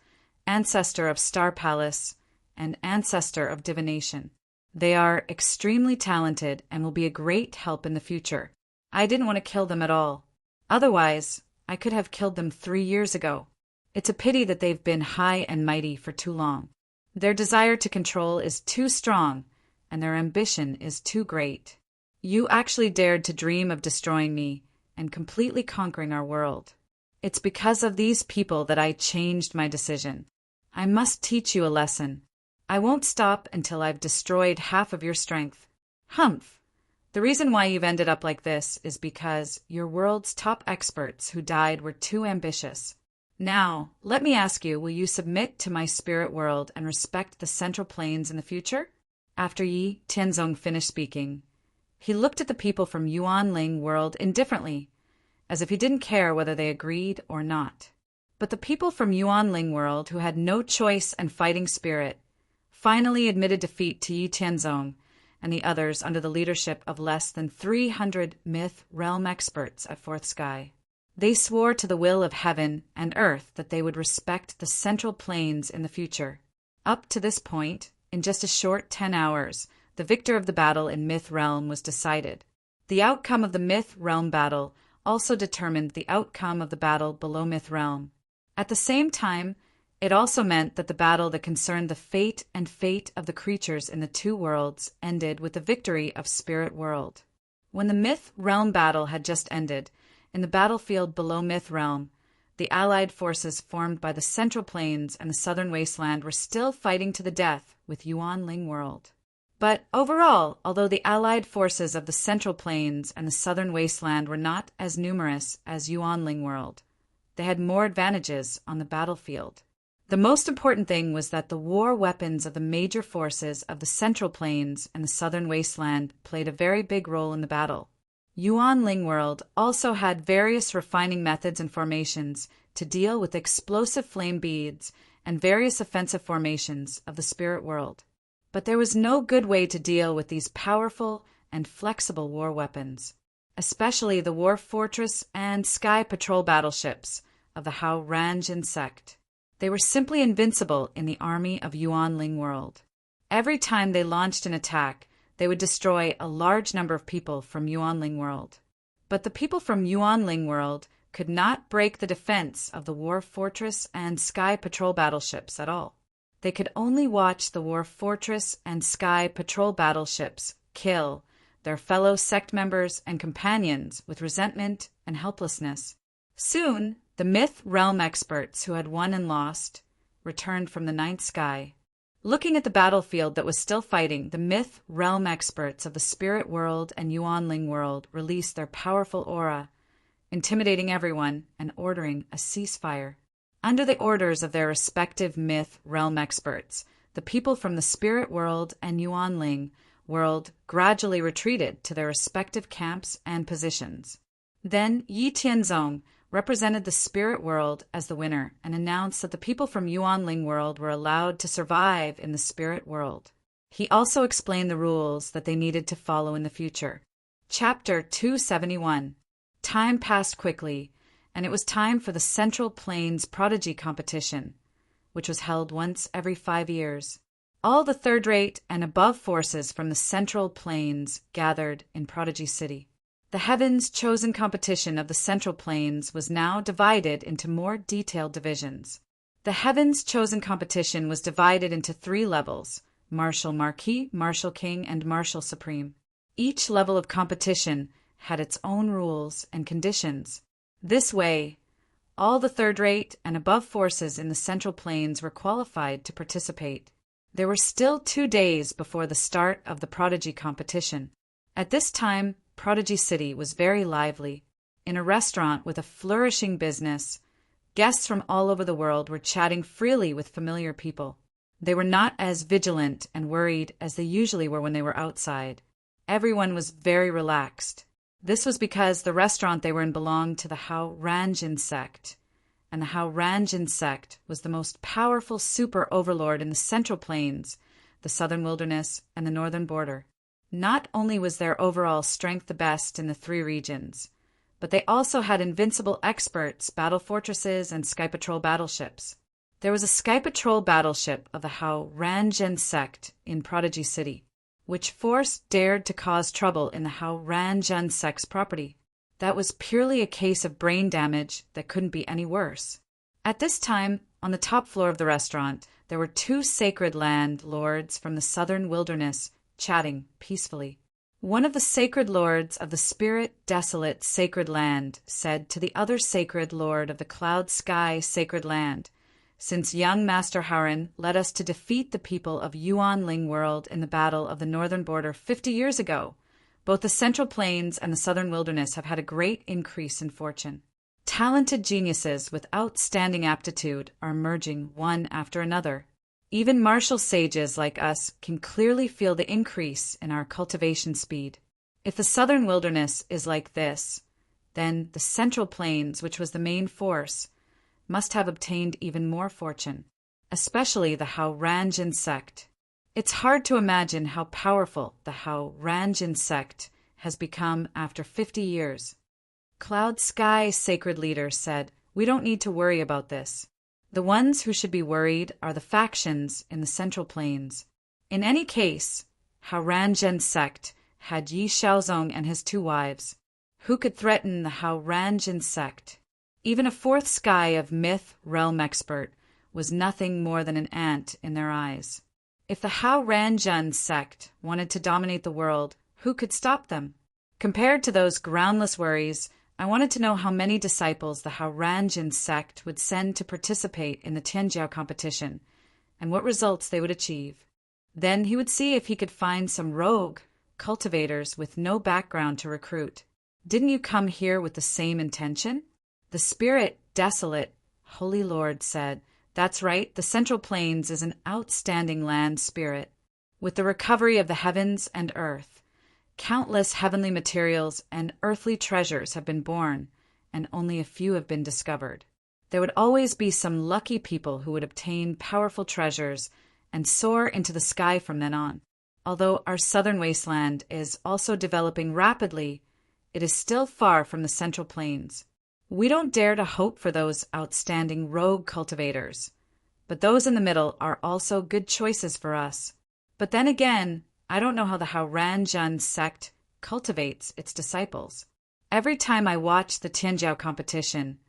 ancestor of star palace, and ancestor of divination. They are extremely talented and will be a great help in the future. I didn't want to kill them at all. Otherwise, I could have killed them 3 years ago. It's a pity that they've been high and mighty for too long. Their desire to control is too strong, and their ambition is too great. You actually dared to dream of destroying me and completely conquering our world. It's because of these people that I changed my decision. I must teach you a lesson. I won't stop until I've destroyed half of your strength. Humph! The reason why you've ended up like this is because your world's top experts who died were too ambitious. Now, let me ask you, will you submit to my spirit world and respect the central plains in the future?" After Yi Tianzong finished speaking, he looked at the people from Yuanling world indifferently, as if he didn't care whether they agreed or not. But the people from Yuanling world, who had no choice and fighting spirit, finally admitted defeat to Yi Tianzong and the others under the leadership of less than 300 myth realm experts at Fourth Sky. They swore to the will of heaven and earth that they would respect the central plains in the future. Up to this point, in just a short 10 hours, the victor of the battle in Myth Realm was decided. The outcome of the Myth Realm battle also determined the outcome of the battle below Myth Realm. At the same time, it also meant that the battle that concerned the fate of the creatures in the two worlds ended with the victory of Spirit World. When the Myth Realm battle had just ended, in the battlefield below Myth Realm, the Allied forces formed by the Central Plains and the Southern Wasteland were still fighting to the death with Yuanling World. But overall, although the Allied forces of the Central Plains and the Southern Wasteland were not as numerous as Yuanling World, they had more advantages on the battlefield. The most important thing was that the war weapons of the major forces of the Central Plains and the Southern Wasteland played a very big role in the battle. Yuanling World also had various refining methods and formations to deal with explosive flame beads and various offensive formations of the Spirit World. But there was no good way to deal with these powerful and flexible war weapons, especially the War Fortress and Sky Patrol battleships of the Hao Ranjin sect. They were simply invincible in the army of Yuanling World. Every time they launched an attack, they would destroy a large number of people from Yuanling World. But the people from Yuanling World could not break the defense of the War Fortress and Sky Patrol battleships at all. They could only watch the War Fortress and Sky Patrol battleships kill their fellow sect members and companions with resentment and helplessness. Soon, the Myth Realm experts who had won and lost returned from the ninth sky. Looking at the battlefield that was still fighting, the Myth Realm experts of the Spirit World and Yuanling World released their powerful aura, intimidating everyone and ordering a ceasefire. Under the orders of their respective Myth Realm experts, the people from the Spirit World and Yuanling World gradually retreated to their respective camps and positions. Then Yi Tianzong represented the Spirit World as the winner and announced that the people from Yuanling World were allowed to survive in the Spirit World. He also explained the rules that they needed to follow in the future. Chapter 271. Time passed quickly, and it was time for the Central Plains Prodigy Competition, which was held once every 5 years. All the third-rate and above forces from the Central Plains gathered in Prodigy City. The Heavens Chosen competition of the Central Plains was now divided into more detailed divisions. The Heavens Chosen competition was divided into 3 levels: Martial Marquis, Martial King, and Martial Supreme. Each level of competition had its own rules and conditions. This way, all the third-rate and above forces in the Central Plains were qualified to participate. There were still 2 days before the start of the Prodigy competition. At this time, Prodigy City was very lively. In a restaurant with a flourishing business, guests from all over the world were chatting freely with familiar people. They were not as vigilant and worried as they usually were when they were outside. Everyone was very relaxed. This was because the restaurant they were in belonged to the Hao Ranjin sect, and the Hao Ranjin sect was the most powerful super overlord in the Central Plains, the Southern Wilderness, and the Northern Border. Not only was their overall strength the best in the three regions, but they also had invincible experts, battle fortresses, and Sky Patrol battleships. There was a Sky Patrol battleship of the Hao Ranjin sect in Prodigy City. Which force dared to cause trouble in the Hao Ranjin sect's property? That was purely a case of brain damage that couldn't be any worse. At this time, on the top floor of the restaurant, there were two sacred land lords from the Southern Wilderness chatting peacefully. One of the sacred lords of the Spirit Desolate Sacred Land said to the other sacred lord of the Cloud Sky Sacred Land, "Since young Master Haran led us to defeat the people of Yuanling World in the Battle of the Northern Border 50 years ago, both the Central Plains and the Southern Wilderness have had a great increase in fortune. Talented geniuses with outstanding aptitude are emerging one after another. Even martial sages like us can clearly feel the increase in our cultivation speed. If the Southern Wilderness is like this, then the Central Plains, which was the main force, must have obtained even more fortune, especially the Hao Ranjin sect. It's hard to imagine how powerful the Hao Ranjin sect has become after 50 years. Cloud Sky Sacred Leader said, "We don't need to worry about this. The ones who should be worried are the factions in the Central Plains. In any case, Hao Ranjin sect had Yi Xiaozong and his two wives. Who could threaten the Hao Ranjin sect? Even a fourth sky of myth realm expert was nothing more than an ant in their eyes. If the Hao Ranjin sect wanted to dominate the world, who could stop them? Compared to those groundless worries, I wanted to know how many disciples the Hao Ranjin sect would send to participate in the Tianjiao competition, and what results they would achieve. Then he would see if he could find some rogue cultivators with no background to recruit. Didn't you come here with the same intention?" The Spirit Desolate Holy Lord said, "That's right, the Central Plains is an outstanding land spirit. With the recovery of the heavens and earth, countless heavenly materials and earthly treasures have been born, and only a few have been discovered. There would always be some lucky people who would obtain powerful treasures and soar into the sky from then on. Although our southern wasteland is also developing rapidly, it is still far from the Central Plains. We don't dare to hope for those outstanding rogue cultivators, but those in the middle are also good choices for us. But then again, I don't know how the Hao Ranjin sect cultivates its disciples. Every time I watch the Tianjiao competition,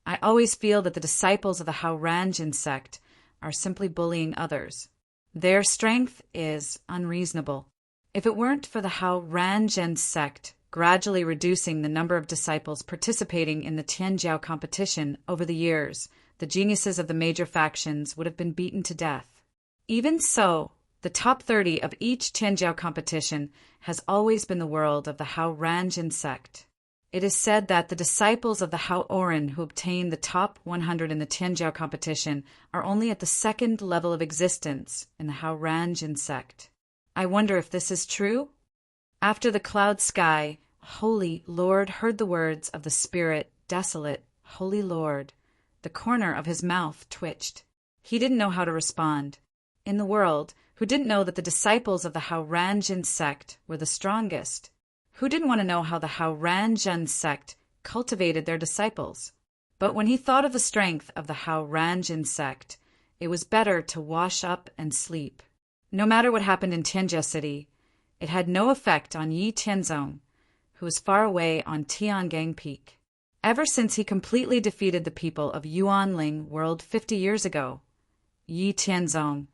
I always feel that the disciples of the Hao Ranjin sect are simply bullying others. Their strength is unreasonable. If it weren't for the Hao Ranjin sect gradually reducing the number of disciples participating in the Tianjiao competition over the years, the geniuses of the major factions would have been beaten to death. Even so, the top 30 of each Tianjiao competition has always been the world of the Hao Ranjin sect. It is said that the disciples of the Hao Oren who obtain the top 100 in the Tianjiao competition are only at the second level of existence in the Hao Ranjin sect. I wonder if this is true? After the Cloud Sky Holy Lord heard the words of the Spirit Desolate Holy Lord, the corner of his mouth twitched. He didn't know how to respond. In the world, who didn't know that the disciples of the Hao Ranjin sect were the strongest? Who didn't want to know how the Hao Ranjin sect cultivated their disciples? But when he thought of the strength of the Hao Ranjin sect, it was better to wash up and sleep. No matter what happened in Tianjia City, it had no effect on Yi Tianzong, who was far away on Tiangang Peak. Ever since he completely defeated the people of Yuanling World 50 years ago, Yi Tianzong,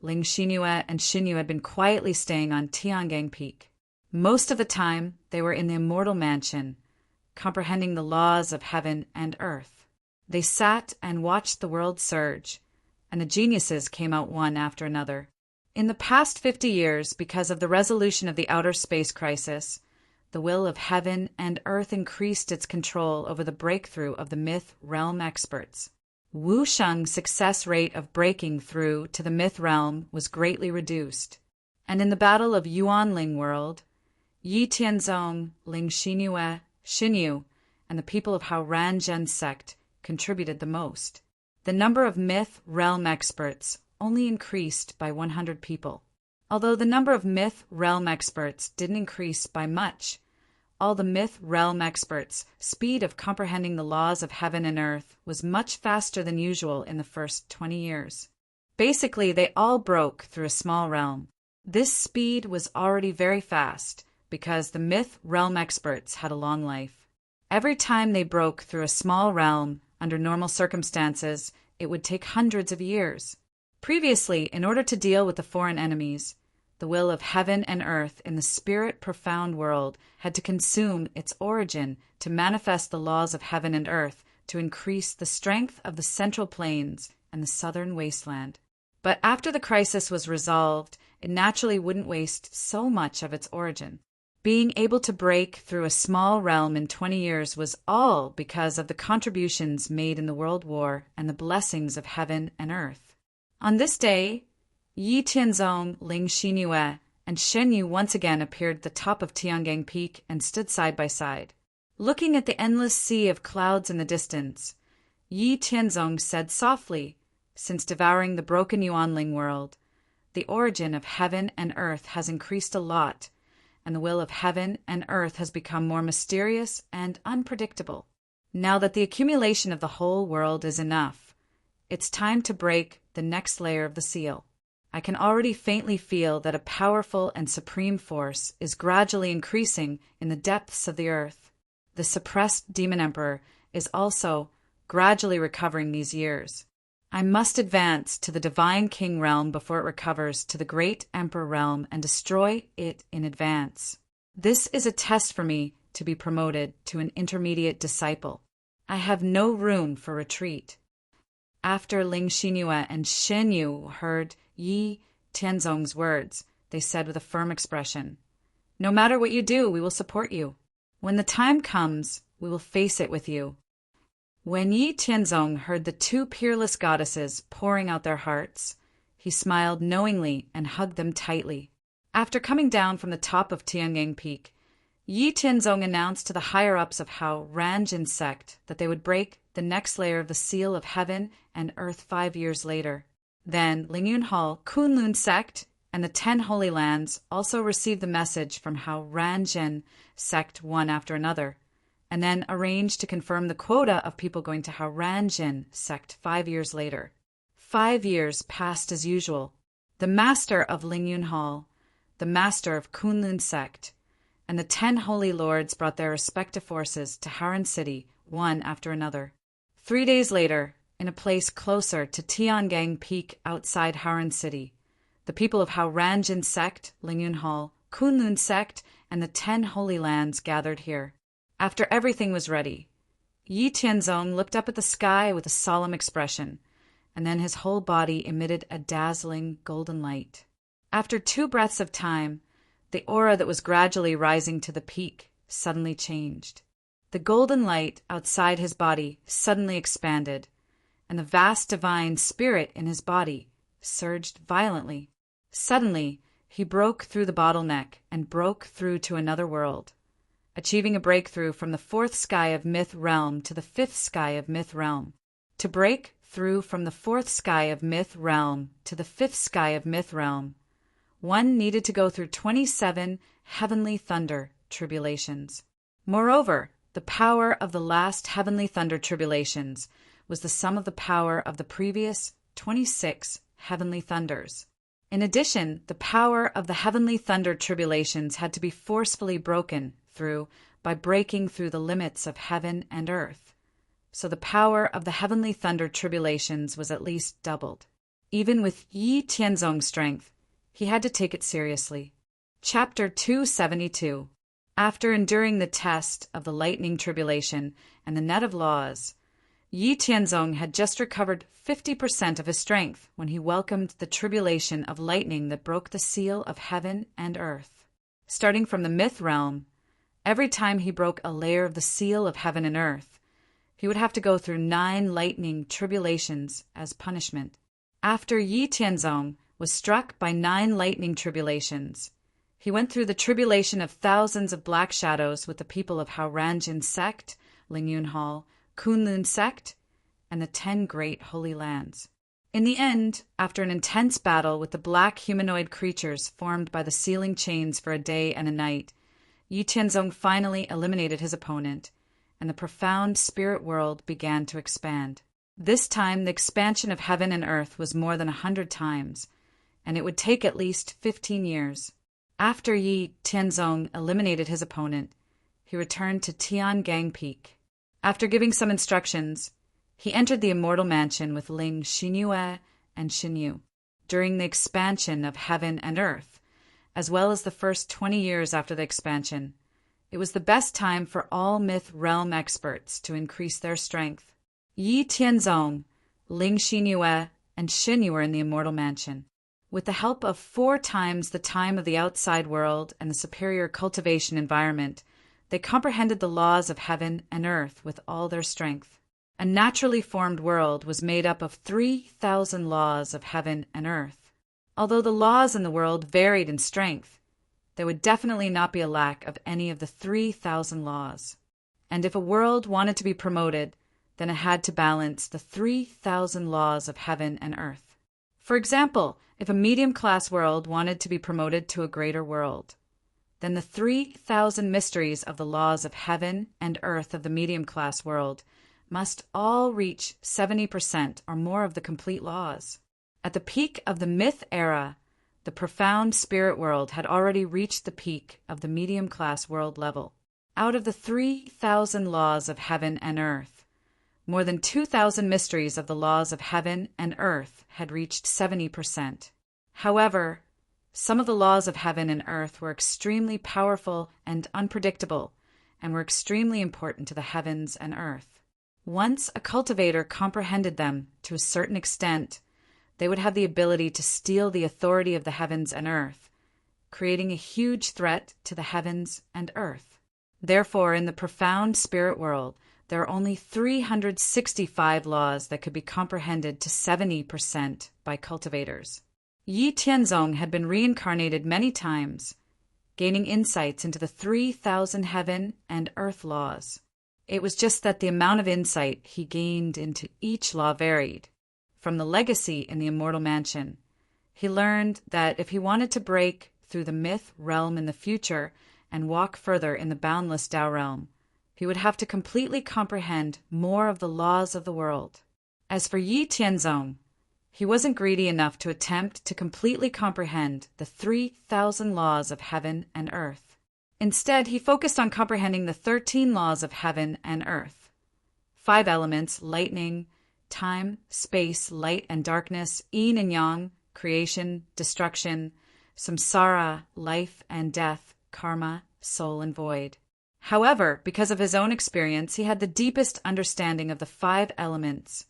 Ling Xinyue, and Xinyu had been quietly staying on Tiangang Peak. Most of the time, they were in the immortal mansion, comprehending the laws of heaven and earth. They sat and watched the world surge, and the geniuses came out one after another. In the past 50 years, because of the resolution of the outer space crisis, the will of heaven and earth increased its control over the breakthrough of the myth realm experts. Wu Sheng's success rate of breaking through to the myth realm was greatly reduced, and in the Battle of Yuanling World, Yi Tianzong, Ling Xinyu, and the people of Hao Ranzhen sect contributed the most. The number of myth realm experts only increased by 100 people. Although the number of myth realm experts didn't increase by much, all the myth realm experts' speed of comprehending the laws of heaven and earth was much faster than usual in the first 20 years. Basically, they all broke through a small realm. This speed was already very fast because the myth realm experts had a long life. Every time they broke through a small realm, under normal circumstances, it would take hundreds of years. Previously, in order to deal with the foreign enemies, the will of heaven and earth in the spirit profound world had to consume its origin to manifest the laws of heaven and earth to increase the strength of the central plains and the southern wasteland. But after the crisis was resolved, it naturally wouldn't waste so much of its origin. Being able to break through a small realm in 20 years was all because of the contributions made in the World War and the blessings of heaven and earth. On this day, Yi Tianzong, Ling Xinyu, and Shen Yu once again appeared at the top of Tiangang Peak and stood side by side. Looking at the endless sea of clouds in the distance, Yi Tianzong said softly, "Since devouring the broken Yuanling world, the origin of heaven and earth has increased a lot, and the will of heaven and earth has become more mysterious and unpredictable. Now that the accumulation of the whole world is enough, it's time to break the next layer of the seal. I can already faintly feel that a powerful and supreme force is gradually increasing in the depths of the earth. The suppressed demon emperor is also gradually recovering these years. I must advance to the divine king realm before it recovers to the great emperor realm and destroy it in advance. This is a test for me to be promoted to an intermediate disciple. I have no room for retreat." After Ling Xinyu and Shen Yu heard Yi Tianzong's words, they said with a firm expression, "No matter what you do, we will support you. When the time comes, we will face it with you." When Yi Tianzong heard the two peerless goddesses pouring out their hearts, he smiled knowingly and hugged them tightly. After coming down from the top of Tiangang Peak, Yi Tianzong announced to the higher-ups of Hao Ranzhen sect that they would break the next layer of the seal of heaven and earth 5 years later. Then Lingyunhal, Kunlun sect, and the 10 Holy Lands also received the message from Hao Ranzhen sect one after another, and then arranged to confirm the quota of people going to Hao Ranzhen sect 5 years later. 5 years passed as usual. The master of Lingyunhal, the master of Kunlun sect, and the 10 holy lords brought their respective forces to Haran City, one after another. 3 days later, in a place closer to Tiangang Peak outside Haran City, the people of Hao Ranzhen sect, Lingyunhal, Kunlun sect, and the 10 Holy Lands gathered here. After everything was ready, Yi Tianzong looked up at the sky with a solemn expression, and then his whole body emitted a dazzling golden light. After 2 breaths of time, the aura that was gradually rising to the peak suddenly changed. The golden light outside his body suddenly expanded, and the vast divine spirit in his body surged violently. Suddenly, he broke through the bottleneck and broke through to another world, achieving a breakthrough from the 4th sky of Myth Realm to the 5th sky of Myth Realm. To break through from the 4th sky of Myth Realm to the 5th sky of Myth Realm, one needed to go through 27 heavenly thunder tribulations. Moreover, the power of the last heavenly thunder tribulations was the sum of the power of the previous 26 heavenly thunders. In addition, the power of the heavenly thunder tribulations had to be forcefully broken through by breaking through the limits of heaven and earth. So the power of the heavenly thunder tribulations was at least doubled. Even with Yi Tianzong's strength, he had to take it seriously. Chapter 272. After enduring the test of the lightning tribulation and the net of laws, Yi Tianzong had just recovered 50% of his strength when he welcomed the tribulation of lightning that broke the seal of heaven and earth. Starting from the myth realm, every time he broke a layer of the seal of heaven and earth, he would have to go through 9 lightning tribulations as punishment. After Yi Tianzong was struck by 9 lightning tribulations, he went through the tribulation of thousands of black shadows with the people of Haoranjin sect, Lingyun Hall, Kunlun sect, and the 10 great holy lands. In the end, after an intense battle with the black humanoid creatures formed by the sealing chains for a day and a night, Yi Tianzong finally eliminated his opponent, and the profound spirit world began to expand. This time, the expansion of heaven and earth was more than 100 times, and it would take at least 15 years. After Yi Tianzong eliminated his opponent, he returned to Tiangang Peak. After giving some instructions, he entered the immortal mansion with Ling Xinyue and Xinyu. During the expansion of heaven and earth, as well as the first 20 years after the expansion, it was the best time for all myth realm experts to increase their strength. Yi Tianzong, Ling Xinyue, and Xinyu were in the immortal mansion. With the help of 4 times the time of the outside world and the superior cultivation environment, they comprehended the laws of heaven and earth with all their strength. A naturally formed world was made up of 3,000 laws of heaven and earth. Although the laws in the world varied in strength, there would definitely not be a lack of any of the 3,000 laws. And if a world wanted to be promoted, then it had to balance the 3,000 laws of heaven and earth. For example, if a medium-class world wanted to be promoted to a greater world, then the 3,000 mysteries of the laws of heaven and earth of the medium-class world must all reach 70% or more of the complete laws. At the peak of the myth era, the profound spirit world had already reached the peak of the medium-class world level. Out of the 3,000 laws of heaven and earth, more than 2,000 mysteries of the laws of heaven and earth had reached 70%. However, some of the laws of heaven and earth were extremely powerful and unpredictable, and were extremely important to the heavens and earth. Once a cultivator comprehended them to a certain extent, they would have the ability to steal the authority of the heavens and earth, creating a huge threat to the heavens and earth. Therefore, in the profound spirit world, there are only 365 laws that could be comprehended to 70% by cultivators. Yi Tianzong had been reincarnated many times, gaining insights into the 3,000 heaven and earth laws. It was just that the amount of insight he gained into each law varied. From the legacy in the immortal mansion, he learned that if he wanted to break through the myth realm in the future and walk further in the boundless Tao realm, he would have to completely comprehend more of the laws of the world. As for Yi Tianzong, he wasn't greedy enough to attempt to completely comprehend the 3,000 laws of heaven and earth. Instead, he focused on comprehending the 13 laws of heaven and earth. 5 elements, lightning, time, space, light and darkness, yin and yang, creation, destruction, samsara, life and death, karma, soul and void. However, because of his own experience, he had the deepest understanding of the 5 elements,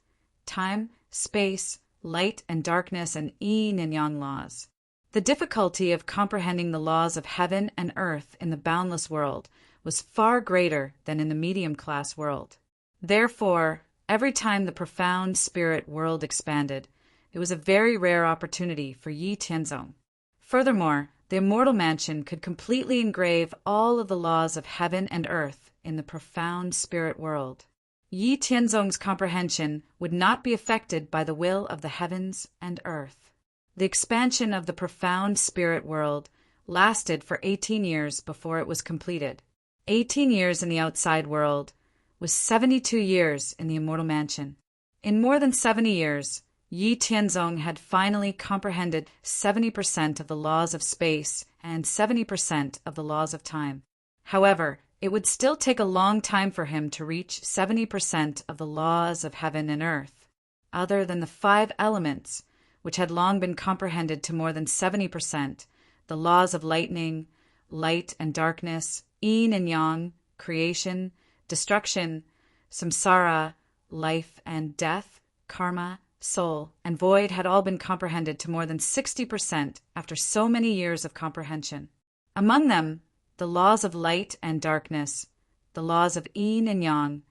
time, space, light and darkness, and yin and yang laws. The difficulty of comprehending the laws of heaven and earth in the boundless world was far greater than in the medium-class world. Therefore, every time the profound spirit world expanded, it was a very rare opportunity for Yi Tianzong. Furthermore, the immortal mansion could completely engrave all of the laws of heaven and earth in the profound spirit world. Yi Tianzong's comprehension would not be affected by the will of the heavens and earth. The expansion of the profound spirit world lasted for 18 years before it was completed. 18 years in the outside world was 72 years in the immortal mansion. In more than 70 years, Yi Tianzong had finally comprehended 70% of the laws of space and 70% of the laws of time. However, it would still take a long time for him to reach 70% of the laws of heaven and earth, other than the 5 elements, which had long been comprehended to more than 70%, the laws of lightning, light and darkness, yin and yang, creation, destruction, samsara, life and death, karma, soul, and void had all been comprehended to more than 60% after so many years of comprehension. Among them, the laws of light and darkness, the laws of yin and yang,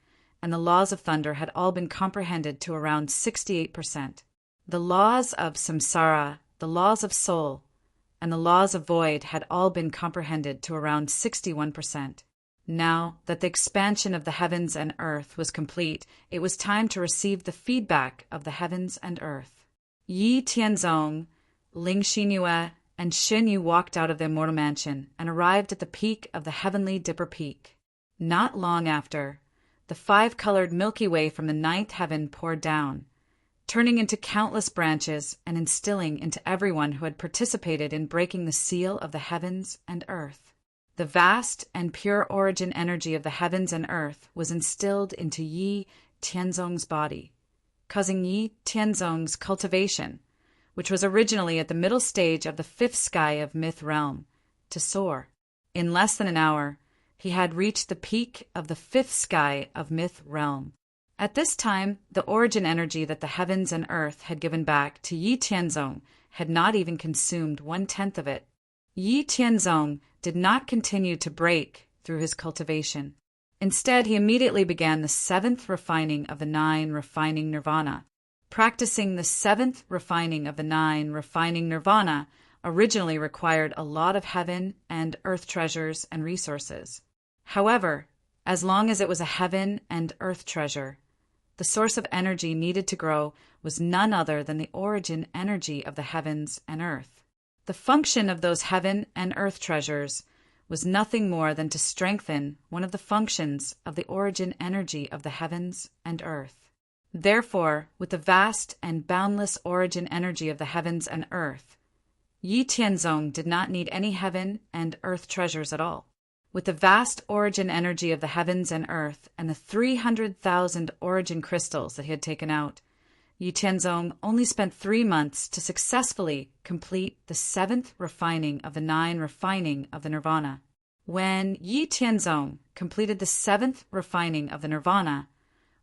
and the laws of thunder had all been comprehended to around 68%. The laws of samsara, the laws of soul, and the laws of void had all been comprehended to around 61%. Now that the expansion of the heavens and earth was complete, it was time to receive the feedback of the heavens and earth. Yi Tianzong, Ling Xinyue, and Xin Yu walked out of their mortal mansion and arrived at the peak of the heavenly Dipper Peak. Not long after, the five-colored Milky Way from the ninth heaven poured down, turning into countless branches and instilling into everyone who had participated in breaking the seal of the heavens and earth. The vast and pure origin energy of the heavens and earth was instilled into Yi Tianzong's body, causing Yi Tianzong's cultivation, which was originally at the middle stage of the fifth sky of Myth Realm, to soar. In less than an hour, he had reached the peak of the fifth sky of Myth Realm. At this time, the origin energy that the heavens and earth had given back to Yi Tianzong had not even consumed 1/10 of it. Yi Tianzong did not continue to break through his cultivation. Instead, he immediately began the seventh refining of the 9 refining nirvana. Practicing the seventh refining of the 9 refining nirvana originally required a lot of heaven and earth treasures and resources. However, as long as it was a heaven and earth treasure, the source of energy needed to grow was none other than the origin energy of the heavens and earth. The function of those heaven and earth treasures was nothing more than to strengthen one of the functions of the origin energy of the heavens and earth. Therefore, with the vast and boundless origin energy of the heavens and earth, Yi Tianzong did not need any heaven and earth treasures at all. With the vast origin energy of the heavens and earth and the 300,000 origin crystals that he had taken out, Yi Tianzong only spent 3 months to successfully complete the 7th refining of the 9 refining of the nirvana. When Yi Tianzong completed the 7th refining of the nirvana,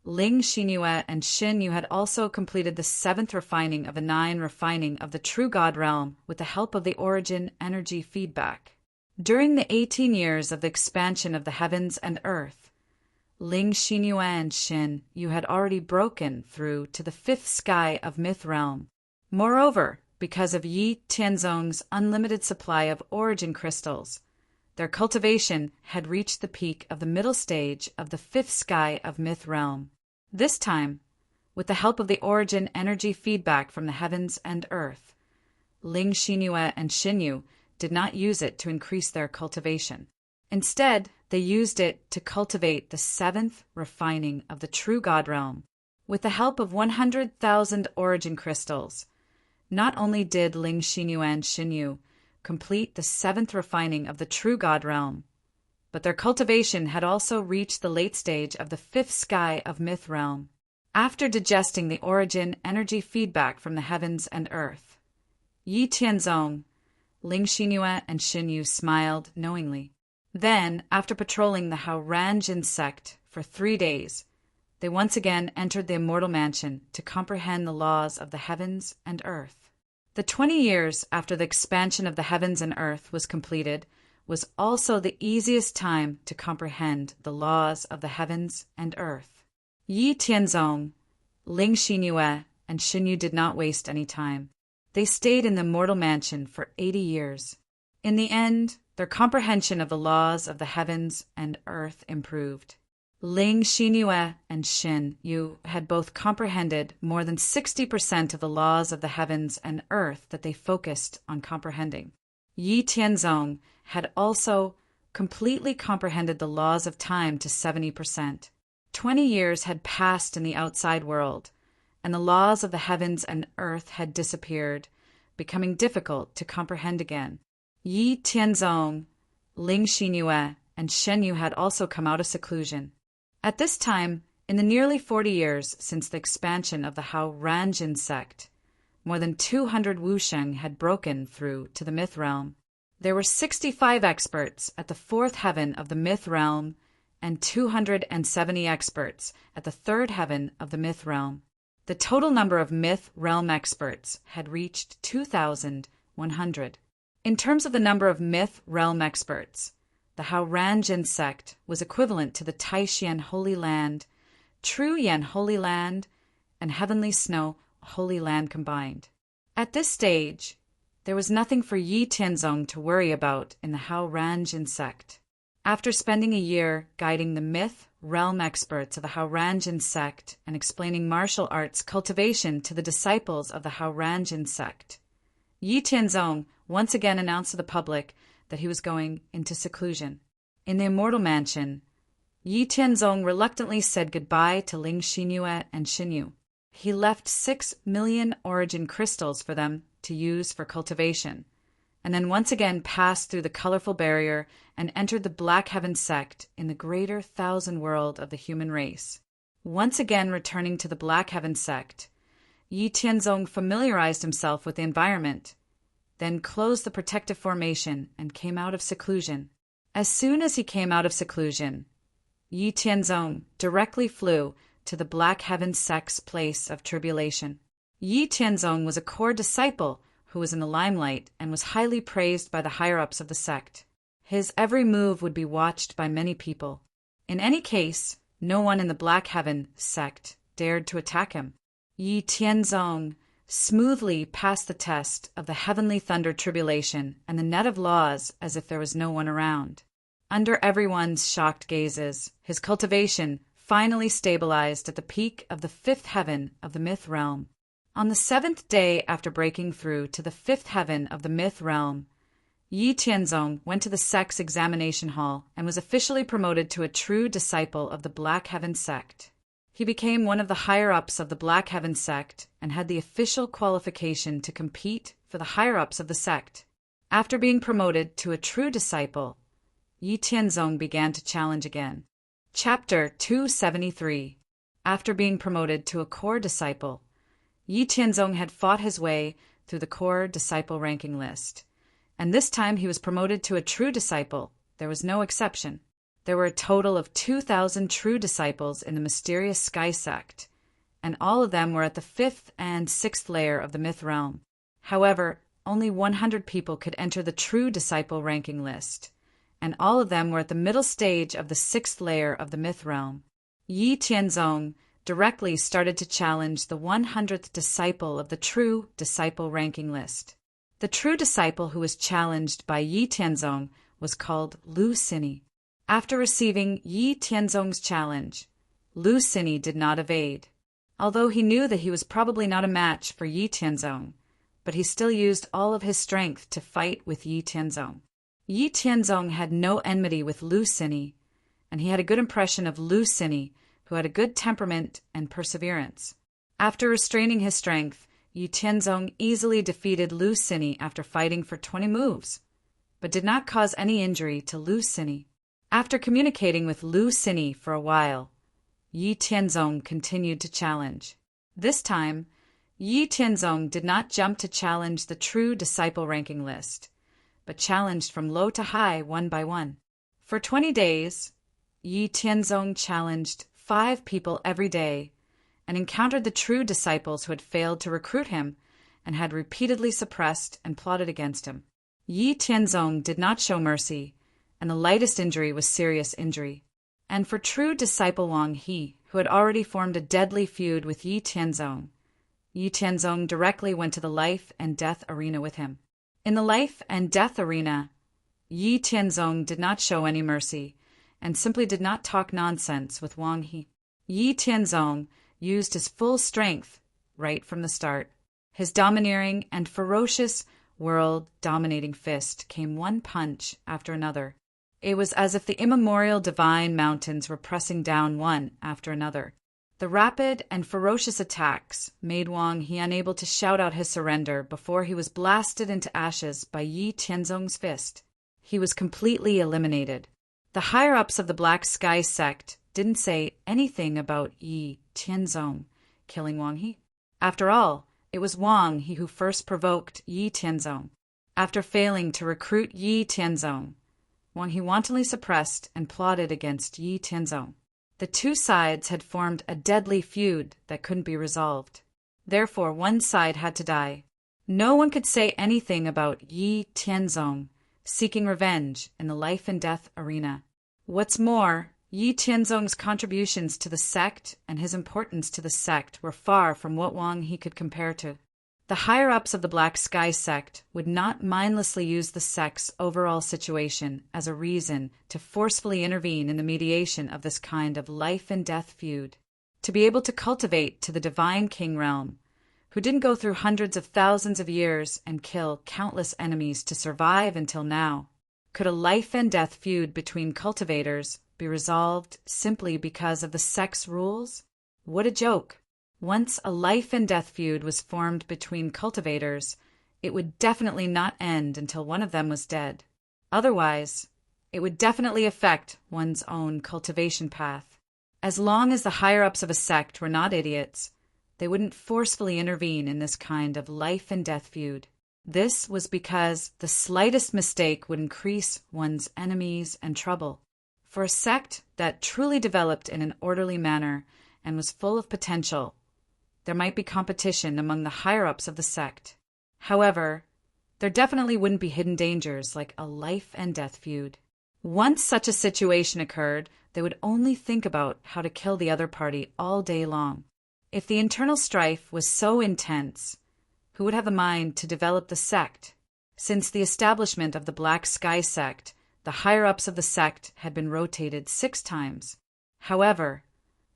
Ling Xinyue and Xin Yu had also completed the 7th refining of the 9 refining of the true God realm with the help of the origin energy feedback. During the 18 years of the expansion of the heavens and earth, Ling Xinyue and Xin Yu had already broken through to the 5th sky of Myth Realm. Moreover, because of Yi Tianzong's unlimited supply of origin crystals, their cultivation had reached the peak of the middle stage of the 5th sky of Myth Realm. This time, with the help of the origin energy feedback from the heavens and earth, Ling Xinyue and Xin Yu did not use it to increase their cultivation. Instead, they used it to cultivate the 7th refining of the true God realm. With the help of 100,000 origin crystals, not only did Ling Xinyue and Xin Yu complete the 7th refining of the true God realm, but their cultivation had also reached the late stage of the 5th sky of Myth Realm. After digesting the origin energy feedback from the heavens and earth, Yi Tianzong, Ling Xinyue, and Xin Yu smiled knowingly. Then, after patrolling the Haoranjin sect for 3 days, they once again entered the immortal mansion to comprehend the laws of the heavens and earth. The 20 years after the expansion of the heavens and earth was completed was also the easiest time to comprehend the laws of the heavens and earth. Yi Tianzong, Ling Xinyue, and Xin Yu did not waste any time. They stayed in the mortal mansion for 80 years. In the end, their comprehension of the laws of the heavens and earth improved. Ling Xinyue and Xin Yu had both comprehended more than 60% of the laws of the heavens and earth that they focused on comprehending. Yi Tianzong had also completely comprehended the laws of time to 70%. 20 years had passed in the outside world, and the laws of the heavens and earth had disappeared, becoming difficult to comprehend again. Yi Tianzong, Ling Xinyue, and Xin Yu had also come out of seclusion. At this time, in the nearly 40 years since the expansion of the Haoranjin sect, more than 200 wusheng had broken through to the Myth Realm. There were 65 experts at the 4th heaven of the Myth Realm and 270 experts at the 3rd heaven of the Myth Realm. The total number of Myth Realm experts had reached 2,100. In terms of the number of Myth Realm experts, the Haoranjin sect was equivalent to the Taishan Holy Land, True Yen Holy Land, and Heavenly Snow Holy Land combined. At this stage, there was nothing for Yi Tianzong to worry about in the Hao Ranjin sect. After spending a year guiding the myth realm experts of the Hao Ranjin sect and explaining martial arts cultivation to the disciples of the Hao Ranjin sect, Yi Tianzong once again announced to the public that he was going into seclusion. In the Immortal Mansion, Yi Tianzong reluctantly said goodbye to Ling Xinyue and Xinyu. He left 6 million origin crystals for them to use for cultivation, and then once again passed through the colorful barrier and entered the Black Heaven sect in the greater thousand world of the human race. Once again returning to the Black Heaven sect, Yi Tianzong familiarized himself with the environment, then closed the protective formation and came out of seclusion. As soon as he came out of seclusion, Yi Tianzong directly flew to the Black Heaven sect's place of tribulation. Yi Tianzong was a core disciple who was in the limelight and was highly praised by the higher-ups of the sect. His every move would be watched by many people. In any case, no one in the Black Heaven sect dared to attack him. Yi Tianzong smoothly passed the test of the heavenly thunder tribulation and the net of laws as if there was no one around. Under everyone's shocked gazes, his cultivation finally stabilized at the peak of the 5th heaven of the myth realm. On the 7th day after breaking through to the 5th heaven of the myth realm, Yi Tianzong went to the sect's examination hall and was officially promoted to a true disciple of the Black Heaven sect. He became one of the higher-ups of the Black Heaven sect and had the official qualification to compete for the higher-ups of the sect. After being promoted to a true disciple, Yi Tianzong began to challenge again. Chapter 273. After being promoted to a core disciple, Yi Tianzong had fought his way through the core disciple ranking list, and this time he was promoted to a true disciple. There was no exception. There were a total of 2,000 true disciples in the mysterious Sky sect, and all of them were at the 5th and 6th layer of the myth realm. However, only 100 people could enter the true disciple ranking list, and all of them were at the middle stage of the 6th layer of the myth realm. Yi Tianzong directly started to challenge the 100th disciple of the true disciple ranking list. The true disciple who was challenged by Yi Tianzong was called Lu Xini. After receiving Yi Tianzong's challenge, Lu Xini did not evade, although he knew that he was probably not a match for Yi Tianzong, but he still used all of his strength to fight with Yi Tianzong. Yi Tianzong had no enmity with Lu Xini, and he had a good impression of Lu Xini, who had a good temperament and perseverance. After restraining his strength, Yi Tianzong easily defeated Lu Xini after fighting for 20 moves, but did not cause any injury to Lu Xini. After communicating with Lu Xini for a while, Yi Tianzong continued to challenge. This time, Yi Tianzong did not jump to challenge the true disciple ranking list, but challenged from low to high one by one. For 20 days, Yi Tianzong challenged 5 people every day and encountered the true disciples who had failed to recruit him and had repeatedly suppressed and plotted against him. Yi Tianzong did not show mercy, and the lightest injury was serious injury. And for true disciple Wang He, who had already formed a deadly feud with Yi Tianzong directly went to the life and death arena with him. In the life and death arena, Yi Tianzong did not show any mercy and simply did not talk nonsense with Wang He. Yi Tianzong used his full strength right from the start. His domineering and ferocious, world-dominating fist came one punch after another. It was as if the immemorial divine mountains were pressing down one after another. The rapid and ferocious attacks made Wang He unable to shout out his surrender before he was blasted into ashes by Yi Tianzong's fist. He was completely eliminated. The higher-ups of the Black Sky sect didn't say anything about Yi Tianzong killing Wang He. After all, it was Wang He who first provoked Yi Tianzong. After failing to recruit Yi Tianzong, Wang He wantonly suppressed and plotted against Yi Tianzong. The two sides had formed a deadly feud that couldn't be resolved. Therefore, one side had to die. No one could say anything about Yi Tianzong seeking revenge in the life and death arena. What's more, Yi Tianzong's contributions to the sect and his importance to the sect were far from what Wang He could compare to. The higher-ups of the Black Sky sect would not mindlessly use the sect's overall situation as a reason to forcefully intervene in the mediation of this kind of life-and-death feud. To be able to cultivate to the divine king realm, who didn't go through hundreds of thousands of years and kill countless enemies to survive until now, could a life-and-death feud between cultivators be resolved simply because of the sect's rules? What a joke! Once a life-and-death feud was formed between cultivators, it would definitely not end until one of them was dead. Otherwise, it would definitely affect one's own cultivation path. As long as the higher-ups of a sect were not idiots, they wouldn't forcefully intervene in this kind of life-and-death feud. This was because the slightest mistake would increase one's enemies and trouble. For a sect that truly developed in an orderly manner and was full of potential, there might be competition among the higher-ups of the sect. However, there definitely wouldn't be hidden dangers like a life-and-death feud. Once such a situation occurred, they would only think about how to kill the other party all day long. If the internal strife was so intense, who would have the mind to develop the sect? Since the establishment of the Black Sky sect, the higher-ups of the sect had been rotated 6 times. However,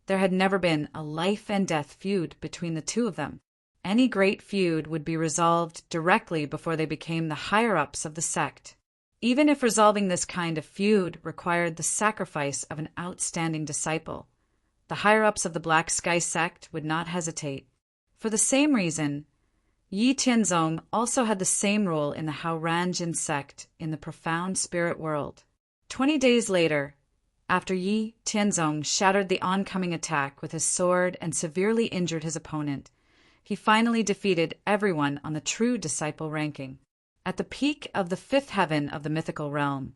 there had never been a life-and-death feud between the two of them. Any great feud would be resolved directly before they became the higher-ups of the sect. Even if resolving this kind of feud required the sacrifice of an outstanding disciple, the higher-ups of the Black Sky sect would not hesitate. For the same reason, Yi Tianzong also had the same role in the Haoranjin sect in the profound spirit world. 20 days later, after Yi Tianzong shattered the oncoming attack with his sword and severely injured his opponent, he finally defeated everyone on the true disciple ranking. At the peak of the 5th heaven of the mythical realm,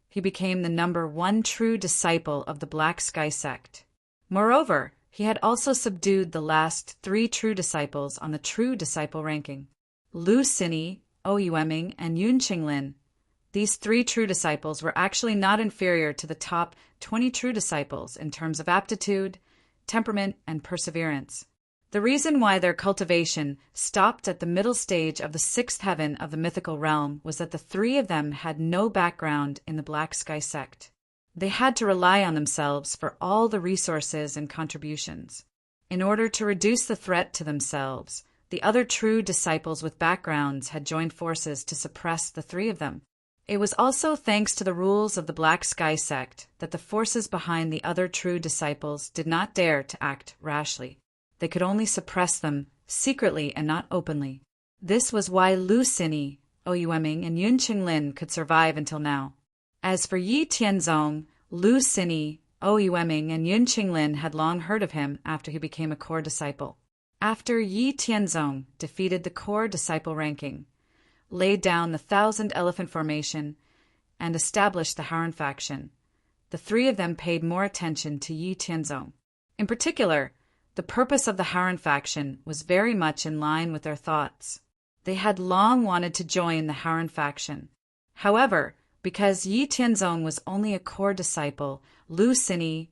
he became the number 1 true disciple of the Black Sky sect. Moreover, he had also subdued the last 3 true disciples on the true disciple ranking: Lu Xini, Ouyueming, and Yun Qinglin. These 3 true disciples were actually not inferior to the top 20 true disciples in terms of aptitude, temperament, and perseverance. The reason why their cultivation stopped at the middle stage of the 6th heaven of the mythical realm was that the 3 of them had no background in the Black Sky sect. They had to rely on themselves for all the resources and contributions. In order to reduce the threat to themselves, the other true disciples with backgrounds had joined forces to suppress the 3 of them. It was also thanks to the rules of the Black Sky sect that the forces behind the other true disciples did not dare to act rashly. They could only suppress them secretly and not openly. This was why Lu Xini, Ouyueming, and Yun Qinglin could survive until now. As for Yi Tianzong, Lu Xini, Ouyueming, and Yun Qinglin had long heard of him after he became a core disciple. After Yi Tianzong defeated the core disciple ranking, laid down the 1,000 Elephant Formation, and established the Haran faction, the 3 of them paid more attention to Yi Tianzong. In particular, the purpose of the Haran faction was very much in line with their thoughts. They had long wanted to join the Haran faction. However, because Yi Tianzong was only a core disciple, Lu Xini,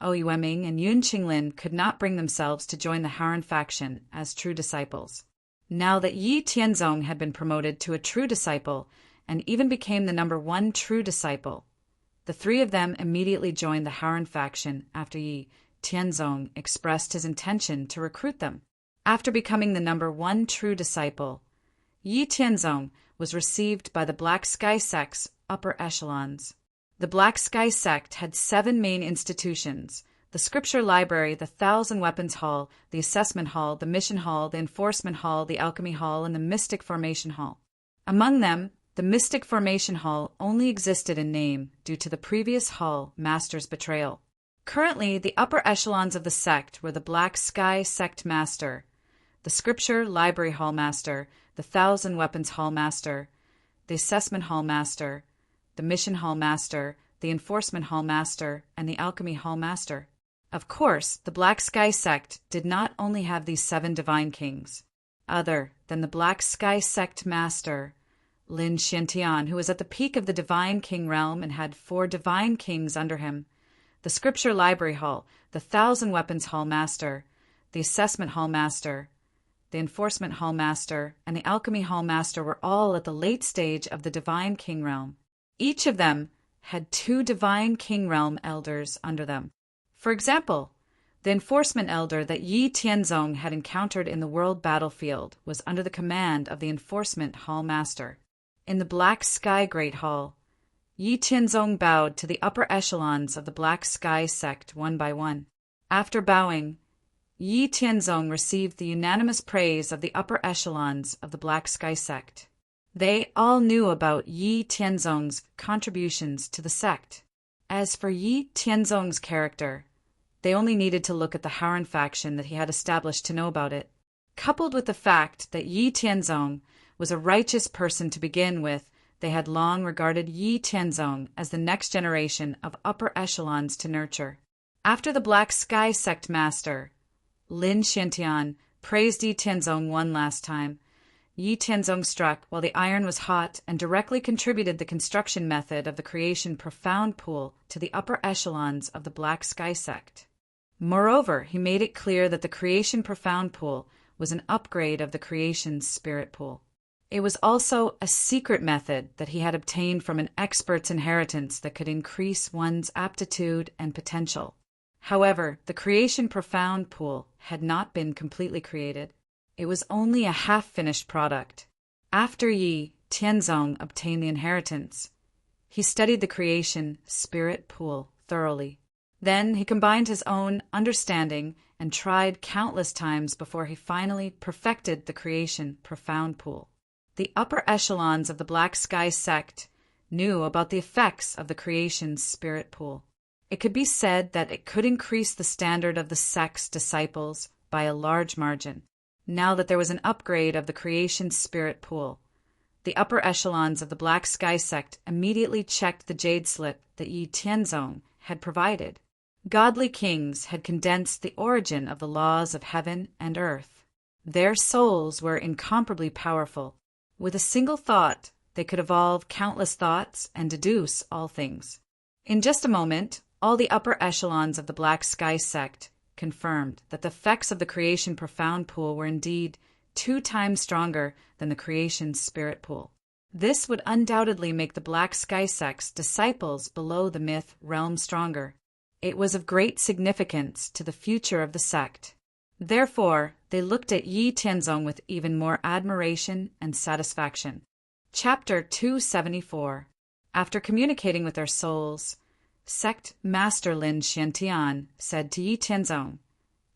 Ouyueming, and Yun Qinglin could not bring themselves to join the Haran faction as true disciples. Now that Yi Tianzong had been promoted to a true disciple and even became the number 1 true disciple, the 3 of them immediately joined the Haran faction after Yi Tianzong expressed his intention to recruit them. After becoming the number 1 true disciple, Yi Tianzong was received by the Black Sky sect's upper echelons. The Black Sky sect had 7 main institutions: the Scripture Library, the 1,000 Weapons Hall, the Assessment Hall, the Mission Hall, the Enforcement Hall, the Alchemy Hall, and the Mystic Formation Hall. Among them, the Mystic Formation Hall only existed in name due to the previous hall master's betrayal. Currently, the upper echelons of the sect were the Black Sky Sect Master, the Scripture Library Hall Master, the 1,000 Weapons Hall Master, the Assessment Hall Master, the Mission Hall Master, the Enforcement Hall Master, and the Alchemy Hall Master. Of course, the Black Sky sect did not only have these 7 divine kings. Other than the Black Sky sect master, Lin Xiantian, who was at the peak of the divine king realm and had 4 divine kings under him, the Scripture Library Hall, the Thousand Weapons Hall Master, the Assessment Hall Master, the Enforcement Hall Master, and the Alchemy Hall Master were all at the late stage of the Divine King Realm. Each of them had 2 Divine King Realm elders under them. For example, the Enforcement Elder that Yi Tianzong had encountered in the world battlefield was under the command of the Enforcement Hall Master. In the Black Sky Great Hall, Yi Tianzong bowed to the upper echelons of the Black Sky sect one by one. After bowing, Yi Tianzong received the unanimous praise of the upper echelons of the Black Sky sect. They all knew about Yi Tianzong's contributions to the sect. As for Yi Tianzong's character, they only needed to look at the Haran faction that he had established to know about it. Coupled with the fact that Yi Tianzong was a righteous person to begin with, they had long regarded Yi Tianzong as the next generation of upper echelons to nurture. After the Black Sky sect master, Lin Xiantian, praised Yi Tianzong one last time, Yi Tianzong struck while the iron was hot and directly contributed the construction method of the creation profound pool to the upper echelons of the Black Sky sect. Moreover, he made it clear that the creation profound pool was an upgrade of the creation spirit pool. It was also a secret method that he had obtained from an expert's inheritance that could increase one's aptitude and potential. However, the creation profound pool had not been completely created. It was only a half-finished product. After Yi Tianzong obtained the inheritance, he studied the creation spirit pool thoroughly. Then he combined his own understanding and tried countless times before he finally perfected the creation profound pool. The upper echelons of the Black Sky sect knew about the effects of the creation spirit pool. It could be said that it could increase the standard of the sect's disciples by a large margin. Now that there was an upgrade of the creation spirit pool, the upper echelons of the Black Sky sect immediately checked the jade slip that Yi Tianzong had provided. Godly kings had condensed the origin of the laws of heaven and earth. Their souls were incomparably powerful. With a single thought, they could evolve countless thoughts and deduce all things. In just a moment, all the upper echelons of the Black Sky sect confirmed that the effects of the creation profound pool were indeed 2 times stronger than the creation spirit pool. This would undoubtedly make the Black Sky sect's disciples below the myth realm stronger. It was of great significance to the future of the sect. Therefore, they looked at Yi Tianzong with even more admiration and satisfaction. Chapter 274. After communicating with their souls, Sect Master Lin Xiantian said to Yi Tianzong,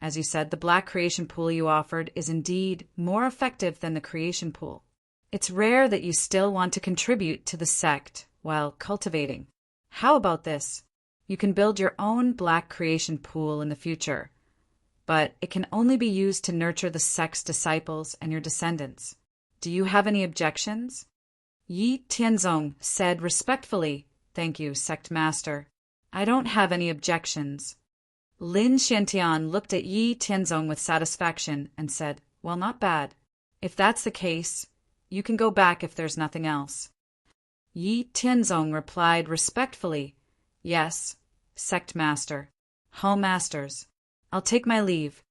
"As you said, the black creation pool you offered is indeed more effective than the creation pool. It's rare that you still want to contribute to the sect while cultivating. How about this? You can build your own black creation pool in the future, but it can only be used to nurture the sect's disciples and your descendants. Do you have any objections?" Yi Tianzong said respectfully, "Thank you, Sect Master. I don't have any objections." Lin Xiantian looked at Yi Tianzong with satisfaction and said, "Well, not bad. If that's the case, you can go back if there's nothing else." Yi Tianzong replied respectfully, "Yes, Sect Master, Hall Masters, I'll take my leave."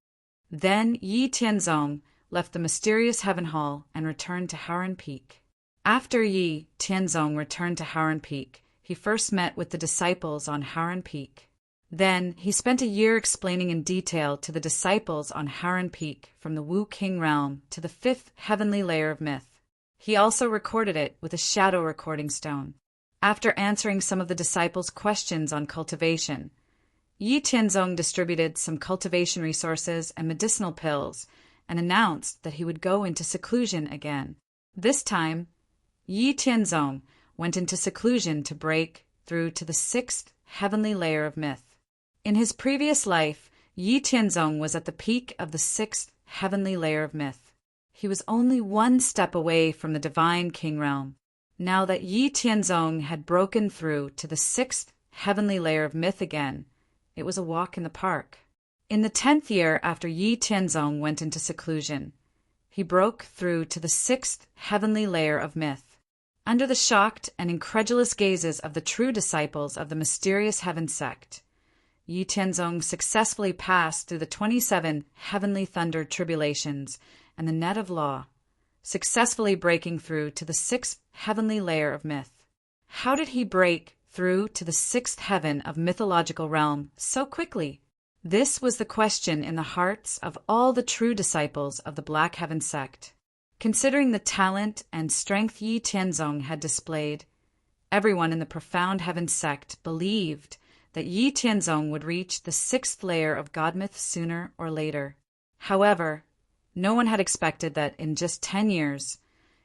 Then Yi Tianzong left the mysterious Heaven Hall and returned to Haran Peak. After Yi Tianzong returned to Haran Peak, he first met with the disciples on Haran Peak. Then he spent a year explaining in detail to the disciples on Haran Peak from the Wu King realm to the 5th heavenly layer of myth. He also recorded it with a shadow recording stone. After answering some of the disciples' questions on cultivation, Yi Tianzong distributed some cultivation resources and medicinal pills and announced that he would go into seclusion again. This time, Yi Tianzong went into seclusion to break through to the 6th heavenly layer of myth. In his previous life, Yi Tianzong was at the peak of the 6th heavenly layer of myth. He was only one step away from the divine king realm. Now that Yi Tianzong had broken through to the 6th heavenly layer of myth again, it was a walk in the park. In the 10th year after Yi Tianzong went into seclusion, he broke through to the 6th heavenly layer of myth. Under the shocked and incredulous gazes of the true disciples of the mysterious heaven sect, Yi Tianzong successfully passed through the 27 heavenly thunder tribulations and the net of law, successfully breaking through to the 6th heavenly layer of myth. How did he break through to the 6th heaven of mythological realm so quickly? This was the question in the hearts of all the true disciples of the Black Heaven sect. Considering the talent and strength Yi Tianzong had displayed, everyone in the Profound Heaven sect believed that Yi Tianzong would reach the 6th layer of Godmyth sooner or later. However, no one had expected that in just 10 years,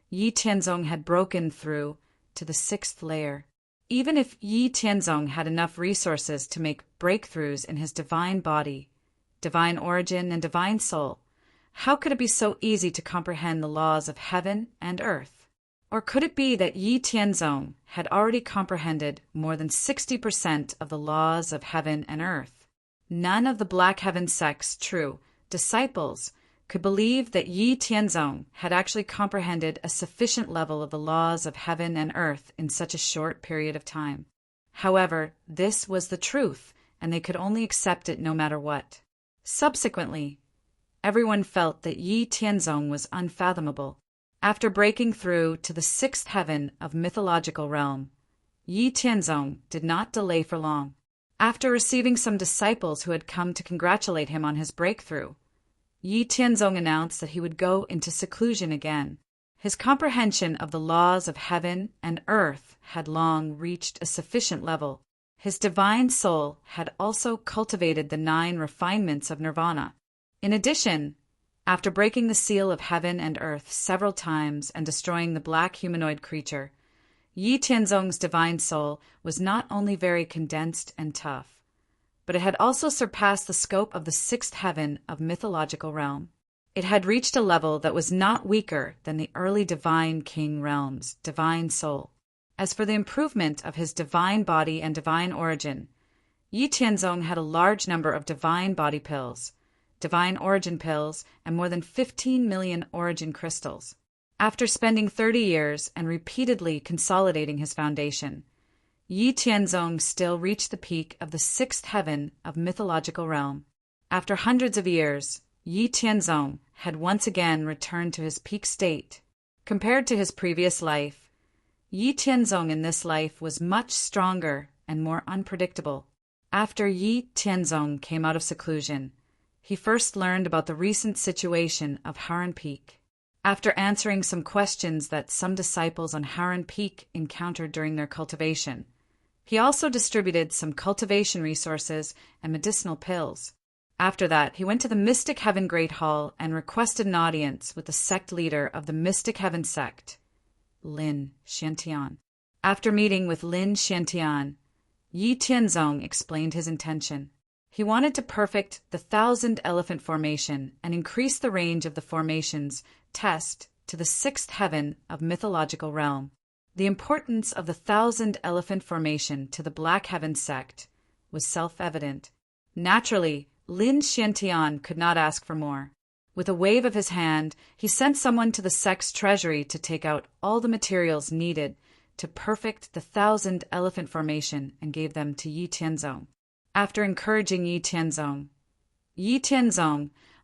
Yi Tianzong had broken through to the 6th layer. Even if Yi Tianzong had enough resources to make breakthroughs in his divine body, divine origin, and divine soul, how could it be so easy to comprehend the laws of heaven and earth? Or could it be that Yi Tianzong had already comprehended more than 60% of the laws of heaven and earth? None of the Black Heaven sect's true disciples could believe that Yi Tianzong had actually comprehended a sufficient level of the laws of heaven and earth in such a short period of time. However, this was the truth, and they could only accept it no matter what. Subsequently, everyone felt that Yi Tianzong was unfathomable. After breaking through to the 6th heaven of mythological realm, Yi Tianzong did not delay for long. After receiving some disciples who had come to congratulate him on his breakthrough, Yi Tianzong announced that he would go into seclusion again. His comprehension of the laws of heaven and earth had long reached a sufficient level. His divine soul had also cultivated the 9 refinements of nirvana. In addition, after breaking the seal of heaven and earth several times and destroying the black humanoid creature, Yi Tianzong's divine soul was not only very condensed and tough, but it had also surpassed the scope of the 6th heaven of mythological realm. It had reached a level that was not weaker than the early divine king realm's divine soul. As for the improvement of his divine body and divine origin, Yi Tianzong had a large number of divine body pills, divine origin pills, and more than 15 million origin crystals. After spending 30 years and repeatedly consolidating his foundation, Yi Tianzong still reached the peak of the 6th heaven of mythological realm. After hundreds of years, Yi Tianzong had once again returned to his peak state. Compared to his previous life, Yi Tianzong in this life was much stronger and more unpredictable. After Yi Tianzong came out of seclusion, he first learned about the recent situation of Haran Peak. After answering some questions that some disciples on Haran Peak encountered during their cultivation, he also distributed some cultivation resources and medicinal pills. After that, he went to the Mystic Heaven Great Hall and requested an audience with the sect leader of the Mystic Heaven sect, Lin Xiantian. After meeting with Lin Xiantian, Yi Tianzong explained his intention. He wanted to perfect the 1,000 elephant formation and increase the range of the formation's test to the 6th heaven of mythological realm. The importance of the 1,000 elephant formation to the Black Heaven sect was self-evident. Naturally, Lin Xiantian could not ask for more. With a wave of his hand, he sent someone to the sect's treasury to take out all the materials needed to perfect the 1,000 elephant formation and gave them to Yi Tianzong. After encouraging Yi Tianzong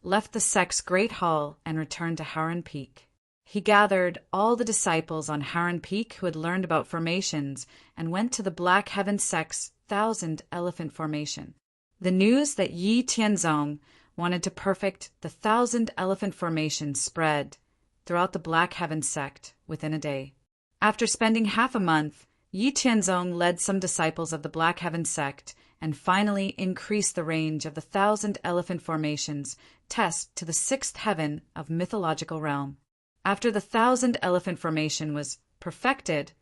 left the sect's great hall and returned to Haran Peak. He gathered all the disciples on Haran Peak who had learned about formations and went to the Black Heaven sect's 1,000 elephant formation. The news that Yi Tianzong wanted to perfect the 1,000 elephant formation spread throughout the Black Heaven sect within a day. After spending half a month, Yi Tianzong led some disciples of the Black Heaven sect and finally increased the range of the 1,000 elephant formations test to the 6th heaven of mythological realm. After the 1,000 elephant formation was perfected,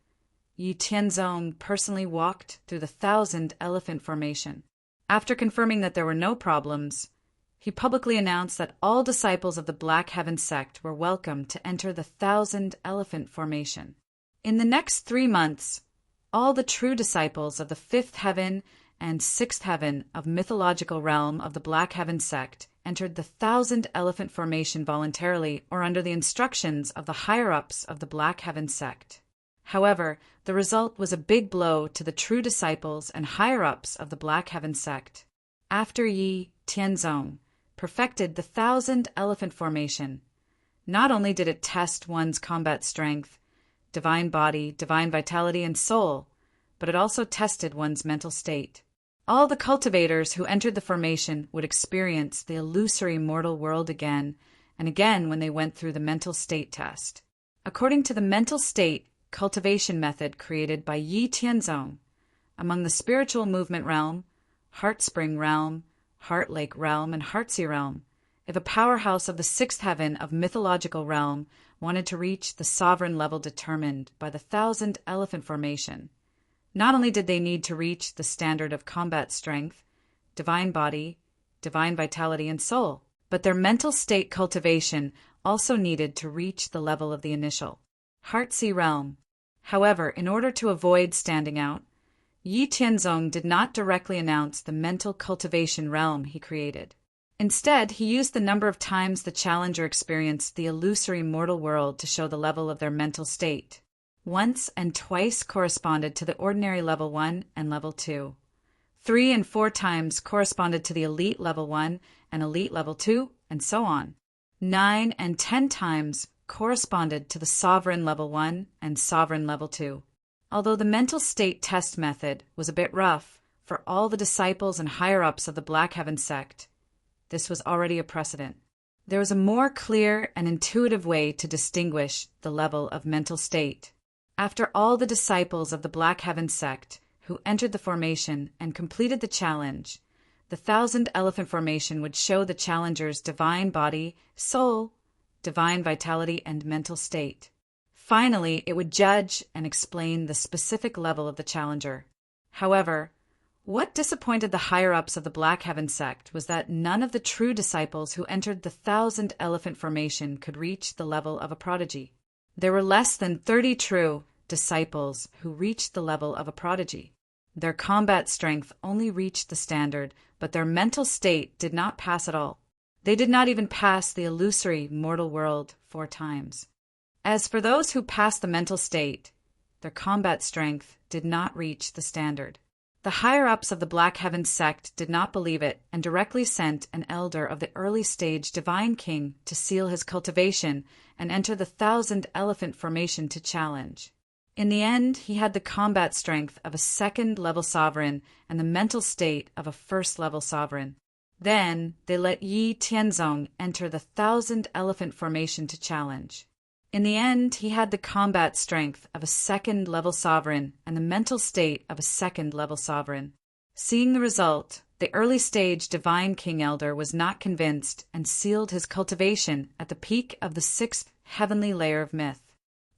Yi Tianzong personally walked through the 1,000 elephant formation. After confirming that there were no problems, he publicly announced that all disciples of the Black Heaven sect were welcome to enter the 1,000 elephant formation. In the next 3 months, all the true disciples of the 5th heaven and 6th heaven of mythological realm of the Black Heaven sect entered the 1,000 elephant formation voluntarily or under the instructions of the higher-ups of the Black Heaven sect. However, the result was a big blow to the true disciples and higher-ups of the Black Heaven sect. after Yi Tianzong perfected the 1,000-elephant formation, not only did it test one's combat strength, divine body, divine vitality, and soul, but it also tested one's mental state. All the cultivators who entered the formation would experience the illusory mortal world again and again when they went through the mental state test. According to the mental state cultivation method created by Yi Tianzong, among the spiritual movement realm, heart spring realm, heart lake realm, and heartsea realm, if a powerhouse of the sixth heaven of mythological realm wanted to reach the sovereign level determined by the 1,000-elephant formation, not only did they need to reach the standard of combat strength, divine body, divine vitality, and soul, but their mental state cultivation also needed to reach the level of the initial heartsea realm. However, in order to avoid standing out, Yi Tianzong did not directly announce the mental cultivation realm he created. Instead, he used the number of times the challenger experienced the illusory mortal world to show the level of their mental state. Once and twice corresponded to the ordinary level 1 and level 2. 3 and 4 times corresponded to the elite level 1 and elite level 2, and so on. 9 and 10 times corresponded to the sovereign level 1 and sovereign level 2. Although the mental state test method was a bit rough for all the disciples and higher-ups of the Black Heaven sect, this was already a precedent. There was a more clear and intuitive way to distinguish the level of mental state. After all the disciples of the Black Heaven sect who entered the formation and completed the challenge, the 1,000-elephant formation would show the challenger's divine body, soul, divine vitality, and mental state. Finally, it would judge and explain the specific level of the challenger. However, what disappointed the higher-ups of the Black Heaven sect was that none of the true disciples who entered the 1,000-elephant formation could reach the level of a prodigy. There were less than 30 true disciples who reached the level of a prodigy. Their combat strength only reached the standard, but their mental state did not pass at all. They did not even pass the illusory mortal world 4 times. As for those who passed the mental state, their combat strength did not reach the standard. The higher-ups of the Black Heaven sect did not believe it and directly sent an elder of the early stage Divine King to seal his cultivation and enter the 1,000-elephant formation to challenge. In the end, he had the combat strength of a second-level sovereign and the mental state of a first-level sovereign. Then they let Yi Tianzong enter the 1,000-elephant formation to challenge. In the end, he had the combat strength of a second-level sovereign and the mental state of a second-level sovereign. Seeing the result, the early-stage Divine King Elder was not convinced and sealed his cultivation at the peak of the 6th heavenly layer of myth.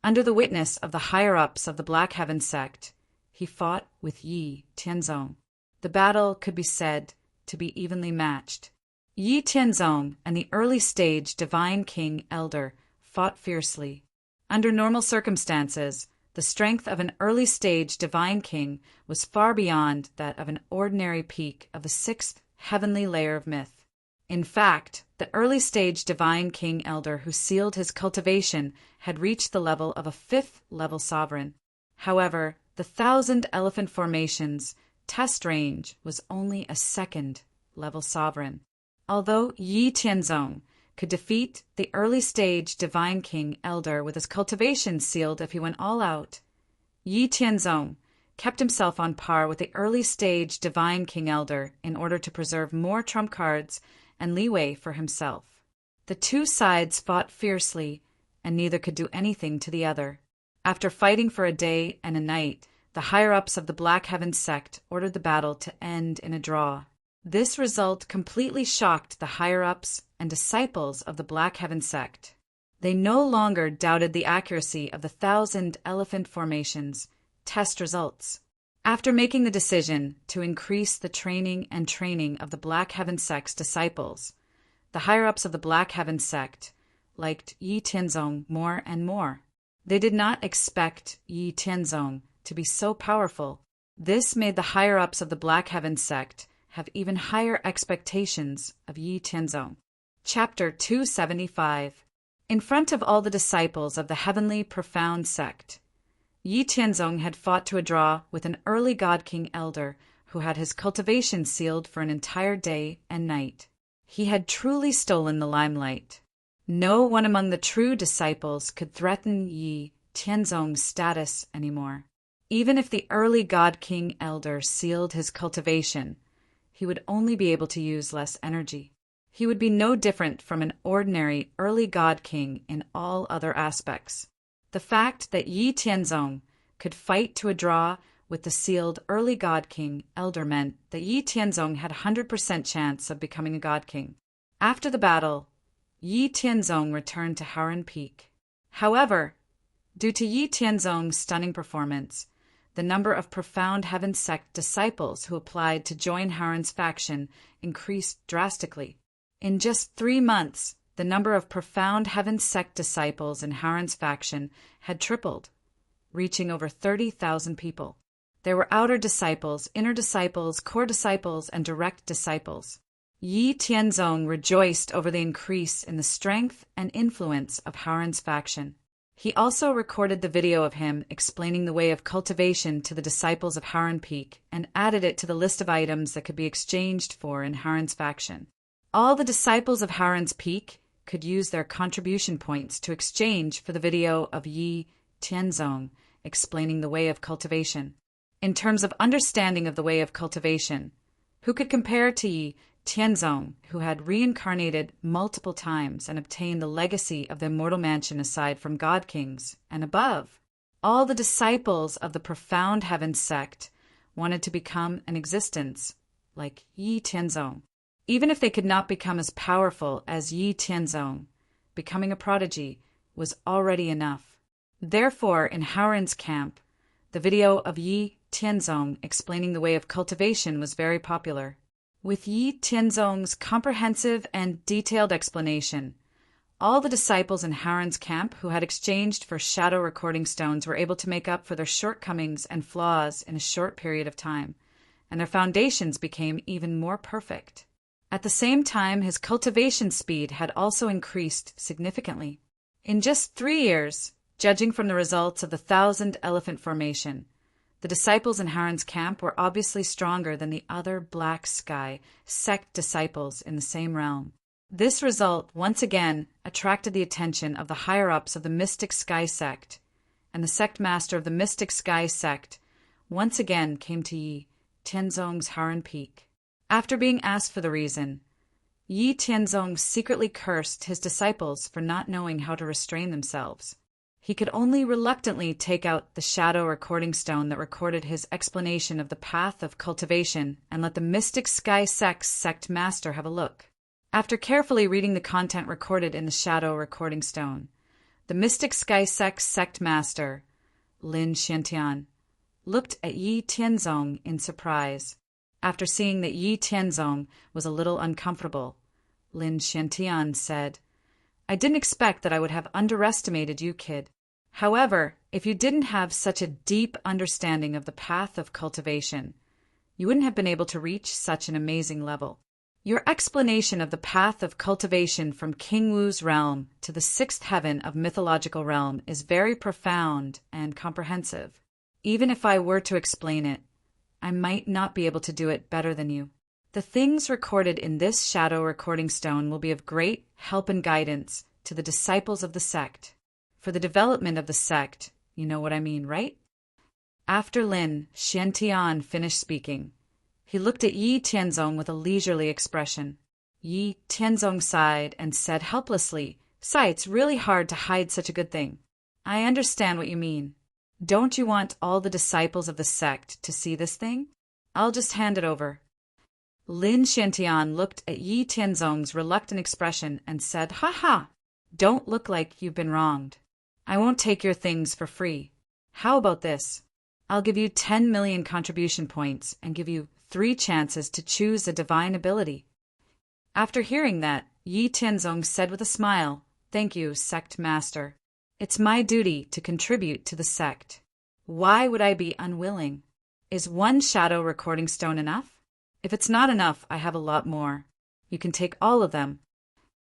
Under the witness of the higher-ups of the Black Heaven sect, he fought with Yi Tianzong. The battle could be said to be evenly matched. Yi Tianzong and the early-stage Divine King Elder fought fiercely. Under normal circumstances, the strength of an early-stage Divine King was far beyond that of an ordinary peak of the 6th heavenly layer of myth. In fact, the early-stage Divine King Elder who sealed his cultivation had reached the level of a 5th-level sovereign. However, the 1,000-elephant formation's test range was only a 2nd-level sovereign. Although Yi Tianzong could defeat the early-stage Divine King Elder with his cultivation sealed if he went all out, Yi Tianzong kept himself on par with the early-stage Divine King Elder in order to preserve more trump cards and leeway for himself. The two sides fought fiercely, and neither could do anything to the other. After fighting for a day and a night, the higher-ups of the Black Heaven sect ordered the battle to end in a draw. This result completely shocked the higher-ups and disciples of the Black Heaven sect. They no longer doubted the accuracy of the 1,000-elephant formation's test results. After making the decision to increase the training of the Black Heaven sect's disciples, the higher-ups of the Black Heaven sect liked Yi Tianzong more and more. They did not expect Yi Tianzong to be so powerful. This made the higher-ups of the Black Heaven sect have even higher expectations of Yi Tianzong. Chapter 275. In front of all the disciples of the heavenly profound sect, Yi Tianzong had fought to a draw with an early God King Elder who had his cultivation sealed for an entire day and night. He had truly stolen the limelight. No one among the true disciples could threaten Yi Tianzong's status anymore. Even if the early God King elder sealed his cultivation, he would only be able to use less energy. He would be no different from an ordinary early God King in all other aspects. The fact that Yi Tianzong could fight to a draw with the sealed early God King elder meant that Yi Tianzong had a 100% chance of becoming a God King. After the battle, Yi Tianzong returned to Haoren Peak. However, due to Yi Tianzong's stunning performance, the number of Profound Heaven sect disciples who applied to join Haoren's faction increased drastically. In just 3 months, the number of Profound Heaven sect disciples in Haoren's faction had tripled, reaching over 30,000 people. There were outer disciples, inner disciples, core disciples, and direct disciples. Yi Tianzong rejoiced over the increase in the strength and influence of Haoren's faction. He also recorded the video of him explaining the way of cultivation to the disciples of Haoren Peak and added it to the list of items that could be exchanged for in Haoren's faction. All the disciples of Haoren's Peak could use their contribution points to exchange for the video of Yi Tianzong explaining the way of cultivation. In terms of understanding of the way of cultivation, who could compare to Yi Tianzong, who had reincarnated multiple times and obtained the legacy of the immortal mansion aside from God Kings and above? All the disciples of the Profound Heaven sect wanted to become an existence like Yi Tianzong. Even if they could not become as powerful as Yi Tianzong, becoming a prodigy was already enough. Therefore, in Haoren's camp, the video of Yi Tianzong explaining the way of cultivation was very popular. With Yi Tianzong's comprehensive and detailed explanation, all the disciples in Haoren's camp who had exchanged for shadow recording stones were able to make up for their shortcomings and flaws in a short period of time, and their foundations became even more perfect. At the same time, his cultivation speed had also increased significantly. In just 3 years, judging from the results of the 1,000 Elephant Formation, the disciples in Haoren's camp were obviously stronger than the other Black Sky sect disciples in the same realm. This result once again attracted the attention of the higher-ups of the Mystic Sky sect, and the sect master of the Mystic Sky sect once again came to Yi Tianzong's Haoren Peak. After being asked for the reason, Yi Tianzong secretly cursed his disciples for not knowing how to restrain themselves. He could only reluctantly take out the shadow recording stone that recorded his explanation of the path of cultivation and let the Mystic Sky Sect's sect master have a look. After carefully reading the content recorded in the shadow recording stone, the Mystic Sky Sect's sect master, Lin Xiantian, looked at Yi Tianzong in surprise. After seeing that Yi Tianzong was a little uncomfortable, Lin Xiantian said, "I didn't expect that I would have underestimated you, kid. However, if you didn't have such a deep understanding of the path of cultivation, you wouldn't have been able to reach such an amazing level. Your explanation of the path of cultivation from King Wu's realm to the 6th heaven of mythological realm is very profound and comprehensive. Even if I were to explain it, I might not be able to do it better than you. The things recorded in this shadow recording stone will be of great help and guidance to the disciples of the sect. For the development of the sect, you know what I mean, right?" After Lin Xiantian finished speaking, he looked at Yi Tianzong with a leisurely expression. Yi Tianzong sighed and said helplessly, "Sai, it's really hard to hide such a good thing. I understand what you mean. Don't you want all the disciples of the sect to see this thing? I'll just hand it over." Lin Xiantian looked at Yi Tianzong's reluctant expression and said, "Ha ha! Don't look like you've been wronged. I won't take your things for free. How about this? I'll give you 10 million contribution points and give you 3 chances to choose a divine ability." After hearing that, Yi Tianzong said with a smile, "Thank you, sect master. It's my duty to contribute to the sect. Why would I be unwilling? Is 1 shadow recording stone enough? If it's not enough, I have a lot more. You can take all of them."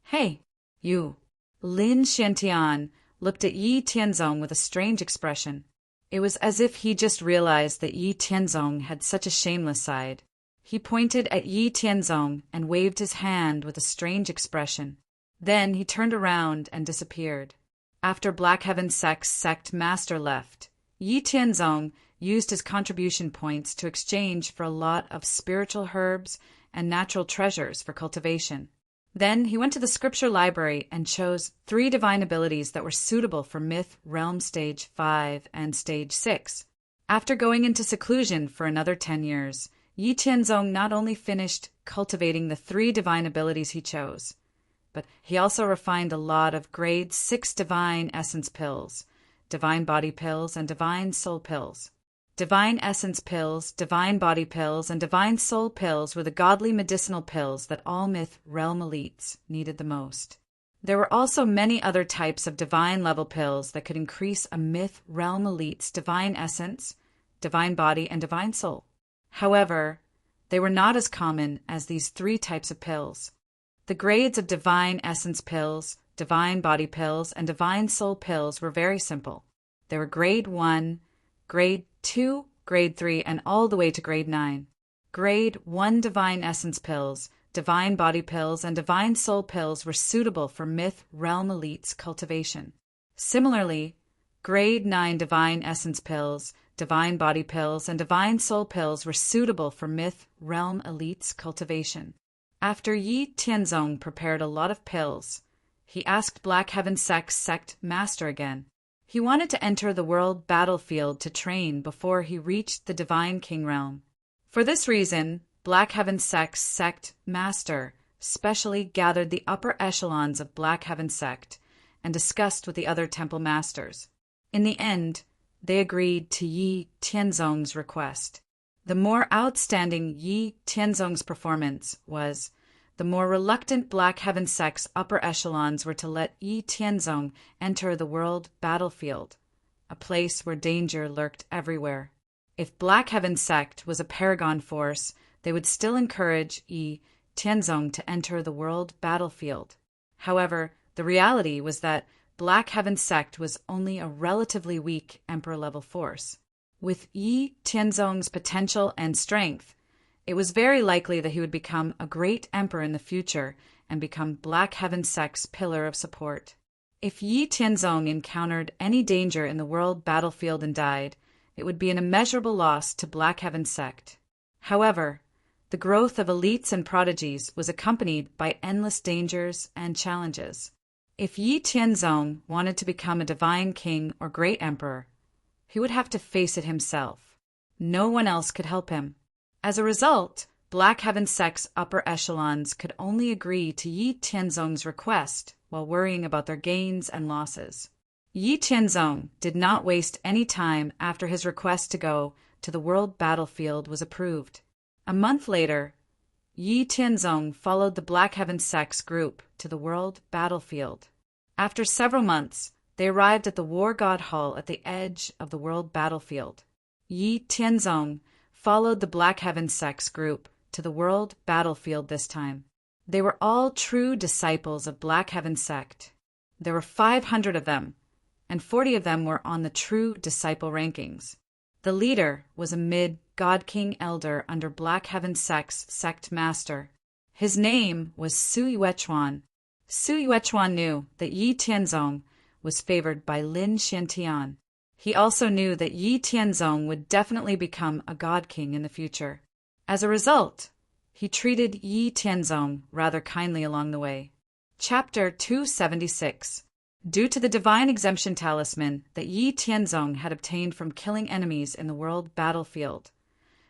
"Hey, you." Lin Xiantian looked at Yi Tianzong with a strange expression. It was as if he just realized that Yi Tianzong had such a shameless side. He pointed at Yi Tianzong and waved his hand with a strange expression. Then he turned around and disappeared. After Black Heaven Sect's sect master left, Yi Tianzong used his contribution points to exchange for a lot of spiritual herbs and natural treasures for cultivation. Then he went to the scripture library and chose 3 divine abilities that were suitable for Myth Realm Stage 5 and Stage 6. After going into seclusion for another 10 years, Yi Tianzong not only finished cultivating the 3 divine abilities he chose, but he also refined a lot of grade 6 divine essence pills, divine body pills, and divine soul pills. Divine essence pills, divine body pills, and divine soul pills were the godly medicinal pills that all Myth Realm elites needed the most. There were also many other types of divine level pills that could increase a Myth Realm elite's divine essence, divine body, and divine soul. However, they were not as common as these 3 types of pills. The grades of divine essence pills, divine body pills, and divine soul pills were very simple. They were grade 1, grade 2, grade 3, and all the way to grade 9. Grade 1 divine essence pills, divine body pills, and divine soul pills were suitable for Myth Realm elites cultivation. Similarly, grade 9 divine essence pills, divine body pills, and divine soul pills were suitable for Myth Realm elites cultivation. After Yi Tianzong prepared a lot of pills, he asked Black Heaven Sect's sect master again. He wanted to enter the world battlefield to train before he reached the Divine King realm. For this reason, Black Heaven Sect's sect master specially gathered the upper echelons of Black Heaven Sect and discussed with the other temple masters. In the end, they agreed to Yi Tianzong's request. The more outstanding Yi Tianzong's performance was, the more reluctant Black Heaven Sect's upper echelons were to let Yi Tianzong enter the world battlefield, a place where danger lurked everywhere. If Black Heaven Sect was a paragon force, they would still encourage Yi Tianzong to enter the world battlefield. However, the reality was that Black Heaven Sect was only a relatively weak Emperor-level force. With Yi Tianzong's potential and strength, it was very likely that he would become a great emperor in the future and become Black Heaven Sect's pillar of support. If Yi Tianzong encountered any danger in the world battlefield and died, it would be an immeasurable loss to Black Heaven Sect. However, the growth of elites and prodigies was accompanied by endless dangers and challenges. If Yi Tianzong wanted to become a divine king or great emperor, he would have to face it himself. No one else could help him. As a result, Black Heaven Sect's upper echelons could only agree to Yi Tianzong's request while worrying about their gains and losses. Yi Tianzong did not waste any time after his request to go to the world battlefield was approved. A month later, Yi Tianzong followed the Black Heaven Sect's group to the world battlefield. After several months, they arrived at the War God Hall at the edge of the world battlefield. Yi Tianzong followed the Black Heaven Sect's group to the world battlefield this time. They were all true disciples of Black Heaven Sect. There were 500 of them, and 40 of them were on the true disciple rankings. The leader was a mid-God King elder under Black Heaven Sect's sect master. His name was Su Yuechuan. Su Yuechuan knew that Yi Tianzong was favored by Lin Xiantian. He also knew that Yi Tianzong would definitely become a god king in the future. As a result, he treated Yi Tianzong rather kindly along the way. Chapter 276. Due to the divine exemption talisman that Yi Tianzong had obtained from killing enemies in the world battlefield,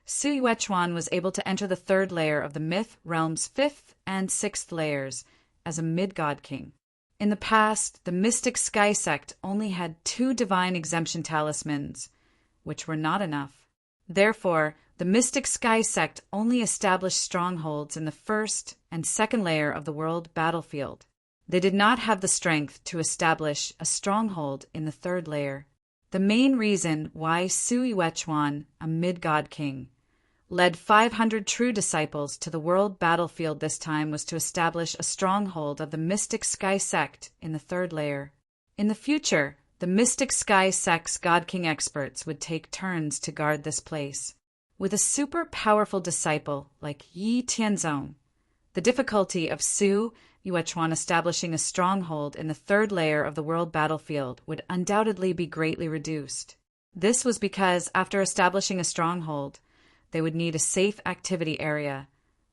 Su Yuechuan was able to enter the 3rd layer of the Myth Realm's 5th and 6th layers as a mid-god king. In the past, the Mystic Sky Sect only had 2 divine exemption talismans, which were not enough. Therefore, the Mystic Sky Sect only established strongholds in the 1st and 2nd layer of the world battlefield. They did not have the strength to establish a stronghold in the 3rd layer. The main reason why Su Yuechuan, a mid-god king, led 500 true disciples to the world battlefield this time was to establish a stronghold of the Mystic Sky Sect in the 3rd layer. In the future, The Mystic Sky Sect's God King experts would take turns to guard this place. With a super powerful disciple like Yi Tianzong, the difficulty of Su Yuechuan establishing a stronghold in the third layer of the world battlefield would undoubtedly be greatly reduced. This was because, after establishing a stronghold, they would need a safe activity area,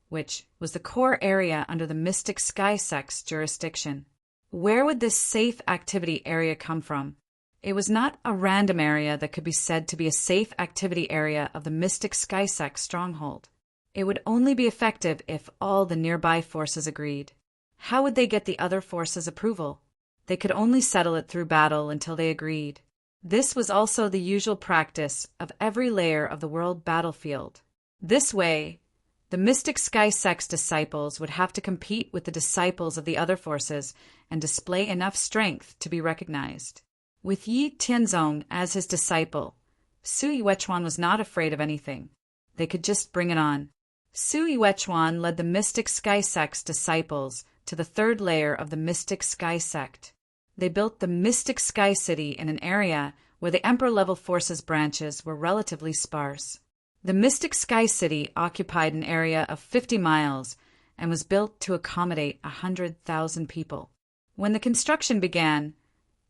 which was the core area under the Mystic Sky Sect's jurisdiction. Where would this safe activity area come from? It was not a random area that could be said to be a safe activity area of the Mystic Sky Sect stronghold. It would only be effective if all the nearby forces agreed. How would they get the other forces' approval? They could only settle it through battle until they agreed. This was also the usual practice of every layer of the world battlefield. This way, the Mystic Sky Sect's disciples would have to compete with the disciples of the other forces and display enough strength to be recognized. With Yi Tianzong as his disciple, Su Yuechuan was not afraid of anything. They could just bring it on. Su Yuechuan led the Mystic Sky Sect's disciples to the third layer of the Mystic Sky Sect. They built the Mystic Sky City in an area where the Emperor-level forces branches were relatively sparse. The Mystic Sky City occupied an area of 50 miles and was built to accommodate 100,000 people. When the construction began,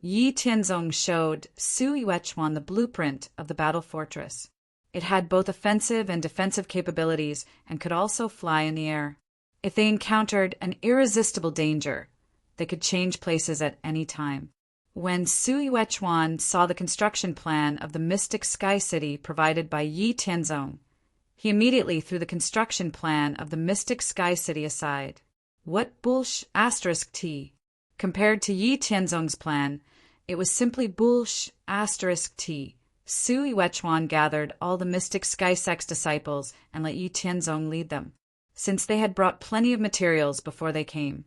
Yi Tianzong showed Su Yuechuan the blueprint of the battle fortress. It had both offensive and defensive capabilities and could also fly in the air. If they encountered an irresistible danger, they could change places at any time. When Su Yuechuan saw the construction plan of the Mystic Sky City provided by Yi Tianzong, he immediately threw the construction plan of the Mystic Sky City aside. What **T? Compared to Yi Tianzong's plan, it was simply **T. Su Yuechuan gathered all the Mystic Sky Sect's disciples and let Yi Tianzong lead them. Since they had brought plenty of materials before they came,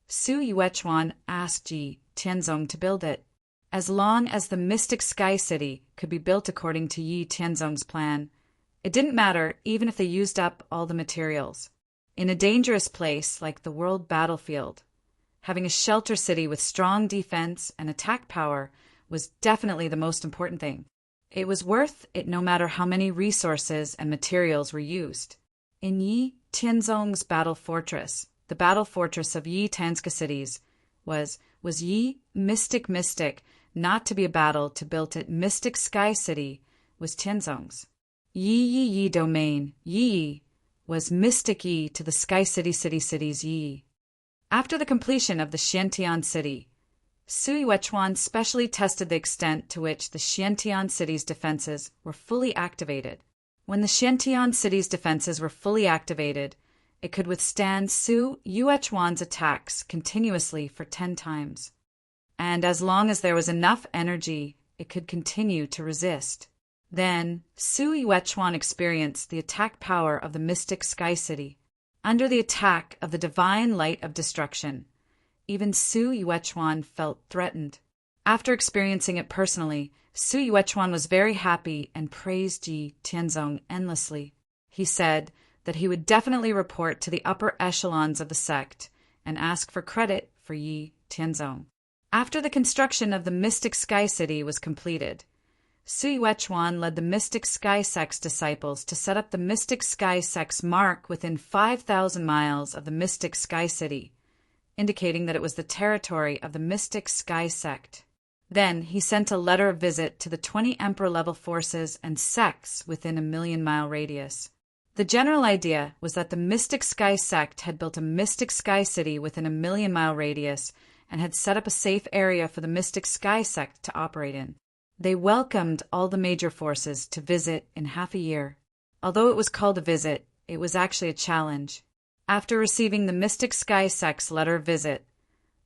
Su Yuechuan asked Yi Tianzong to build it. As long as the Mystic Sky City could be built according to Yi Tianzong's plan, it didn't matter even if they used up all the materials. In a dangerous place like the world battlefield, having a shelter city with strong defense and attack power was definitely the most important thing. It was worth it no matter how many resources and materials were used. In Yi Tianzong's battle fortress, the battle fortress of Yi Tanska cities, was Yi Mystic not to be a battle to built at Mystic Sky City was Tianzong's. Yi domain, Yi, was Mystic Yi to the Sky Cities Yi. After the completion of the Xiantian city, Su Yuechuan specially tested the extent to which the Xiantian city's defenses were fully activated. When the Xiantian city's defenses were fully activated, it could withstand Su Yuechuan's attacks continuously for 10 times. And as long as there was enough energy, it could continue to resist. Then, Su Yuechuan experienced the attack power of the Mystic Sky City. Under the attack of the divine light of destruction, even Su Yuechuan felt threatened. After experiencing it personally, Su Yuechuan was very happy and praised Yi Tianzong endlessly. He said that he would definitely report to the upper echelons of the sect and ask for credit for Yi Tianzong. After the construction of the Mystic Sky City was completed, Su Yuechuan led the Mystic Sky Sect's disciples to set up the Mystic Sky Sect's mark within 5,000 miles of the Mystic Sky City, indicating that it was the territory of the Mystic Sky Sect. Then he sent a letter of visit to the 20 Emperor-level forces and sects within a 1,000,000-mile radius. The general idea was that the Mystic Sky Sect had built a Mystic Sky City within a 1,000,000-mile radius and had set up a safe area for the Mystic Sky Sect to operate in. They welcomed all the major forces to visit in half a year. Although it was called a visit, it was actually a challenge. After receiving the Mystic Sky Sect's letter of visit,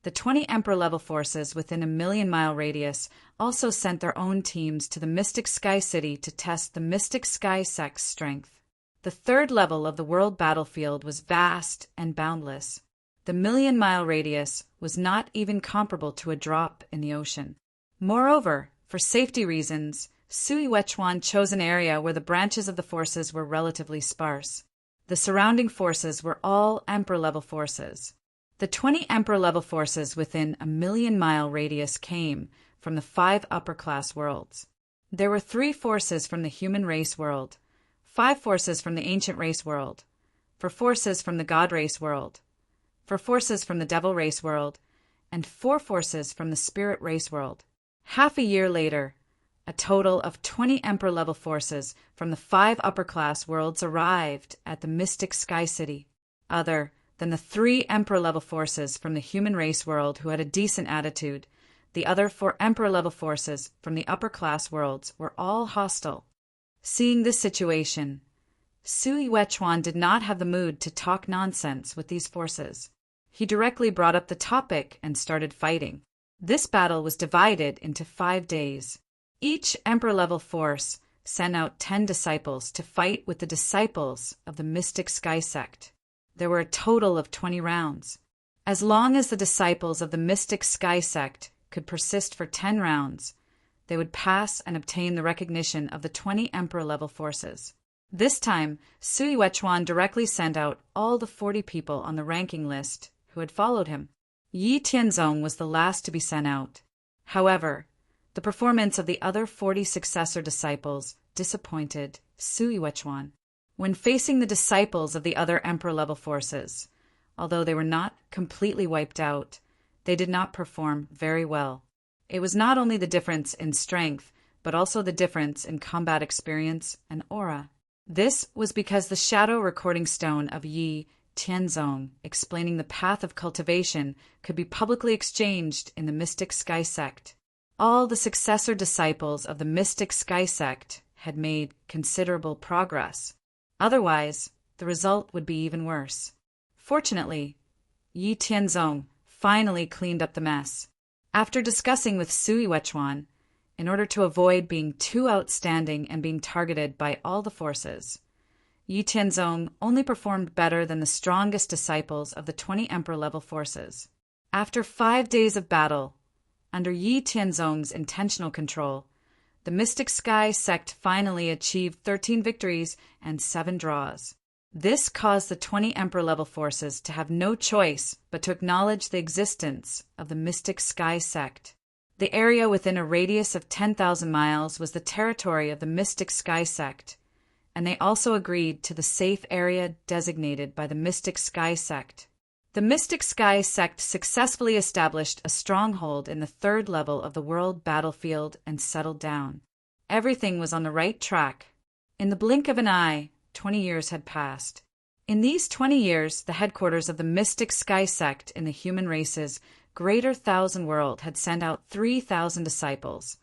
the 20 Emperor-level forces within a 1,000,000-mile radius also sent their own teams to the Mystic Sky City to test the Mystic Sky Sect's strength. The third level of the world battlefield was vast and boundless. The 1,000,000-mile radius was not even comparable to a drop in the ocean. Moreover, for safety reasons, Su Yuechuan chose an area where the branches of the forces were relatively sparse. The surrounding forces were all Emperor-level forces. The 20 Emperor-level forces within a 1,000,000-mile radius came from the 5 upper-class worlds. There were 3 forces from the human race world, 5 forces from the ancient race world, 4 forces from the god race world, 4 forces from the devil race world, and 4 forces from the spirit race world. Half a year later, a total of 20 Emperor-level forces from the 5 upper-class worlds arrived at the mystic Sky City. Other than the 3 Emperor-level forces from the human race world who had a decent attitude, the other 4 Emperor-level forces from the upper-class worlds were all hostile. Seeing this situation, Sui Wechuan did not have the mood to talk nonsense with these forces. He directly brought up the topic and started fighting. This battle was divided into 5 days. Each Emperor-level force sent out 10 disciples to fight with the disciples of the Mystic Sky Sect. There were a total of 20 rounds. As long as the disciples of the Mystic Sky Sect could persist for 10 rounds, they would pass and obtain the recognition of the 20 Emperor-level forces. This time, Sui Wechuan directly sent out all the 40 people on the ranking list who had followed him. Yi Tianzong was the last to be sent out. However, the performance of the other 40 successor disciples disappointed Sui Wechuan. When facing the disciples of the other Emperor-level forces, although they were not completely wiped out, they did not perform very well. It was not only the difference in strength, but also the difference in combat experience and aura. This was because the shadow recording stone of Yi Tianzong, explaining the path of cultivation, could be publicly exchanged in the Mystic Sky Sect. All the successor disciples of the Mystic Sky Sect had made considerable progress. Otherwise, the result would be even worse. Fortunately, Yi Tianzong finally cleaned up the mess. After discussing with Sui Wechuan, in order to avoid being too outstanding and being targeted by all the forces, Yi Tianzong only performed better than the strongest disciples of the 20 Emperor-level forces. After 5 days of battle, under Yi Tianzong's intentional control, the Mystic Sky Sect finally achieved 13 victories and 7 draws. This caused the 20 Emperor-level forces to have no choice but to acknowledge the existence of the Mystic Sky Sect. The area within a radius of 10,000 miles was the territory of the Mystic Sky Sect, and they also agreed to the safe area designated by the Mystic Sky Sect. The Mystic Sky Sect successfully established a stronghold in the 3rd level of the world battlefield and settled down. Everything was on the right track. In the blink of an eye, 20 years had passed. In these 20 years, the headquarters of the Mystic Sky Sect in the human race's greater 1,000 world had sent out 3,000 disciples,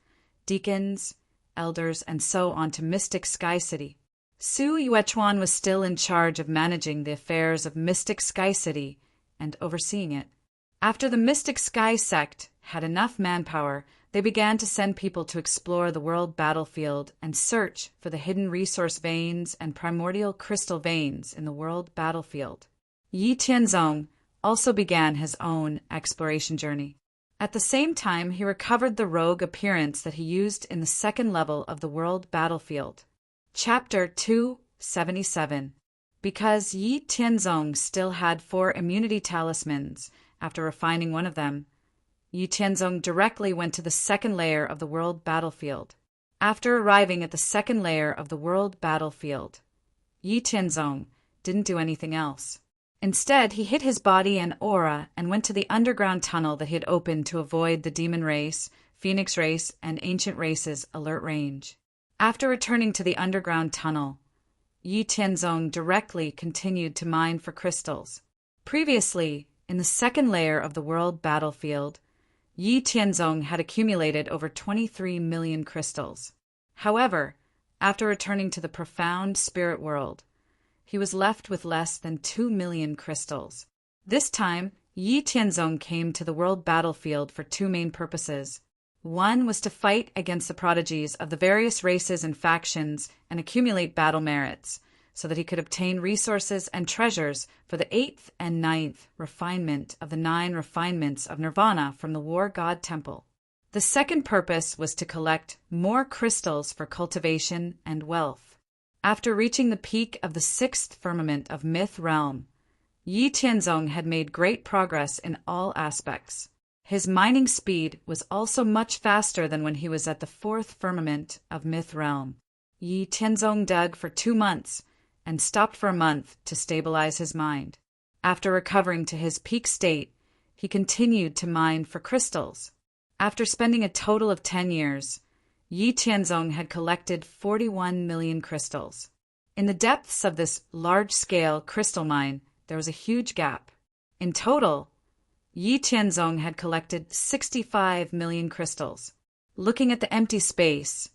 deacons, elders, and so on to Mystic Sky City. Sui Wechuan was still in charge of managing the affairs of Mystic Sky City and overseeing it. After the Mystic Sky Sect had enough manpower, they began to send people to explore the world battlefield and search for the hidden resource veins and primordial crystal veins in the world battlefield. Yi Tianzong also began his own exploration journey. At the same time, he recovered the rogue appearance that he used in the 2nd level of the world battlefield. Chapter 277. Because Yi Tianzong still had 4 immunity talismans, after refining one of them, Yi Tianzong directly went to the 2nd layer of the world battlefield. After arriving at the 2nd layer of the world battlefield, Yi Tianzong didn't do anything else. Instead, he hid his body and aura and went to the underground tunnel that he had opened to avoid the demon race, phoenix race, and ancient race's alert range. After returning to the underground tunnel, Yi Tianzong directly continued to mine for crystals. Previously, in the 2nd layer of the world battlefield, Yi Tianzong had accumulated over 23 million crystals. However, after returning to the profound spirit world, he was left with less than 2 million crystals. This time, Yi Tianzong came to the world battlefield for 2 main purposes. One was to fight against the prodigies of the various races and factions and accumulate battle merits, so that he could obtain resources and treasures for the 8th and 9th refinement of the 9 refinements of Nirvana from the War God Temple. The second purpose was to collect more crystals for cultivation and wealth. After reaching the peak of the 6th firmament of Myth Realm, Yi Tianzong had made great progress in all aspects. His mining speed was also much faster than when he was at the fourth firmament of Myth Realm. Yi Tianzong dug for 2 months and stopped for a month to stabilize his mind. After recovering to his peak state, he continued to mine for crystals. After spending a total of 10 years, Yi Tianzong had collected 41 million crystals. In the depths of this large-scale crystal mine, there was a huge gap. In total, Yi Tianzong had collected 65 million crystals. Looking at the empty space,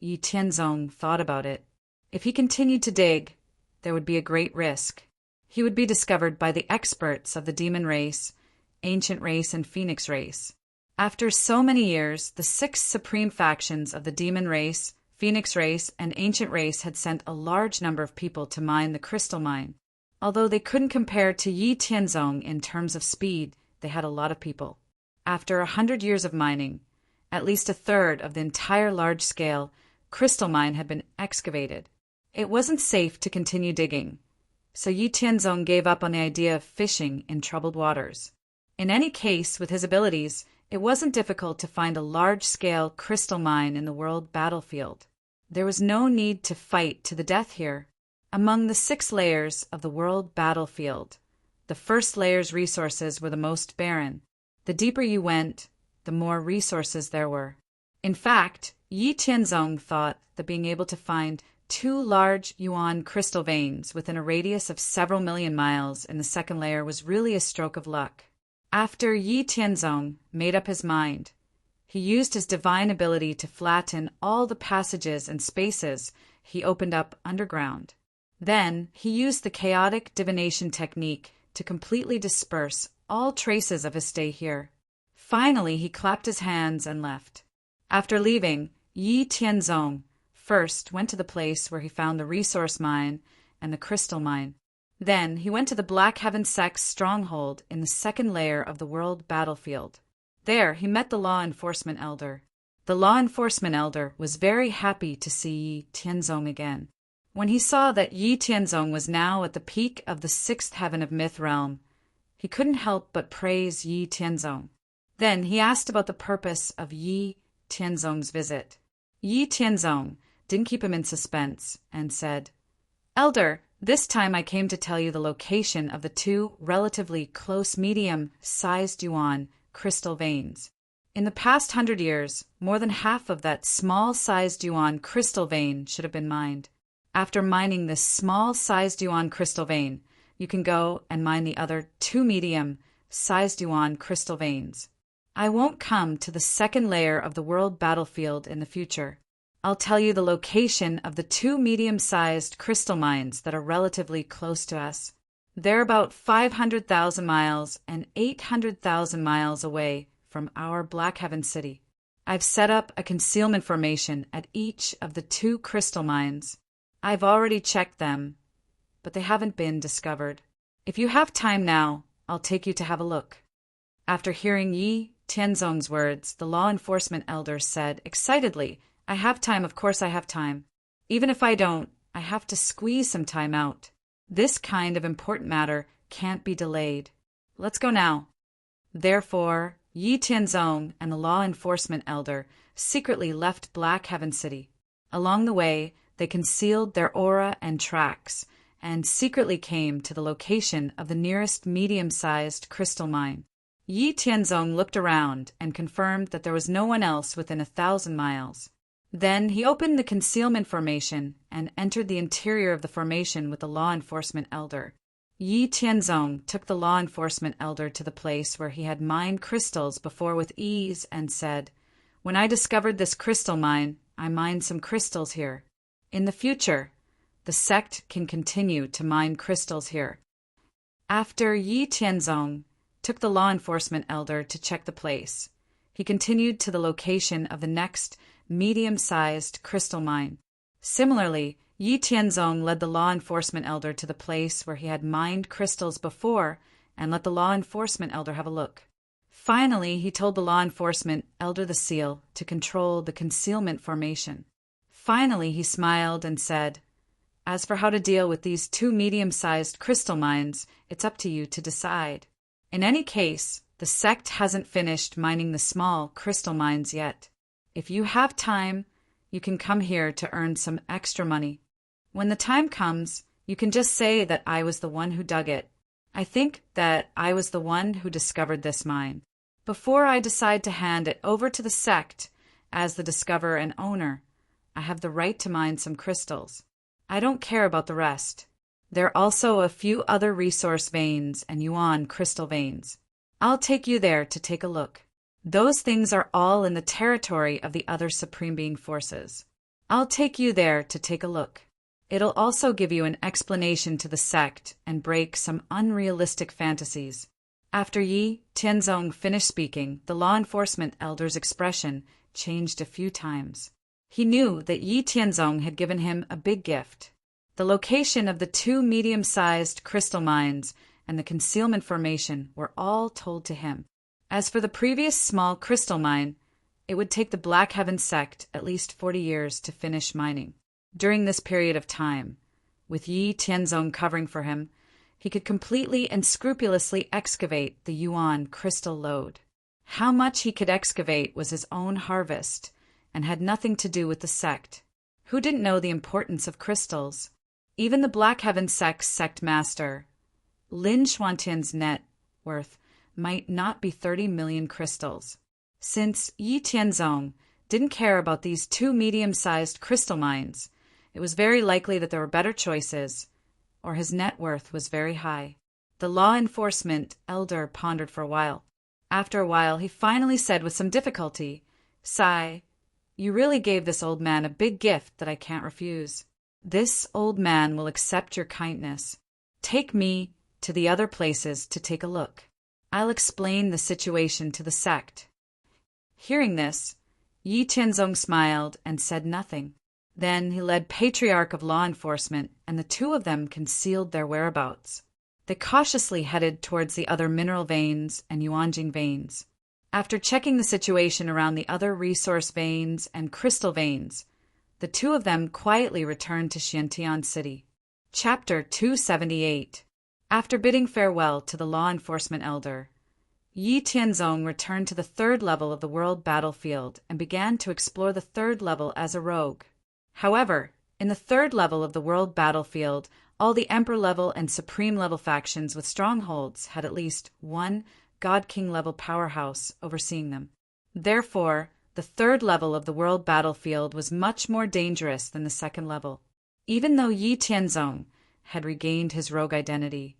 Yi Tianzong thought about it. If he continued to dig, there would be a great risk. He would be discovered by the experts of the demon race, ancient race, and phoenix race. After so many years, the 6 supreme factions of the demon race, phoenix race, and ancient race had sent a large number of people to mine the crystal mine. Although they couldn't compare to Yi Tianzong in terms of speed, they had a lot of people. After 100 years of mining, at least a third of the entire large-scale crystal mine had been excavated. It wasn't safe to continue digging, so Yi Tianzong gave up on the idea of fishing in troubled waters. In any case, with his abilities, it wasn't difficult to find a large-scale crystal mine in the world battlefield. There was no need to fight to the death here. Among the 6 layers of the world battlefield, the first layer's resources were the most barren. The deeper you went, the more resources there were. In fact, Yi Tianzong thought that being able to find 2 large yuan crystal veins within a radius of several million miles in the second layer was really a stroke of luck. After Yi Tianzong made up his mind, he used his divine ability to flatten all the passages and spaces he opened up underground. Then he used the chaotic divination technique to completely disperse all traces of his stay here. Finally, he clapped his hands and left. After leaving, Yi Tianzong first went to the place where he found the resource mine and the crystal mine. Then he went to the Black Heaven sect's stronghold in the second layer of the world battlefield. There he met the law enforcement elder. The law enforcement elder was very happy to see Yi Tianzong again. When he saw that Yi Tianzong was now at the peak of the 6th heaven of Myth Realm, he couldn't help but praise Yi Tianzong. Then he asked about the purpose of Yi Tianzong's visit. Yi Tianzong didn't keep him in suspense and said, "Elder, this time I came to tell you the location of the 2 relatively close medium-sized yuan crystal veins. In the past 100 years, more than half of that small-sized yuan crystal vein should have been mined. After mining this small-sized yuan crystal vein, you can go and mine the other 2 medium-sized yuan crystal veins. I won't come to the second layer of the world battlefield in the future. I'll tell you the location of the 2 medium-sized crystal mines that are relatively close to us. They're about 500,000 miles and 800,000 miles away from our Black Heaven city. I've set up a concealment formation at each of the 2 crystal mines. I've already checked them, but they haven't been discovered. If you have time now, I'll take you to have a look." After hearing Yi Tianzong's words, the law enforcement elder said excitedly, "I have time, of course I have time. Even if I don't, I have to squeeze some time out. This kind of important matter can't be delayed. Let's go now." Therefore, Yi Tianzong and the law enforcement elder secretly left Black Heaven City. Along the way, they concealed their aura and tracks, and secretly came to the location of the nearest medium-sized crystal mine. Yi Tianzong looked around and confirmed that there was no one else within 1,000 miles. Then he opened the concealment formation and entered the interior of the formation with the law enforcement elder. Yi Tianzong took the law enforcement elder to the place where he had mined crystals before with ease and said, "When I discovered this crystal mine, I mined some crystals here. In the future, the sect can continue to mine crystals here." After Yi Tianzong took the law enforcement elder to check the place, he continued to the location of the next medium-sized crystal mine. Similarly, Yi Tianzong led the law enforcement elder to the place where he had mined crystals before and let the law enforcement elder have a look. Finally, he told the law enforcement elder the seal to control the concealment formation. Finally, he smiled and said, "As for how to deal with these 2 medium-sized crystal mines, it's up to you to decide. In any case, The sect hasn't finished mining the small crystal mines yet. If you have time, you can come here to earn some extra money. When the time comes, you can just say that I was the one who dug it. I think that I was the one who discovered this mine. Before I decide to hand it over to the sect as the discoverer and owner, I have the right to mine some crystals. I don't care about the rest. There are also a few other resource veins and yuan crystal veins. I'll take you there to take a look. Those things are all in the territory of the other Supreme Being forces. I'll take you there to take a look. It'll also give you an explanation to the sect and break some unrealistic fantasies. After Yi Tianzong finished speaking, the law enforcement elder's expression changed a few times. He knew that Yi Tianzong had given him a big gift. The location of the 2 medium-sized crystal mines and the concealment formation were all told to him. As for the previous small crystal mine, it would take the Black Heaven sect at least 40 years to finish mining. During this period of time, with Yi Tianzong covering for him, he could completely and scrupulously excavate the yuan crystal lode. How much he could excavate was his own harvest and had nothing to do with the sect. Who didn't know the importance of crystals? Even the Black Heaven sect's sect master, Lin Xuantian's net worth might not be 30 million crystals. Since Yi Tianzong didn't care about these 2 medium-sized crystal mines, it was very likely that there were better choices, or his net worth was very high. The law enforcement elder pondered for a while. After a while, he finally said with some difficulty, "Sai, you really gave this old man a big gift that I can't refuse. This old man will accept your kindness. Take me to the other places to take a look. I'll explain the situation to the sect." Hearing this, Yi Tianzong smiled and said nothing. Then he led Patriarch of Law Enforcement, and the 2 of them concealed their whereabouts. They cautiously headed towards the other mineral veins and yuanjing veins. After checking the situation around the other resource veins and crystal veins, the 2 of them quietly returned to Xiantian City. Chapter 278. After bidding farewell to the law enforcement elder, Yi Tianzong returned to the 3rd level of the world battlefield and began to explore the 3rd level as a rogue. However, in the 3rd level of the world battlefield, all the Emperor-level and Supreme-level factions with strongholds had at least one God King-level powerhouse overseeing them. Therefore, the 3rd level of the world battlefield was much more dangerous than the 2nd level. Even though Yi Tianzong had regained his rogue identity,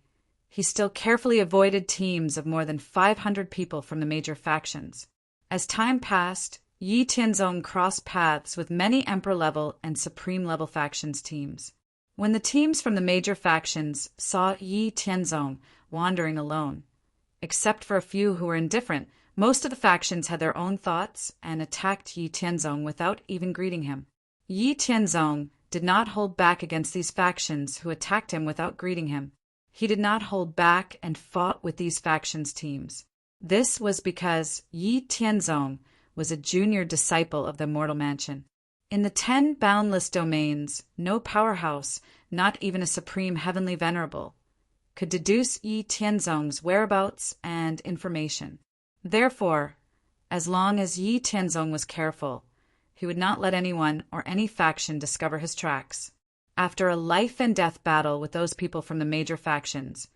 he still carefully avoided teams of more than 500 people from the major factions. As time passed, Yi Tianzong crossed paths with many Emperor-level and Supreme-level factions teams. When the teams from the major factions saw Yi Tianzong wandering alone, except for a few who were indifferent, most of the factions had their own thoughts and attacked Yi Tianzong without even greeting him. Yi Tianzong did not hold back against these factions who attacked him without greeting him. He did not hold back and fought with these factions teams. This was because Yi Tianzong was a junior disciple of the Immortal Mansion. In the 10 boundless domains, no powerhouse, not even a supreme heavenly venerable, could deduce Yi Tianzong's whereabouts and information. Therefore, as long as Yi Tianzong was careful, he would not let anyone or any faction discover his tracks. After a life-and-death battle with those people from the major factions,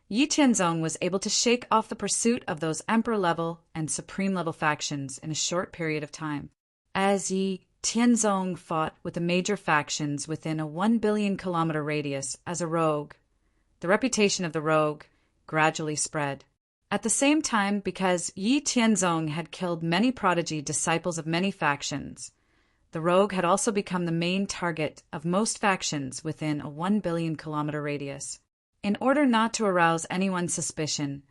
Yi Tianzong was able to shake off the pursuit of those Emperor-level and Supreme-level factions in a short period of time. As Yi Tianzong fought with the major factions within a 1 billion kilometer radius as a rogue, the reputation of the rogue gradually spread. At the same time, because Yi Tianzong had killed many prodigy disciples of many factions, the rogue had also become the main target of most factions within a 1 billion kilometer radius. In order not to arouse anyone's suspicion,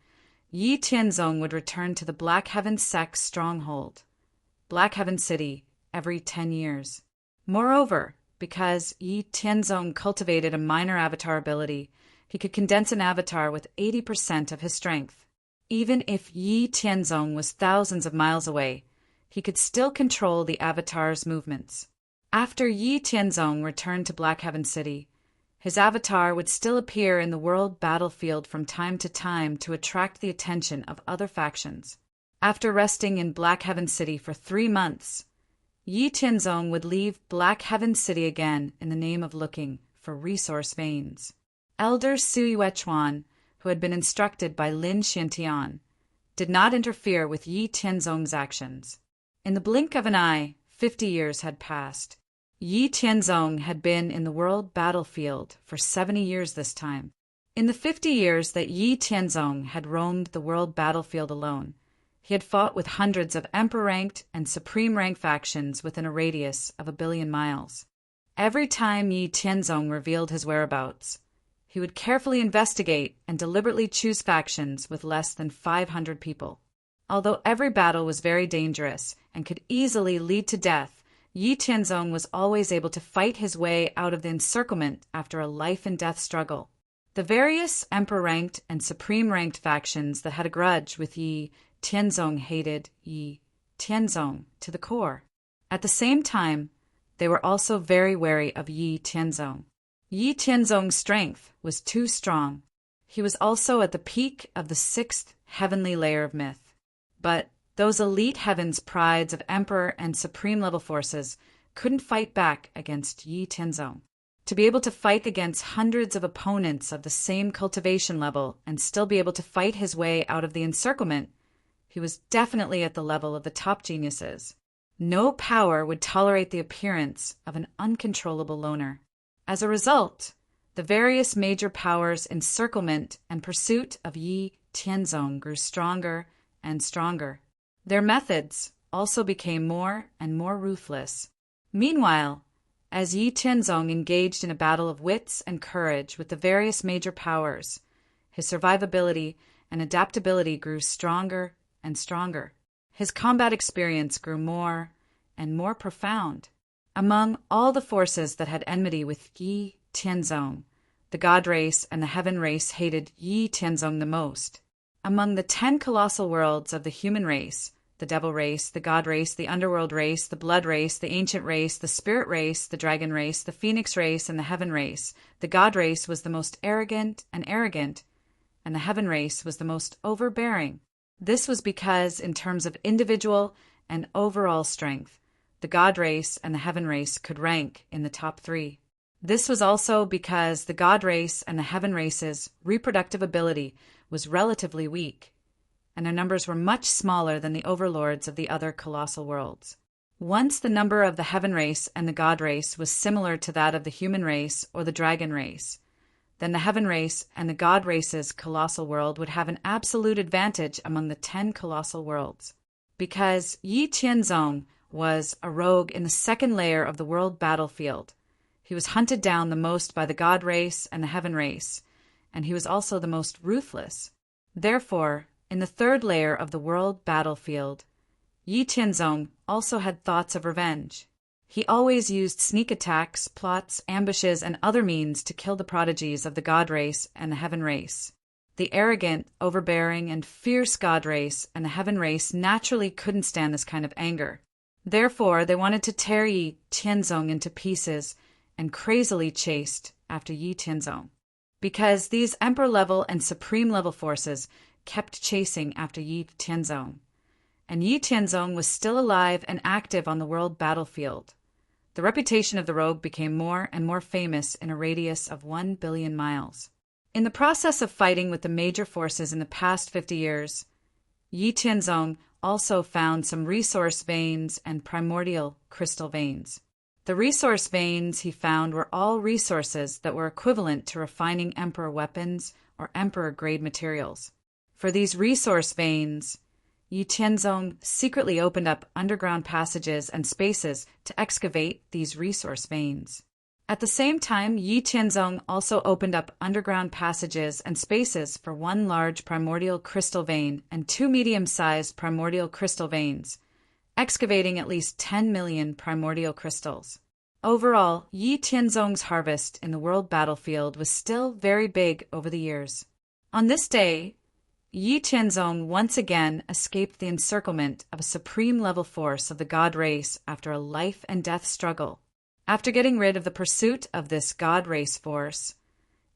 Yi Tianzong would return to the Black Heaven sect's stronghold, Black Heaven City, every 10 years. Moreover, because Yi Tianzong cultivated a minor avatar ability, he could condense an avatar with 80% of his strength. Even if Yi Tianzong was thousands of miles away, he could still control the avatar's movements. After Yi Tianzong returned to Black Heaven City, His avatar would still appear in the world battlefield from time to time to attract the attention of other factions. After resting in Black Heaven City for 3 months, Yi Tianzong would leave Black Heaven City again in the name of looking for resource veins. Elder Su Yuechuan, who had been instructed by Lin Xiantian, did not interfere with Yi Tianzong's actions. In the blink of an eye, 50 years had passed. Yi Tianzong had been in the world battlefield for 70 years this time. In the 50 years that Yi Tianzong had roamed the world battlefield alone, he had fought with hundreds of emperor-ranked and supreme-rank factions within a radius of 1 billion miles. Every time Yi Tianzong revealed his whereabouts, he would carefully investigate and deliberately choose factions with less than 500 people. Although every battle was very dangerous and could easily lead to death, Yi Tianzong was always able to fight his way out of the encirclement after a life-and-death struggle. The various emperor-ranked and supreme-ranked factions that had a grudge with Yi Tianzong hated Yi Tianzong to the core. At the same time, they were also very wary of Yi Tianzong. Yi Tianzong's strength was too strong. He was also at the peak of the 6th heavenly layer of myth. But those elite heavens' prides of emperor and supreme-level forces couldn't fight back against Yi Tianzong. To be able to fight against hundreds of opponents of the same cultivation level and still be able to fight his way out of the encirclement, he was definitely at the level of the top geniuses. No power would tolerate the appearance of an uncontrollable loner. As a result, the various major powers' encirclement and pursuit of Yi Tianzong grew stronger and stronger. Their methods also became more and more ruthless. Meanwhile, as Yi Tianzong engaged in a battle of wits and courage with the various major powers, his survivability and adaptability grew stronger and stronger. His combat experience grew more and more profound. Among all the forces that had enmity with Yi Tianzong, the God race and the Heaven race hated Yi Tianzong the most. Among the 10 colossal worlds of the human race, the Devil race, the God race, the Underworld race, the Blood race, the Ancient race, the Spirit race, the Dragon race, the Phoenix race, and the Heaven race, the God race was the most arrogant, and the Heaven race was the most overbearing. This was because, in terms of individual and overall strength, the God race and the Heaven race could rank in the top 3. This was also because the God race and the Heaven race's reproductive ability was relatively weak, and their numbers were much smaller than the overlords of the other colossal worlds. Once the number of the Heaven race and the God race was similar to that of the human race or the Dragon race, then the Heaven race and the God race's colossal world would have an absolute advantage among the 10 colossal worlds. Because Yi Tianzong was a rogue in the 2nd layer of the world battlefield, he was hunted down the most by the God race and the Heaven race, and he was also the most ruthless. Therefore, in the 3rd layer of the world battlefield, Yi Tianzong also had thoughts of revenge. He always used sneak attacks, plots, ambushes, and other means to kill the prodigies of the God race and the Heaven race. The arrogant, overbearing, and fierce God race and the Heaven race naturally couldn't stand this kind of anger. Therefore, they wanted to tear Yi Tianzong into pieces and crazily chased after Yi Tianzong. Because these emperor-level and supreme-level forces kept chasing after Yi Tianzong, and Yi Tianzong was still alive and active on the world battlefield, the reputation of the rogue became more and more famous in a radius of 1 billion miles. In the process of fighting with the major forces in the past 50 years, Yi Tianzong also found some resource veins and primordial crystal veins. The resource veins he found were all resources that were equivalent to refining emperor weapons or emperor-grade materials. For these resource veins, Yi Tianzong secretly opened up underground passages and spaces to excavate these resource veins. At the same time, Yi Tianzong also opened up underground passages and spaces for 1 large primordial crystal vein and 2 medium-sized primordial crystal veins, excavating at least 10 million primordial crystals. Overall, Yi Tianzong's harvest in the world battlefield was still very big over the years. On this day, Yi Tianzong once again escaped the encirclement of a supreme-level force of the God race after a life-and-death struggle. After getting rid of the pursuit of this god race force,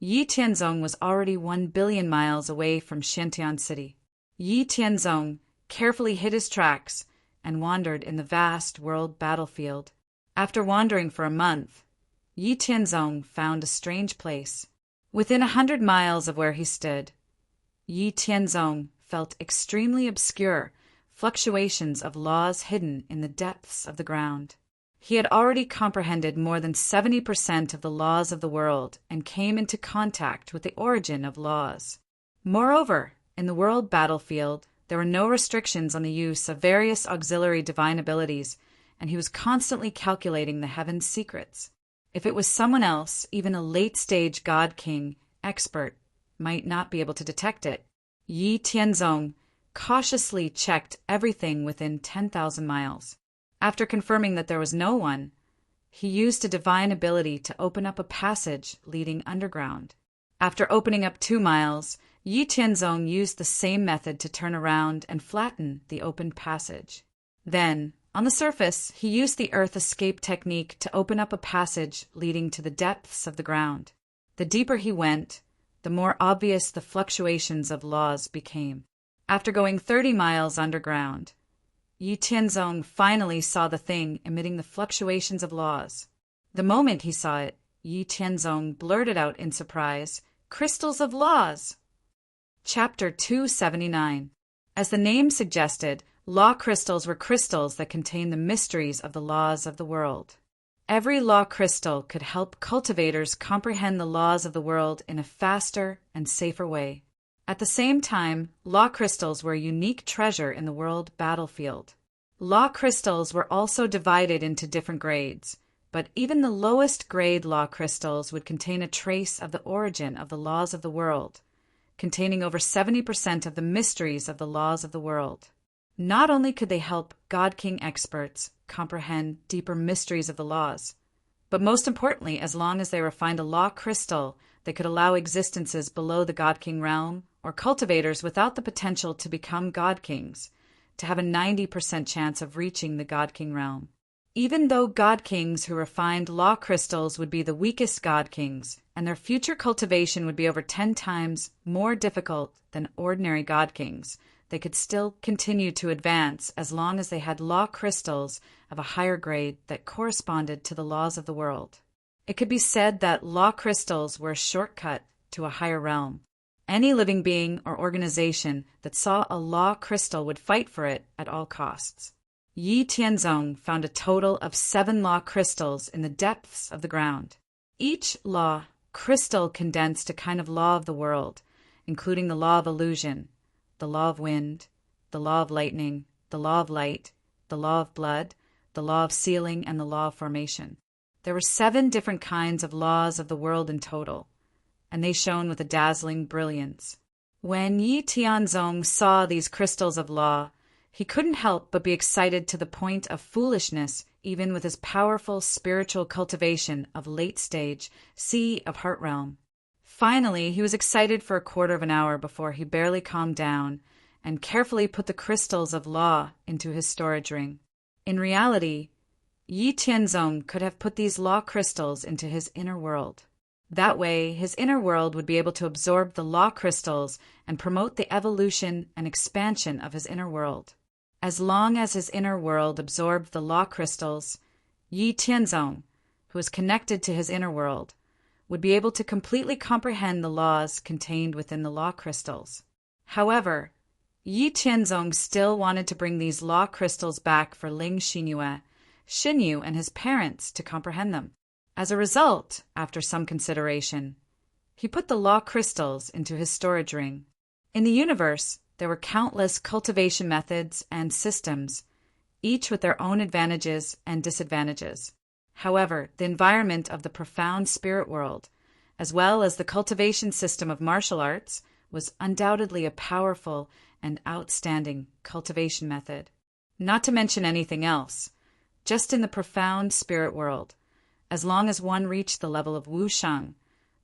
Yi Tianzong was already 1 billion miles away from Xiantian City. Yi Tianzong carefully hid his tracks and wandered in the vast world battlefield. After wandering for a month, Yi Tianzong found a strange place. Within 100 miles of where he stood, Yi Tianzong felt extremely obscure fluctuations of laws hidden in the depths of the ground. He had already comprehended more than 70% of the laws of the world and came into contact with the origin of laws. Moreover, in the world battlefield, there were no restrictions on the use of various auxiliary divine abilities, and he was constantly calculating the heaven's secrets. If it was someone else, even a late-stage God King expert might not be able to detect it. Yi Tianzong cautiously checked everything within 10,000 miles. After confirming that there was no one, he used a divine ability to open up a passage leading underground. After opening up 2 miles, Yi Tianzong used the same method to turn around and flatten the opened passage. Then, on the surface, he used the earth escape technique to open up a passage leading to the depths of the ground. The deeper he went, the more obvious the fluctuations of laws became. After going 30 miles underground, Yi Tianzong finally saw the thing emitting the fluctuations of laws. The moment he saw it, Yi Tianzong blurted out in surprise, "Crystals of laws!" Chapter 279. As the name suggested, law crystals were crystals that contained the mysteries of the laws of the world. Every law crystal could help cultivators comprehend the laws of the world in a faster and safer way. At the same time, law crystals were a unique treasure in the world battlefield. Law crystals were also divided into different grades, but even the lowest grade law crystals would contain a trace of the origin of the laws of the world, containing over 70% of the mysteries of the laws of the world. Not only could they help God King experts comprehend deeper mysteries of the laws, but most importantly, as long as they refined a law crystal, they could allow existences below the God King realm, or cultivators without the potential to become God Kings, to have a 90% chance of reaching the God King realm. Even though God Kings who refined law crystals would be the weakest God Kings, and their future cultivation would be over 10 times more difficult than ordinary God Kings, they could still continue to advance as long as they had law crystals of a higher grade that corresponded to the laws of the world. It could be said that law crystals were a shortcut to a higher realm. Any living being or organization that saw a law crystal would fight for it at all costs. Yi Tianzong found a total of 7 law crystals in the depths of the ground. Each law crystal condensed a kind of law of the world, including the law of illusion, the law of wind, the law of lightning, the law of light, the law of blood, the law of sealing, and the law of formation. There were 7 different kinds of laws of the world in total, and they shone with a dazzling brilliance. When Yi Tianzong saw these crystals of law, he couldn't help but be excited to the point of foolishness, even with his powerful spiritual cultivation of late-stage Sea of Heart Realm. Finally, he was excited for a quarter of an hour before he barely calmed down and carefully put the crystals of law into his storage ring. In reality, Yi Tianzong could have put these law crystals into his inner world. That way, his inner world would be able to absorb the law crystals and promote the evolution and expansion of his inner world. As long as his inner world absorbed the law crystals, Yi Tianzong, who was connected to his inner world, would be able to completely comprehend the laws contained within the law crystals. However, Yi Tianzong still wanted to bring these law crystals back for Ling Xinyue, Xinyu, and his parents to comprehend them. As a result, after some consideration, he put the law crystals into his storage ring. In the universe, there were countless cultivation methods and systems, each with their own advantages and disadvantages. However, the environment of the profound spirit world, as well as the cultivation system of martial arts, was undoubtedly a powerful and outstanding cultivation method. Not to mention anything else, just in the profound spirit world, as long as one reached the level of Wu Shang,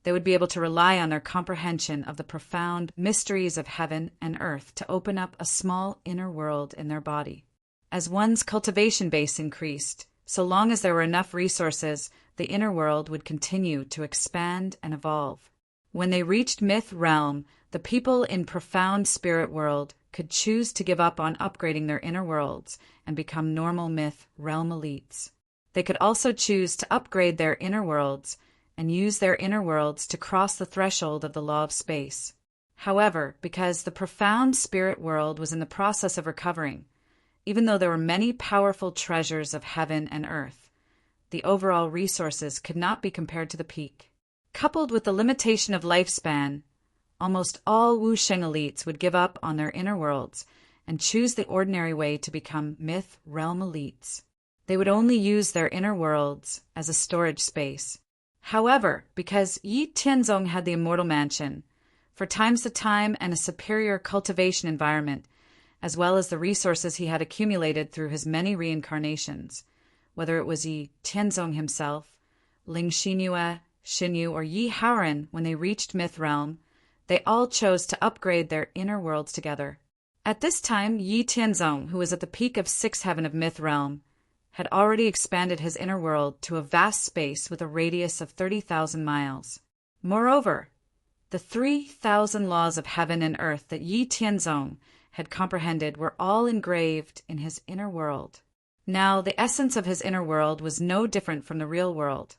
they would be able to rely on their comprehension of the profound mysteries of heaven and earth to open up a small inner world in their body. As one's cultivation base increased, So long as there were enough resources, the inner world would continue to expand and evolve. When they reached Myth Realm, the people in Profound Spirit World could choose to give up on upgrading their inner worlds and become normal Myth Realm elites. They could also choose to upgrade their inner worlds and use their inner worlds to cross the threshold of the law of space. However, because the Profound Spirit World was in the process of recovering, even though there were many powerful treasures of heaven and earth, the overall resources could not be compared to the peak. Coupled with the limitation of lifespan, almost all Wusheng elites would give up on their inner worlds and choose the ordinary way to become Myth Realm elites. They would only use their inner worlds as a storage space. However, because Yi Tianzong had the immortal mansion, for times of time and a superior cultivation environment, as well as the resources he had accumulated through his many reincarnations, whether it was Yi Tianzong himself, Ling Xinyue, Xinyu, or Yi Haoren when they reached Myth Realm, they all chose to upgrade their inner worlds together. At this time, Yi Tianzong, who was at the peak of Sixth Heaven of Myth Realm, had already expanded his inner world to a vast space with a radius of 30,000 miles. Moreover, the 3,000 laws of heaven and earth that Yi Tianzong had comprehended were all engraved in his inner world. Now, the essence of his inner world was no different from the real world,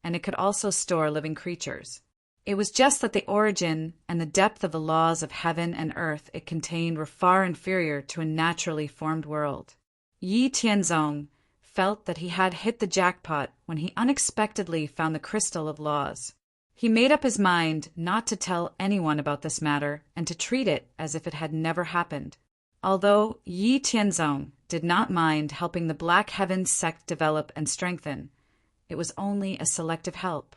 and it could also store living creatures. It was just that the origin and the depth of the laws of heaven and earth it contained were far inferior to a naturally formed world. Yi Tianzong felt that he had hit the jackpot when he unexpectedly found the crystal of laws. He made up his mind not to tell anyone about this matter and to treat it as if it had never happened. Although Yi Tianzong did not mind helping the Black Heaven sect develop and strengthen, it was only a selective help.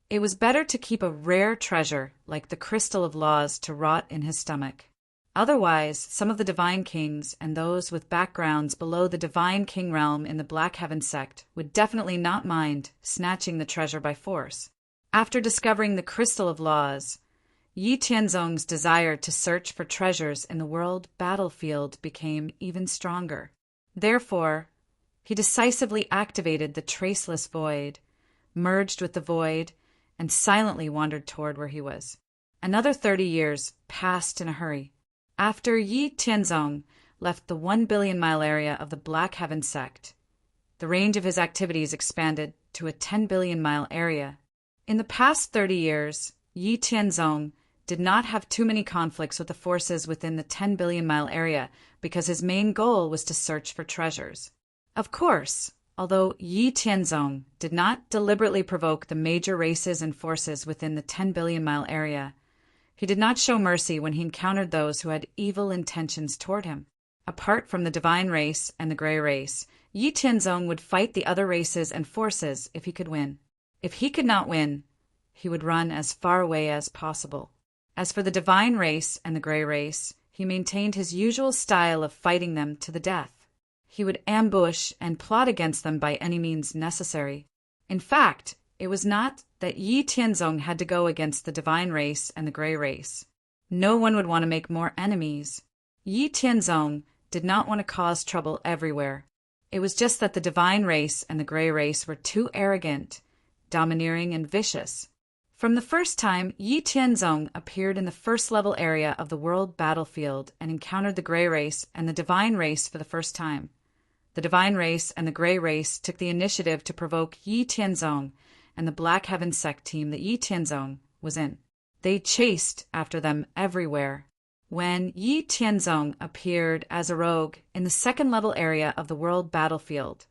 It was better to keep a rare treasure like the crystal of laws to rot in his stomach. Otherwise, some of the divine kings and those with backgrounds below the divine king realm in the Black Heaven sect would definitely not mind snatching the treasure by force. After discovering the crystal of laws, Yi Tianzong's desire to search for treasures in the world battlefield became even stronger. Therefore, he decisively activated the traceless void, merged with the void, and silently wandered toward where he was. Another 30 years passed in a hurry. After Yi Tianzong left the 1 billion mile area of the Black Heaven sect, the range of his activities expanded to a 10 billion mile area. In the past 30 years, Yi Tianzong did not have too many conflicts with the forces within the 10 billion mile area because his main goal was to search for treasures. Of course, although Yi Tianzong did not deliberately provoke the major races and forces within the 10 billion mile area, he did not show mercy when he encountered those who had evil intentions toward him. Apart from the divine race and the gray race, Yi Tianzong would fight the other races and forces if he could win. If he could not win, he would run as far away as possible. As for the divine race and the gray race, he maintained his usual style of fighting them to the death. He would ambush and plot against them by any means necessary. In fact, it was not that Yi Tianzong had to go against the divine race and the gray race. No one would want to make more enemies. Yi Tianzong did not want to cause trouble everywhere. It was just that the divine race and the gray race were too arrogant, domineering, and vicious. From the first time, Yi Tianzong appeared in the first level area of the world battlefield and encountered the gray race and the divine race for the first time. The divine race and the gray race took the initiative to provoke Yi Tianzong and the Black Heaven sect team that Yi Tianzong was in. They chased after them everywhere. When Yi Tianzong appeared as a rogue in the second level area of the world battlefield,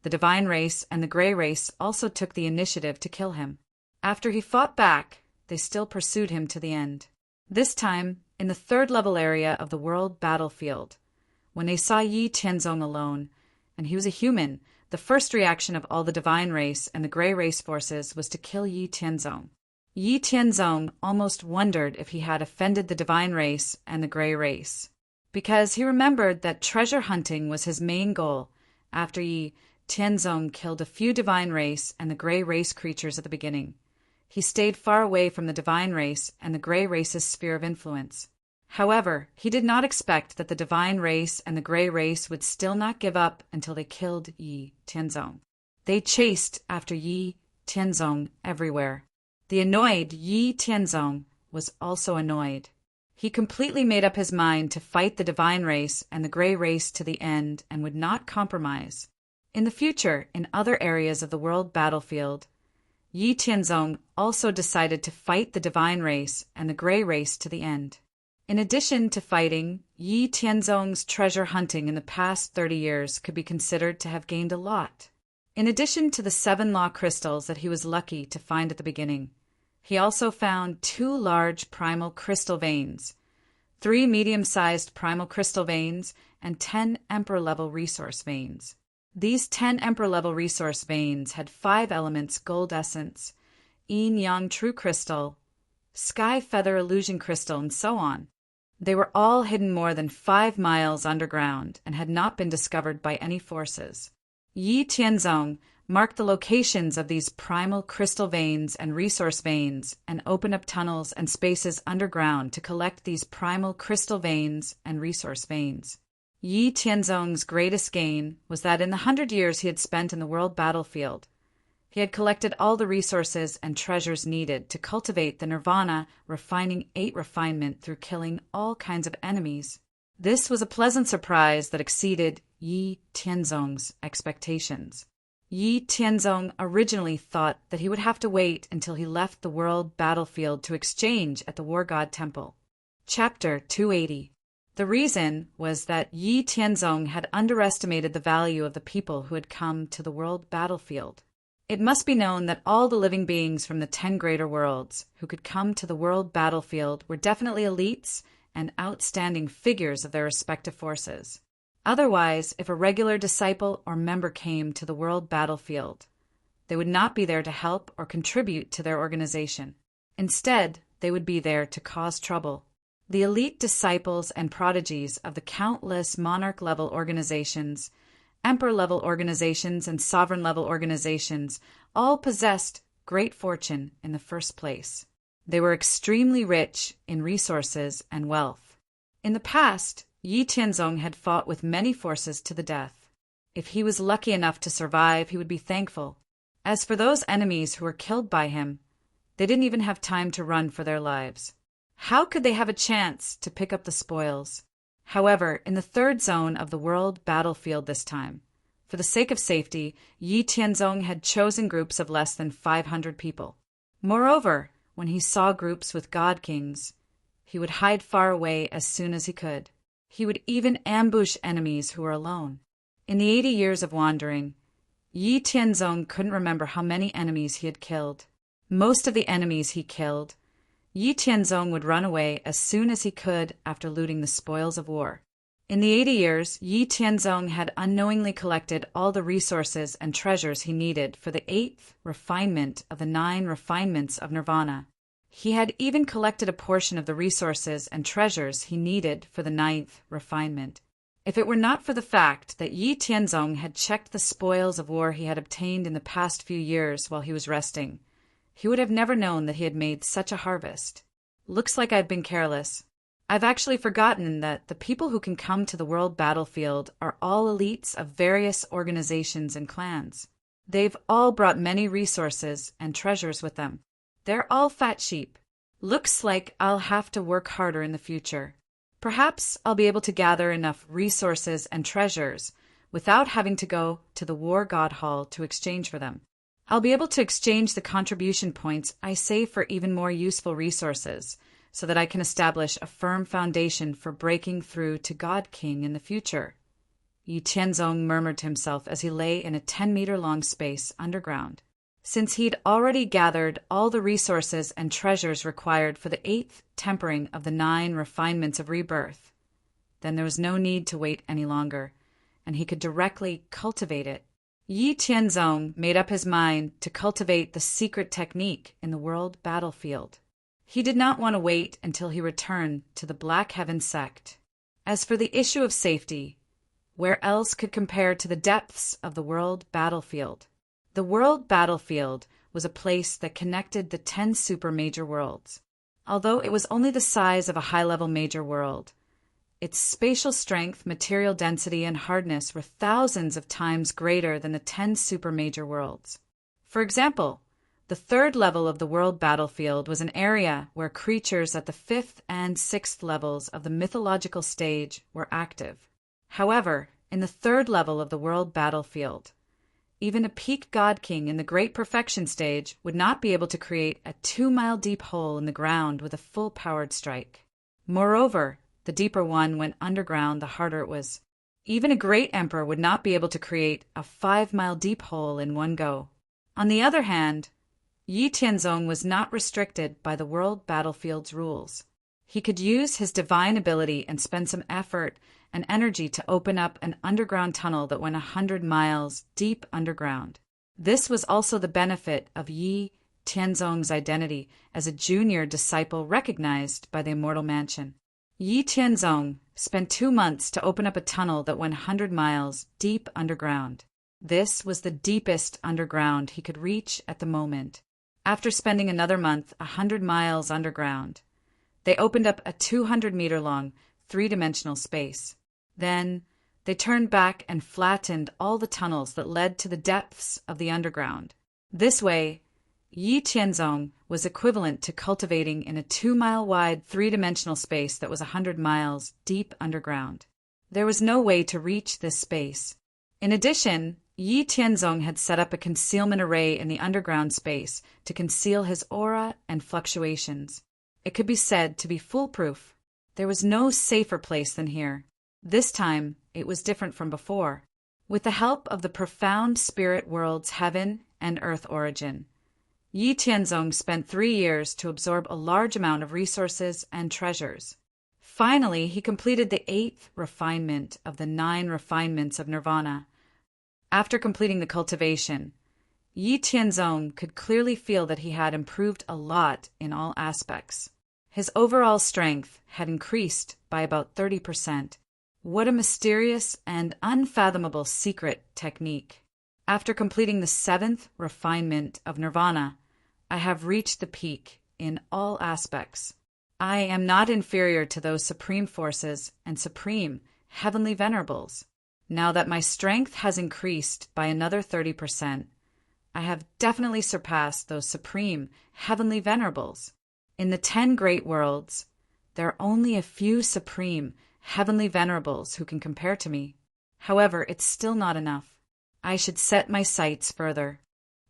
the divine race and the gray race also took the initiative to kill him. After he fought back, they still pursued him to the end. This time, in the third level area of the world battlefield, when they saw Yi Tianzong alone, and he was a human, the first reaction of all the divine race and the gray race forces was to kill Yi Tianzong. Yi Tianzong almost wondered if he had offended the divine race and the gray race, because he remembered that treasure hunting was his main goal after Yi Tianzong killed a few divine race and the gray race creatures at the beginning. He stayed far away from the divine race and the gray race's sphere of influence. However, he did not expect that the divine race and the gray race would still not give up until they killed Yi Tianzong. They chased after Yi Tianzong everywhere. The annoyed Yi Tianzong was also annoyed. He completely made up his mind to fight the divine race and the gray race to the end and would not compromise. In the future, in other areas of the world battlefield, Yi Tianzong also decided to fight the divine race and the gray race to the end. In addition to fighting, Yi Tianzong's treasure hunting in the past 30 years could be considered to have gained a lot. In addition to the 7 law crystals that he was lucky to find at the beginning, he also found 2 large primal crystal veins, 3 medium-sized primal crystal veins, and 10 emperor-level resource veins. These 10 emperor-level resource veins had 5 elements: gold essence, yin-yang true crystal, sky feather illusion crystal, and so on. They were all hidden more than 5 miles underground and had not been discovered by any forces. Yi Tianzong marked the locations of these primal crystal veins and resource veins and opened up tunnels and spaces underground to collect these primal crystal veins and resource veins. Yi Tianzong's greatest gain was that in the 100 years he had spent in the world battlefield, he had collected all the resources and treasures needed to cultivate the nirvana, refining 8 refinement through killing all kinds of enemies. This was a pleasant surprise that exceeded Yi Tianzong's expectations. Yi Tianzong originally thought that he would have to wait until he left the world battlefield to exchange at the War God Temple. Chapter 280. The reason was that Yi Tianzong had underestimated the value of the people who had come to the world battlefield. It must be known that all the living beings from the 10 greater worlds who could come to the world battlefield were definitely elites and outstanding figures of their respective forces. Otherwise, if a regular disciple or member came to the world battlefield, they would not be there to help or contribute to their organization. Instead, they would be there to cause trouble. The elite disciples and prodigies of the countless monarch-level organizations, emperor-level organizations, and sovereign-level organizations all possessed great fortune in the first place. They were extremely rich in resources and wealth. In the past, Yi Tianzong had fought with many forces to the death. If he was lucky enough to survive, he would be thankful. As for those enemies who were killed by him, they didn't even have time to run for their lives. How could they have a chance to pick up the spoils? However, in the 3rd zone of the world battlefield this time, for the sake of safety, Yi Tianzong had chosen groups of less than 500 people. Moreover, when he saw groups with god kings, he would hide far away as soon as he could. He would even ambush enemies who were alone. In the 80 years of wandering, Yi Tianzong couldn't remember how many enemies he had killed. Most of the enemies he killed, Yi Tianzong would run away as soon as he could after looting the spoils of war. In the 80 years, Yi Tianzong had unknowingly collected all the resources and treasures he needed for the 8th refinement of the 9 refinements of nirvana. He had even collected a portion of the resources and treasures he needed for the 9th refinement. If it were not for the fact that Yi Tianzong had checked the spoils of war he had obtained in the past few years while he was resting, he would have never known that he had made such a harvest. Looks like I've been careless. I've actually forgotten that the people who can come to the world battlefield are all elites of various organizations and clans. They've all brought many resources and treasures with them. They're all fat sheep. Looks like I'll have to work harder in the future. Perhaps I'll be able to gather enough resources and treasures without having to go to the War God Hall to exchange for them. I'll be able to exchange the contribution points I save for even more useful resources, so that I can establish a firm foundation for breaking through to God King in the future. Yi Tianzong murmured to himself as he lay in a 10-meter-long space underground. Since he'd already gathered all the resources and treasures required for the 8th tempering of the 9 refinements of rebirth, then there was no need to wait any longer, and he could directly cultivate it. Yi Tianzong made up his mind to cultivate the secret technique in the world battlefield. He did not want to wait until he returned to the Black Heaven sect. As for the issue of safety, where else could compare to the depths of the world battlefield? The world battlefield was a place that connected the 10 super major worlds. although it was only the size of a high-level major world. Its spatial strength, material density, and hardness were thousands of times greater than the 10 super-major worlds. For example, the third level of the world battlefield was an area where creatures at the 5th and 6th levels of the mythological stage were active. However, in the third level of the world battlefield, even a peak god king in the Great Perfection stage would not be able to create a 2-mile-deep hole in the ground with a full-powered strike. Moreover, the deeper one went underground, the harder it was. Even a great emperor would not be able to create a 5-mile-deep hole in one go. On the other hand, Yi Tianzong was not restricted by the world battlefield's rules. He could use his divine ability and spend some effort and energy to open up an underground tunnel that went 100 miles deep underground. This was also the benefit of Yi Tianzong's identity as a junior disciple recognized by the Immortal Mansion. Yi Tianzong spent 2 months to open up a tunnel that went 100 miles deep underground. This was the deepest underground he could reach at the moment. After spending another month 100 miles underground, they opened up a 200-meter-long, 3-dimensional space. Then, they turned back and flattened all the tunnels that led to the depths of the underground. This way, Yi Tianzong was equivalent to cultivating in a 2-mile-wide, 3-dimensional space that was 100 miles deep underground. There was no way to reach this space. In addition, Yi Tianzong had set up a concealment array in the underground space to conceal his aura and fluctuations. It could be said to be foolproof. There was no safer place than here. This time, it was different from before. With the help of the profound spirit world's heaven and earth origin, Yi Tianzong spent 3 years to absorb a large amount of resources and treasures. Finally, he completed the 8th refinement of the 9 refinements of nirvana. After completing the cultivation, Yi Tianzong could clearly feel that he had improved a lot in all aspects. His overall strength had increased by about 30%. What a mysterious and unfathomable secret technique. After completing the 7th refinement of nirvana, I have reached the peak in all aspects. I am not inferior to those supreme forces and supreme heavenly venerables. Now that my strength has increased by another 30%, I have definitely surpassed those supreme heavenly venerables. In the 10 great worlds, there are only a few supreme heavenly venerables who can compare to me. However, it's still not enough. I should set my sights further.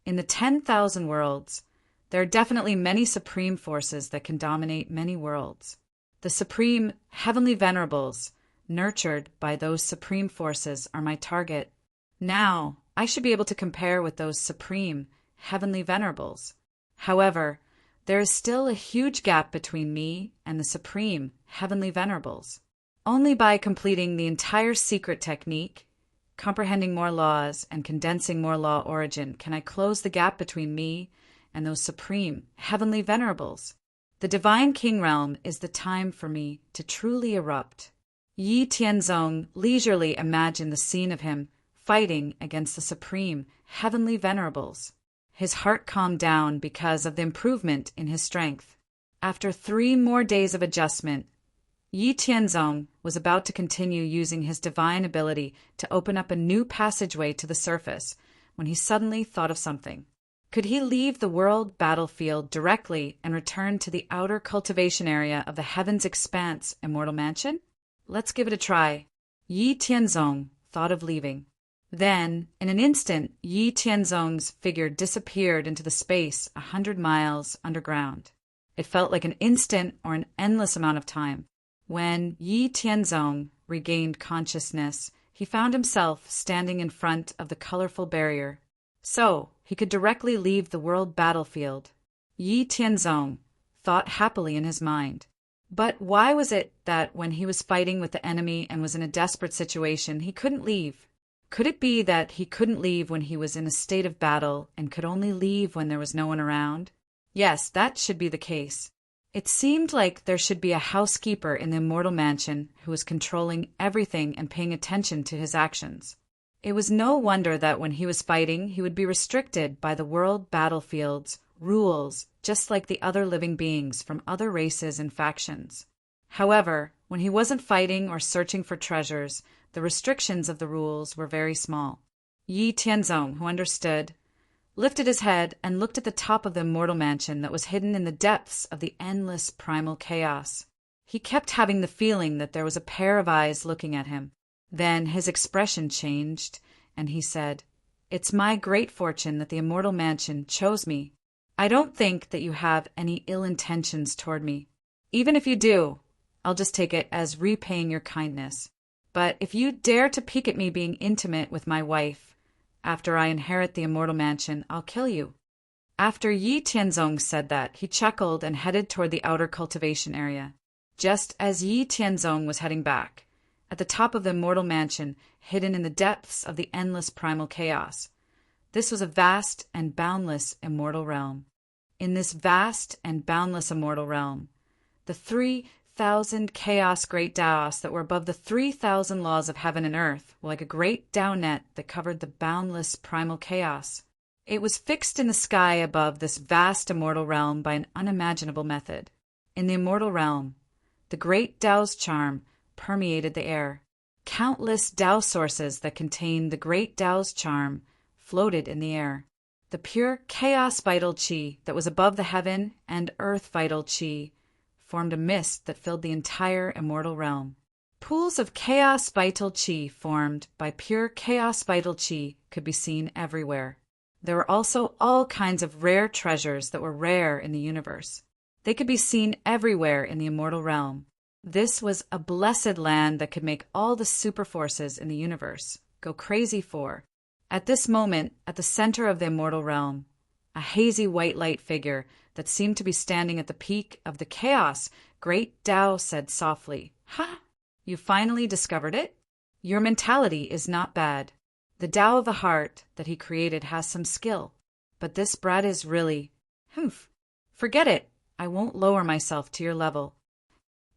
In the 10,000 worlds, there are definitely many supreme forces that can dominate many worlds. The supreme heavenly venerables, nurtured by those supreme forces, are my target. Now, I should be able to compare with those supreme heavenly venerables. However, there is still a huge gap between me and the supreme heavenly venerables. Only by completing the entire secret technique, comprehending more laws, and condensing more law origin can I close the gap between me and those supreme heavenly venerables. The divine king realm is the time for me to truly erupt. Yi Tianzong leisurely imagined the scene of him fighting against the supreme heavenly venerables. His heart calmed down because of the improvement in his strength. After 3 more days of adjustment, Yi Tianzong was about to continue using his divine ability to open up a new passageway to the surface when he suddenly thought of something. Could he leave the world battlefield directly and return to the outer cultivation area of the Heaven's Expanse Immortal Mansion? Let's give it a try. Yi Tianzong thought of leaving. Then, in an instant, Yi Tianzong's figure disappeared into the space 100 miles underground. It felt like an instant or an endless amount of time. When Yi Tianzong regained consciousness, he found himself standing in front of the colorful barrier. So, he could directly leave the world battlefield. Yi Tianzong thought happily in his mind. But why was it that when he was fighting with the enemy and was in a desperate situation, he couldn't leave? Could it be that he couldn't leave when he was in a state of battle and could only leave when there was no one around? Yes, that should be the case. It seemed like there should be a housekeeper in the Immortal Mansion who was controlling everything and paying attention to his actions. It was no wonder that when he was fighting, he would be restricted by the world battlefield's rules, just like the other living beings from other races and factions. However, when he wasn't fighting or searching for treasures, the restrictions of the rules were very small. Yi Tianzong, who understood, lifted his head and looked at the top of the immortal mansion that was hidden in the depths of the endless primal chaos. He kept having the feeling that there was a pair of eyes looking at him. Then his expression changed, and he said, "It's my great fortune that the immortal mansion chose me. I don't think that you have any ill intentions toward me. Even if you do, I'll just take it as repaying your kindness. But if you dare to peek at me being intimate with my wife, after I inherit the immortal mansion, I'll kill you." After Yi Tianzong said that, he chuckled and headed toward the outer cultivation area. Just as Yi Tianzong was heading back, at the top of the immortal mansion, hidden in the depths of the endless primal chaos, this was a vast and boundless immortal realm. In this vast and boundless immortal realm, the 3,000 chaos great Daos that were above the 3,000 laws of heaven and earth were like a great Dao net that covered the boundless primal chaos. It was fixed in the sky above this vast immortal realm by an unimaginable method. In the immortal realm, the great Dao's charm permeated the air. Countless Dao sources that contained the great Dao's charm floated in the air. The pure chaos vital qi that was above the heaven and earth vital qi formed a mist that filled the entire immortal realm. Pools of chaos vital qi formed by pure chaos vital qi could be seen everywhere. There were also all kinds of rare treasures that were rare in the universe. They could be seen everywhere in the immortal realm. This was a blessed land that could make all the super forces in the universe go crazy for. At this moment, at the center of the immortal realm, a hazy white light figure that seemed to be standing at the peak of the chaos, great Dao said softly, "Ha! You finally discovered it? Your mentality is not bad. The Dao of the heart that he created has some skill, but this brat is really, forget it. I won't lower myself to your level."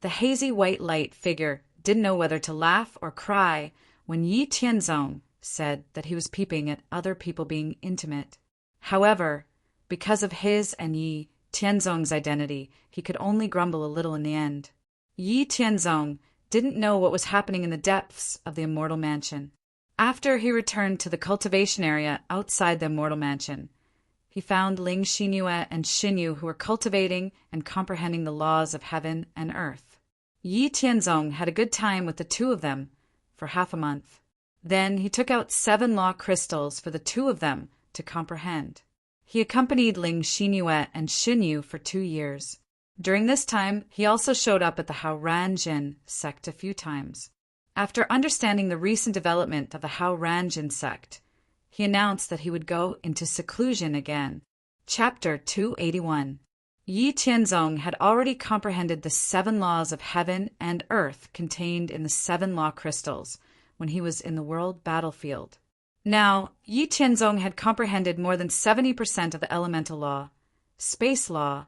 The hazy white light figure didn't know whether to laugh or cry when Yi Tianzong said that he was peeping at other people being intimate. However, because of his and Yi Tianzong's identity, he could only grumble a little in the end. Yi Tianzong didn't know what was happening in the depths of the immortal mansion. After he returned to the cultivation area outside the immortal mansion, he found Ling Xinyue and Xinyu who were cultivating and comprehending the laws of heaven and earth. Yi Tianzong had a good time with the two of them for half a month. Then he took out 7 law crystals for the two of them to comprehend. He accompanied Ling Xinyue and Xinyu for 2 years. During this time, he also showed up at the Hao Ranjin sect a few times. After understanding the recent development of the Hao Ranjin sect, he announced that he would go into seclusion again. Chapter 281. Yi Tianzong had already comprehended the 7 laws of heaven and earth contained in the 7 law crystals when he was in the world battlefield. Now, Yi Tianzong had comprehended more than 70% of the elemental law, space law,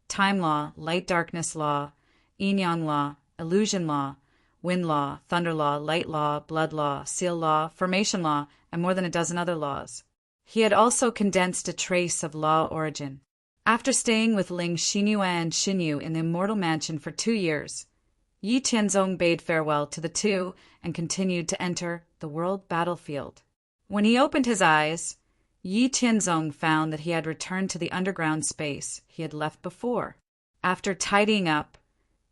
time law, light-darkness law, yin-yang law, illusion law, wind law, thunder law, light law, blood law, seal law, formation law, and more than a dozen other laws. He had also condensed a trace of law origin. After staying with Ling Xinyue and Xinyu in the immortal mansion for 2 years, Yi Tianzong bade farewell to the two and continued to enter the world battlefield. When he opened his eyes, Yi Tianzong found that he had returned to the underground space he had left before. After tidying up,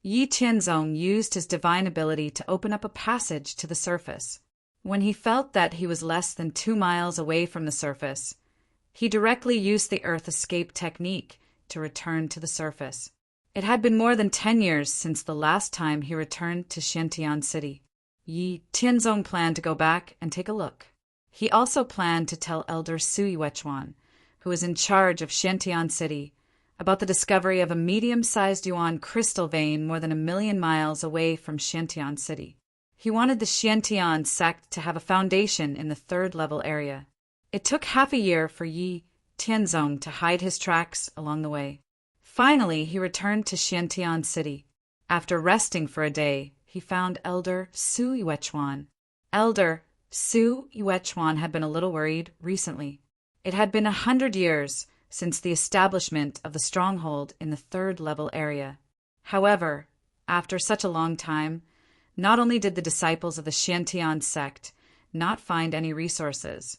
Yi Tianzong used his divine ability to open up a passage to the surface. When he felt that he was less than 2 miles away from the surface, he directly used the Earth Escape technique to return to the surface. It had been more than 10 years since the last time he returned to Xiantian City. Yi Tianzong planned to go back and take a look. He also planned to tell Elder Sui Wechuan, who was in charge of Xiantian City, about the discovery of a medium-sized yuan crystal vein more than 1,000,000 miles away from Xiantian City. He wanted the Xiantian sect to have a foundation in the 3rd-level area. It took half a year for Yi Tianzong to hide his tracks along the way. Finally, he returned to Xiantian City. After resting for a day, he found Elder Sui Wechuan. Elder Sui Wechuan had been a little worried recently. It had been 100 years since the establishment of the stronghold in the third-level area. However, after such a long time, not only did the disciples of the Xiantian sect not find any resources,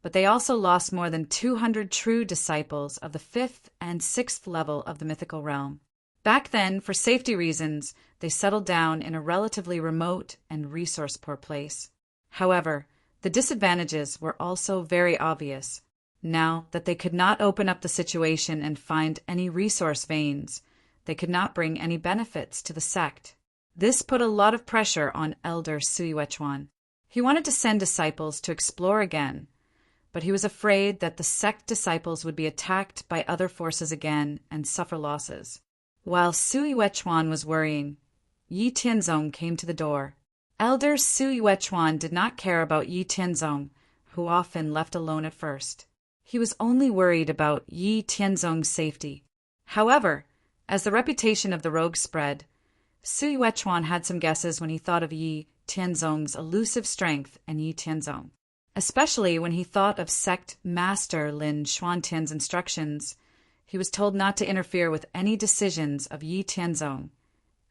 but they also lost more than 200 true disciples of the 5th and 6th level of the mythical realm. Back then, for safety reasons, they settled down in a relatively remote and resource-poor place. However, the disadvantages were also very obvious. Now that they could not open up the situation and find any resource veins, they could not bring any benefits to the sect. This put a lot of pressure on Elder Sui Wechuan. He wanted to send disciples to explore again, but he was afraid that the sect disciples would be attacked by other forces again and suffer losses. While Sui Wechuan was worrying, Yi Tianzong came to the door. Elder Sui Wechuan did not care about Yi Tianzong, who often left alone at first. He was only worried about Yi Tianzong's safety. However, as the reputation of the rogue spread, Sui Wechuan had some guesses when he thought of Yi Tianzong's elusive strength and Yi Tianzong. Especially when he thought of sect master Lin Xuantian's instructions, he was told not to interfere with any decisions of Yi Tianzong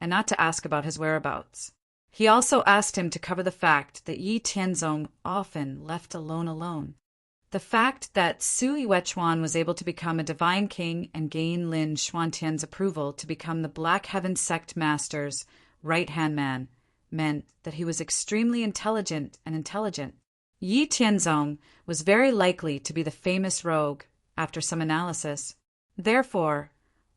and not to ask about his whereabouts. He also asked him to cover the fact that Yi Tianzong often left alone. The fact that Sui Wechuan was able to become a divine king and gain Lin Xuantian's approval to become the Black Heaven sect master's right-hand man meant that he was extremely intelligent. Yi Tianzong was very likely to be the famous rogue after some analysis. Therefore,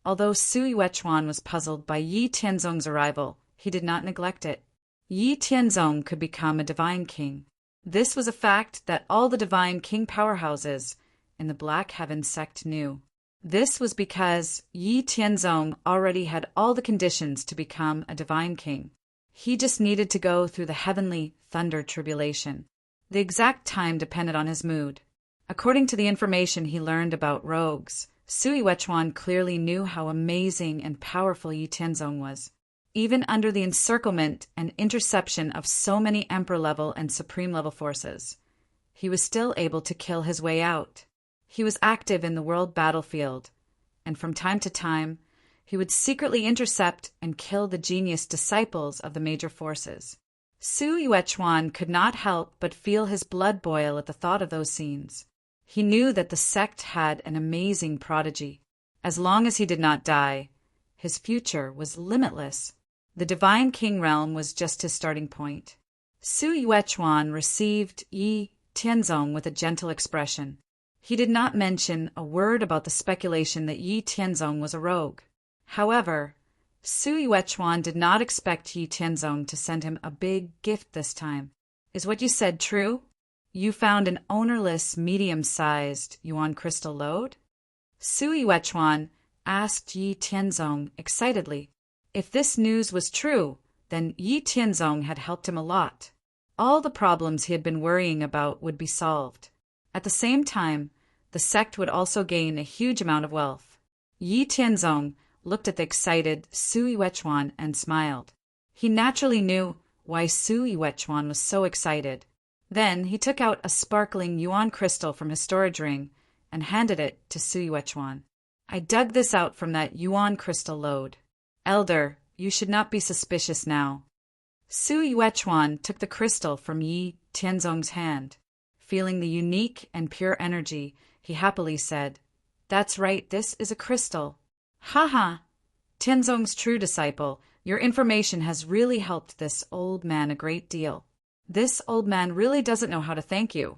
although Sui Wechuan was puzzled by Yi Tianzong's arrival, he did not neglect it. Yi Tianzong could become a divine king. This was a fact that all the divine king powerhouses in the Black Heaven sect knew. This was because Yi Tianzong already had all the conditions to become a divine king. He just needed to go through the heavenly thunder tribulation. The exact time depended on his mood. According to the information he learned about rogues, Sui Wechuan clearly knew how amazing and powerful Yi Tianzong was. Even under the encirclement and interception of so many Emperor-level and Supreme-level forces, he was still able to kill his way out. He was active in the world battlefield, and from time to time, he would secretly intercept and kill the genius disciples of the major forces. Sui Wechuan could not help but feel his blood boil at the thought of those scenes. He knew that the sect had an amazing prodigy. As long as he did not die, his future was limitless. The Divine King realm was just his starting point. Sui Wechuan received Yi Tianzong with a gentle expression. He did not mention a word about the speculation that Yi Tianzong was a rogue. However, Sui Wechuan did not expect Yi Tianzong to send him a big gift this time. Is what you said true? You found an ownerless, medium-sized yuan crystal lode? Sui Wechuan asked Yi Tianzong excitedly. If this news was true, then Yi Tianzong had helped him a lot. All the problems he had been worrying about would be solved. At the same time, the sect would also gain a huge amount of wealth. Yi Tianzong looked at the excited Sui Wechuan and smiled. He naturally knew why Sui Wechuan was so excited. Then he took out a sparkling yuan crystal from his storage ring and handed it to Sui Wechuan. I dug this out from that yuan crystal lode. Elder, you should not be suspicious now. Sui Wechuan took the crystal from Yi Tianzong's hand. Feeling the unique and pure energy, he happily said, That's right, this is a crystal. Ha! Tianzong's true disciple, your information has really helped this old man a great deal. This old man really doesn't know how to thank you.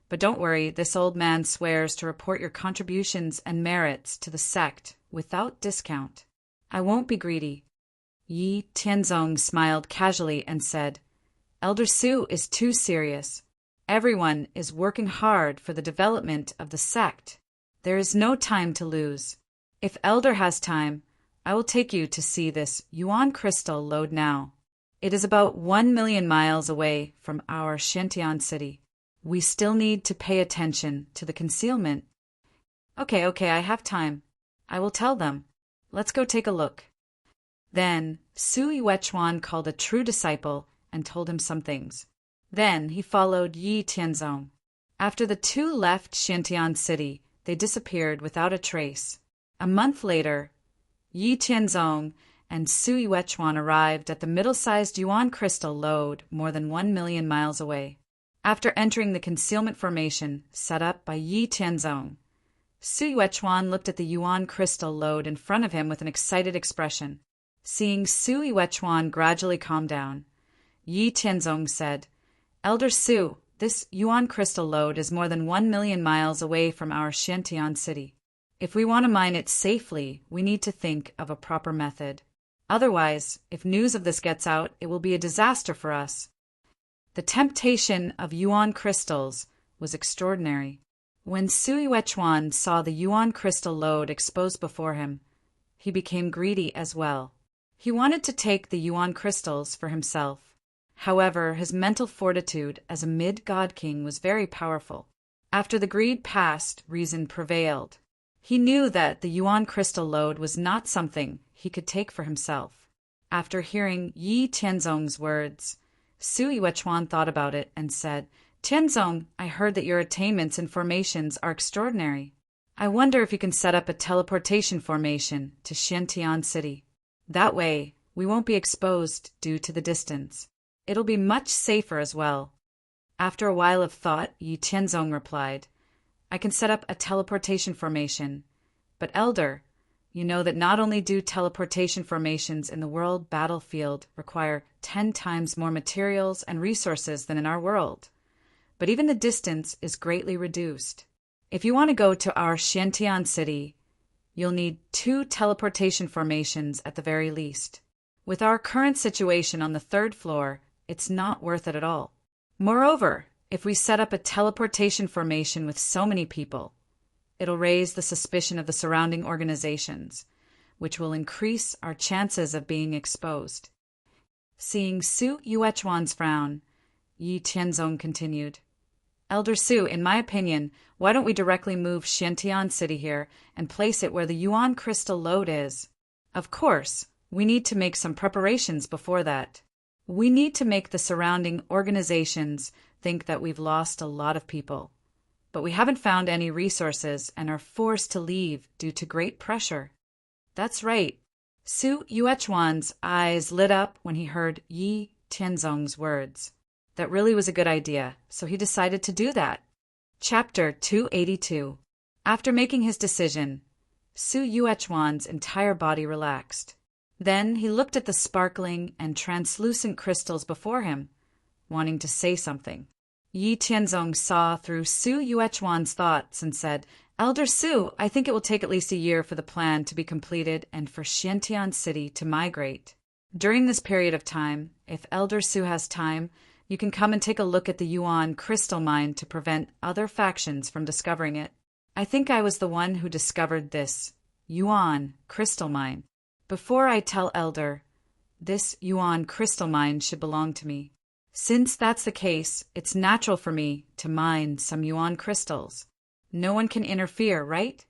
But don't worry, this old man swears to report your contributions and merits to the sect without discount. I won't be greedy. Yi Tianzong smiled casually and said, Elder Su is too serious. Everyone is working hard for the development of the sect. There is no time to lose. If Elder has time, I will take you to see this yuan crystal lode now. It is about 1 million miles away from our Xiantian city. We still need to pay attention to the concealment. Okay, I have time. I will tell them. Let's go take a look. Then Sui Wechuan called a true disciple and told him some things. Then he followed Yi Tianzong. After the two left Xiantian city, they disappeared without a trace. A month later, Yi Tianzong and Su Yuechuan arrived at the middle-sized Yuan crystal lode more than 1 million miles away. After entering the concealment formation set up by Yi Tianzong, Su Yuechuan looked at the Yuan crystal lode in front of him with an excited expression. Seeing Su Yuechuan gradually calm down, Yi Tianzong said, "Elder Su, this Yuan crystal lode is more than 1 million miles away from our Xiantian city. If we want to mine it safely, we need to think of a proper method. Otherwise, if news of this gets out, it will be a disaster for us." The temptation of Yuan crystals was extraordinary. When Su Yuechuan saw the Yuan crystal lode exposed before him, he became greedy as well. He wanted to take the Yuan crystals for himself. However, his mental fortitude as a mid-god king was very powerful. After the greed passed, reason prevailed. He knew that the Yuan crystal lode was not something he could take for himself. After hearing Yi Tianzong's words, Su Yuechuan thought about it and said, "Tianzong, I heard that your attainments and formations are extraordinary. I wonder if you can set up a teleportation formation to Xiantian City. That way, we won't be exposed due to the distance. It'll be much safer as well." After a while of thought, Yi Tianzong replied, "I can set up a teleportation formation. But Elder, you know that not only do teleportation formations in the world battlefield require 10 times more materials and resources than in our world, but even the distance is greatly reduced. If you want to go to our Xiantian city, you'll need 2 teleportation formations at the very least. With our current situation on the 3rd floor, it's not worth it at all. Moreover, if we set up a teleportation formation with so many people, it'll raise the suspicion of the surrounding organizations, which will increase our chances of being exposed." Seeing Su Yuechuan's frown, Yi Tianzong continued, "Elder Su, in my opinion, why don't we directly move Xiantian City here and place it where the Yuan crystal lode is? Of course, we need to make some preparations before that. We need to make the surrounding organizations think that we've lost a lot of people. But we haven't found any resources and are forced to leave due to great pressure." "That's right." Su Yuechuan's eyes lit up when he heard Yi Tianzong's words. That really was a good idea, so he decided to do that. Chapter 282. After making his decision, Su Yuechuan's entire body relaxed. Then he looked at the sparkling and translucent crystals before him, wanting to say something. Yi Tianzong saw through Su Yuechuan's thoughts and said, "Elder Su, I think it will take at least a year for the plan to be completed and for Xiantian City to migrate. During this period of time, if Elder Su has time, you can come and take a look at the Yuan crystal mine to prevent other factions from discovering it. I think I was the one who discovered this Yuan crystal mine. Before I tell Elder, this Yuan crystal mine should belong to me. Since that's the case, it's natural for me to mine some Yuan crystals. No one can interfere, right?"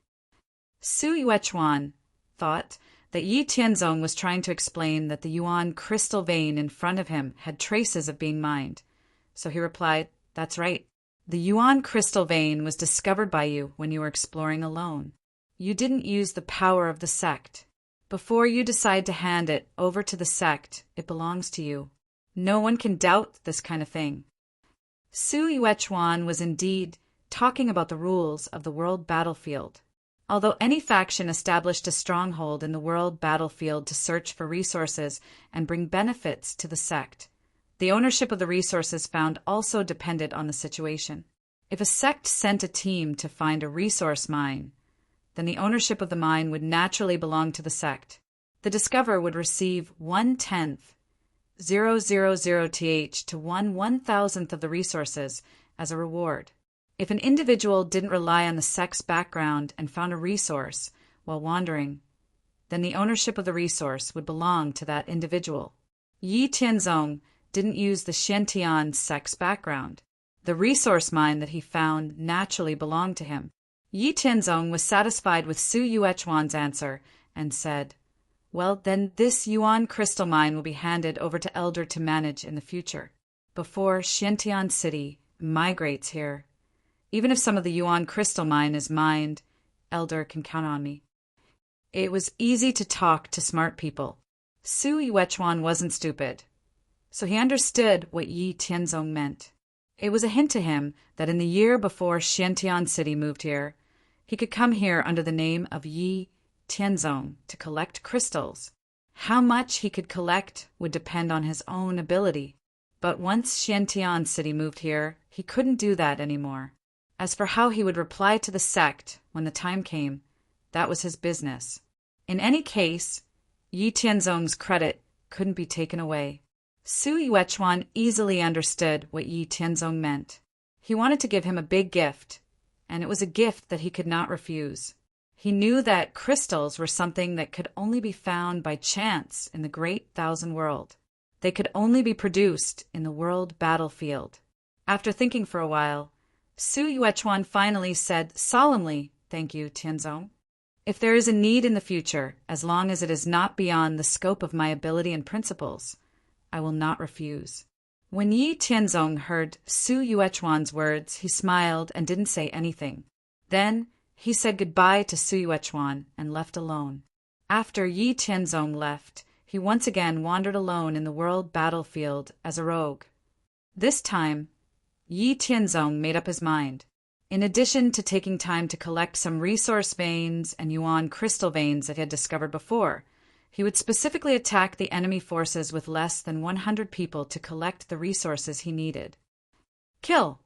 Su Yuechuan thought that Yi Tianzong was trying to explain that the Yuan crystal vein in front of him had traces of being mined. So he replied, "That's right. The Yuan crystal vein was discovered by you when you were exploring alone. You didn't use the power of the sect. Before you decide to hand it over to the sect, it belongs to you. No one can doubt this kind of thing." Su Yuechuan was indeed talking about the rules of the world battlefield. Although any faction established a stronghold in the world battlefield to search for resources and bring benefits to the sect, the ownership of the resources found also depended on the situation. If a sect sent a team to find a resource mine, then the ownership of the mine would naturally belong to the sect. The discoverer would receive 1/10, 0.000th to 1/1000th of the resources as a reward. If an individual didn't rely on the sect's background and found a resource while wandering, then the ownership of the resource would belong to that individual. Yi Tianzong didn't use the Xiantian sect's background. The resource mine that he found naturally belonged to him. Yi Tianzong was satisfied with Su Yuechuan's answer and said, "Well, then this Yuan crystal mine will be handed over to Elder to manage in the future, before Xiantian City migrates here. Even if some of the Yuan crystal mine is mined, Elder can count on me. It was easy to talk to smart people. Su Yuechuan wasn't stupid, so he understood what Yi Tianzong meant. It was a hint to him that in the year before Xiantian City moved here, he could come here under the name of Yi Tianzong to collect crystals. How much he could collect would depend on his own ability. But once Xiantian City moved here, he couldn't do that anymore. As for how he would reply to the sect when the time came, that was his business. In any case, Yi Tianzong's credit couldn't be taken away. Su Yuechuan easily understood what Yi Tianzong meant. He wanted to give him a big gift, and it was a gift that he could not refuse. He knew that crystals were something that could only be found by chance in the great thousand world. They could only be produced in the world battlefield. After thinking for a while, Su Yuechuan finally said solemnly, "Thank you, Tianzong. If there is a need in the future, as long as it is not beyond the scope of my ability and principles, I will not refuse." When Yi Tianzong heard Su Yuechuan's words, he smiled and didn't say anything. Then he said goodbye to Su Yuechuan and left alone. After Yi Tianzong left, he once again wandered alone in the world battlefield as a rogue. This time, Yi Tianzong made up his mind. In addition to taking time to collect some resource veins and Yuan crystal veins that he had discovered before, he would specifically attack the enemy forces with less than 100 people to collect the resources he needed. Kill.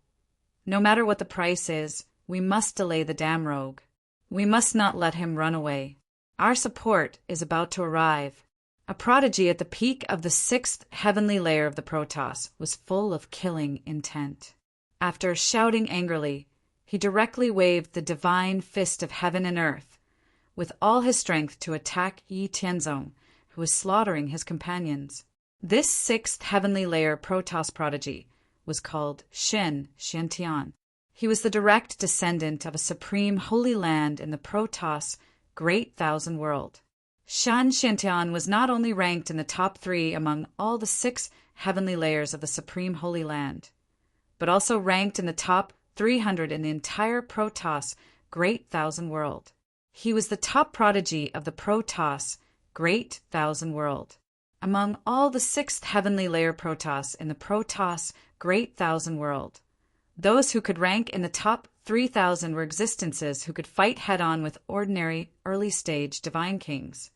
No matter what the price is, we must delay the damn rogue. We must not let him run away. Our support is about to arrive. A prodigy at the peak of the 6th heavenly layer of the Protoss was full of killing intent. After shouting angrily, he directly waved the divine fist of heaven and earth with all his strength to attack Yi Tianzong, who was slaughtering his companions. This 6th heavenly layer Protoss prodigy was called Shen Xiantian. He was the direct descendant of a supreme holy land in the Protoss Great Thousand World. Shan Xiantian was not only ranked in the top 3 among all the 6 heavenly layers of the supreme holy land, but also ranked in the top 300 in the entire Protoss Great Thousand World. He was the top prodigy of the Protoss Great Thousand World. Among all the 6th heavenly layer Protoss in the Protoss Great Thousand World, those who could rank in the top 3,000 were existences who could fight head-on with ordinary early-stage divine kings.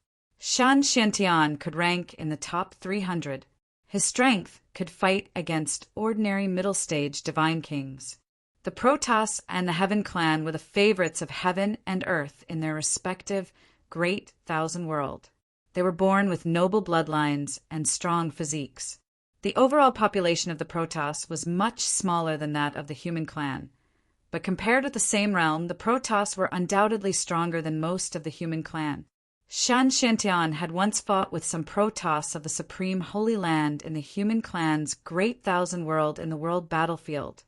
Shan Xiantian could rank in the top 300. His strength could fight against ordinary middle-stage divine kings. The Protoss and the Heaven clan were the favorites of heaven and earth in their respective Great Thousand World. They were born with noble bloodlines and strong physiques. The overall population of the Protoss was much smaller than that of the human clan, but compared with the same realm, the Protoss were undoubtedly stronger than most of the human clan. Shan Xiantian had once fought with some Protoss of the supreme holy land in the human clan's Great Thousand World in the world battlefield,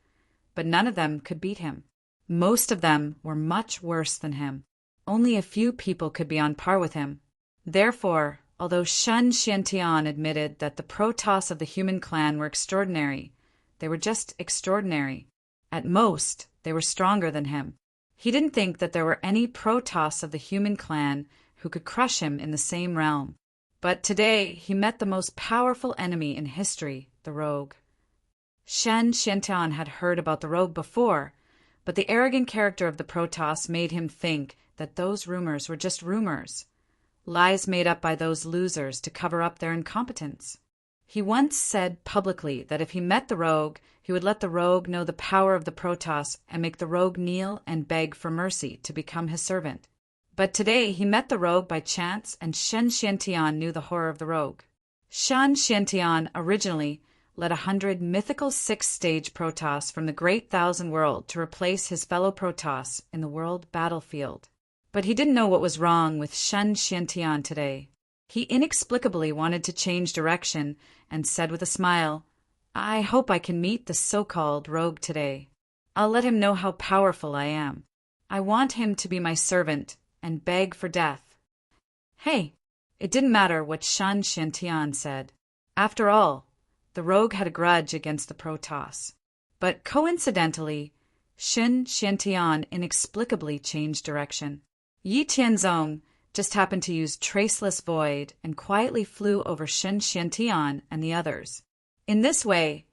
but none of them could beat him. Most of them were much worse than him. Only a few people could be on par with him. Therefore, although Shan Xiantian admitted that the Protoss of the human clan were extraordinary, they were just extraordinary. At most, they were stronger than him. He didn't think that there were any Protoss of the human clan who could crush him in the same realm. But today, he met the most powerful enemy in history, the Rogue. Shan Xiantian had heard about the Rogue before, but the arrogant character of the Protoss made him think that those rumors were just rumors, lies made up by those losers to cover up their incompetence. He once said publicly that if he met the Rogue, he would let the Rogue know the power of the Protoss and make the Rogue kneel and beg for mercy to become his servant. But today he met the Rogue by chance, and Shan Xiantian knew the horror of the Rogue. Shan Xiantian originally led 100 mythical 6th-stage Protoss from the Great Thousand World to replace his fellow Protoss in the world battlefield. But he didn't know what was wrong with Shan Xiantian today. He inexplicably wanted to change direction and said with a smile, "I hope I can meet the so-called Rogue today. I'll let him know how powerful I am. I want him to be my servant and beg for death." Hey, it didn't matter what Shan Xiantian said. After all, the Rogue had a grudge against the Protoss. But coincidentally, Shen Xiantian inexplicably changed direction. Yi Tianzong just happened to use Traceless Void and quietly flew over Shen Xiantian and the others. In this way,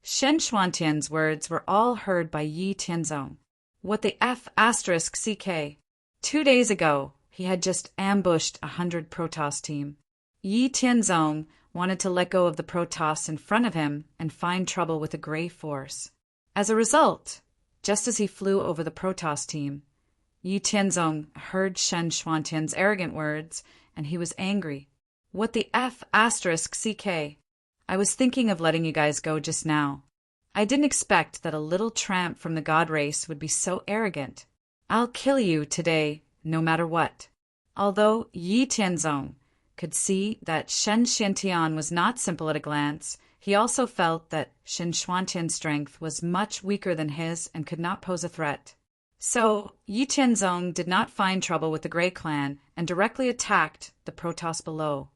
Shen Xuantian's words were all heard by Yi Tianzong. What the F***CK? 2 days ago, he had just ambushed 100 Protoss team. Yi Tianzong wanted to let go of the Protoss in front of him and find trouble with the Grey Force. As a result, just as he flew over the Protoss team, Yi Tianzong heard Shen Xuantian's arrogant words, and he was angry. What the F***CK? I was thinking of letting you guys go just now. I didn't expect that a little tramp from the god race would be so arrogant. I'll kill you today, no matter what. Although Yi Tianzong could see that Shen Xiantian was not simple at a glance, he also felt that Shen Xuantian's strength was much weaker than his and could not pose a threat. So, Yi Tianzong did not find trouble with the Grey Clan and directly attacked the Protoss below.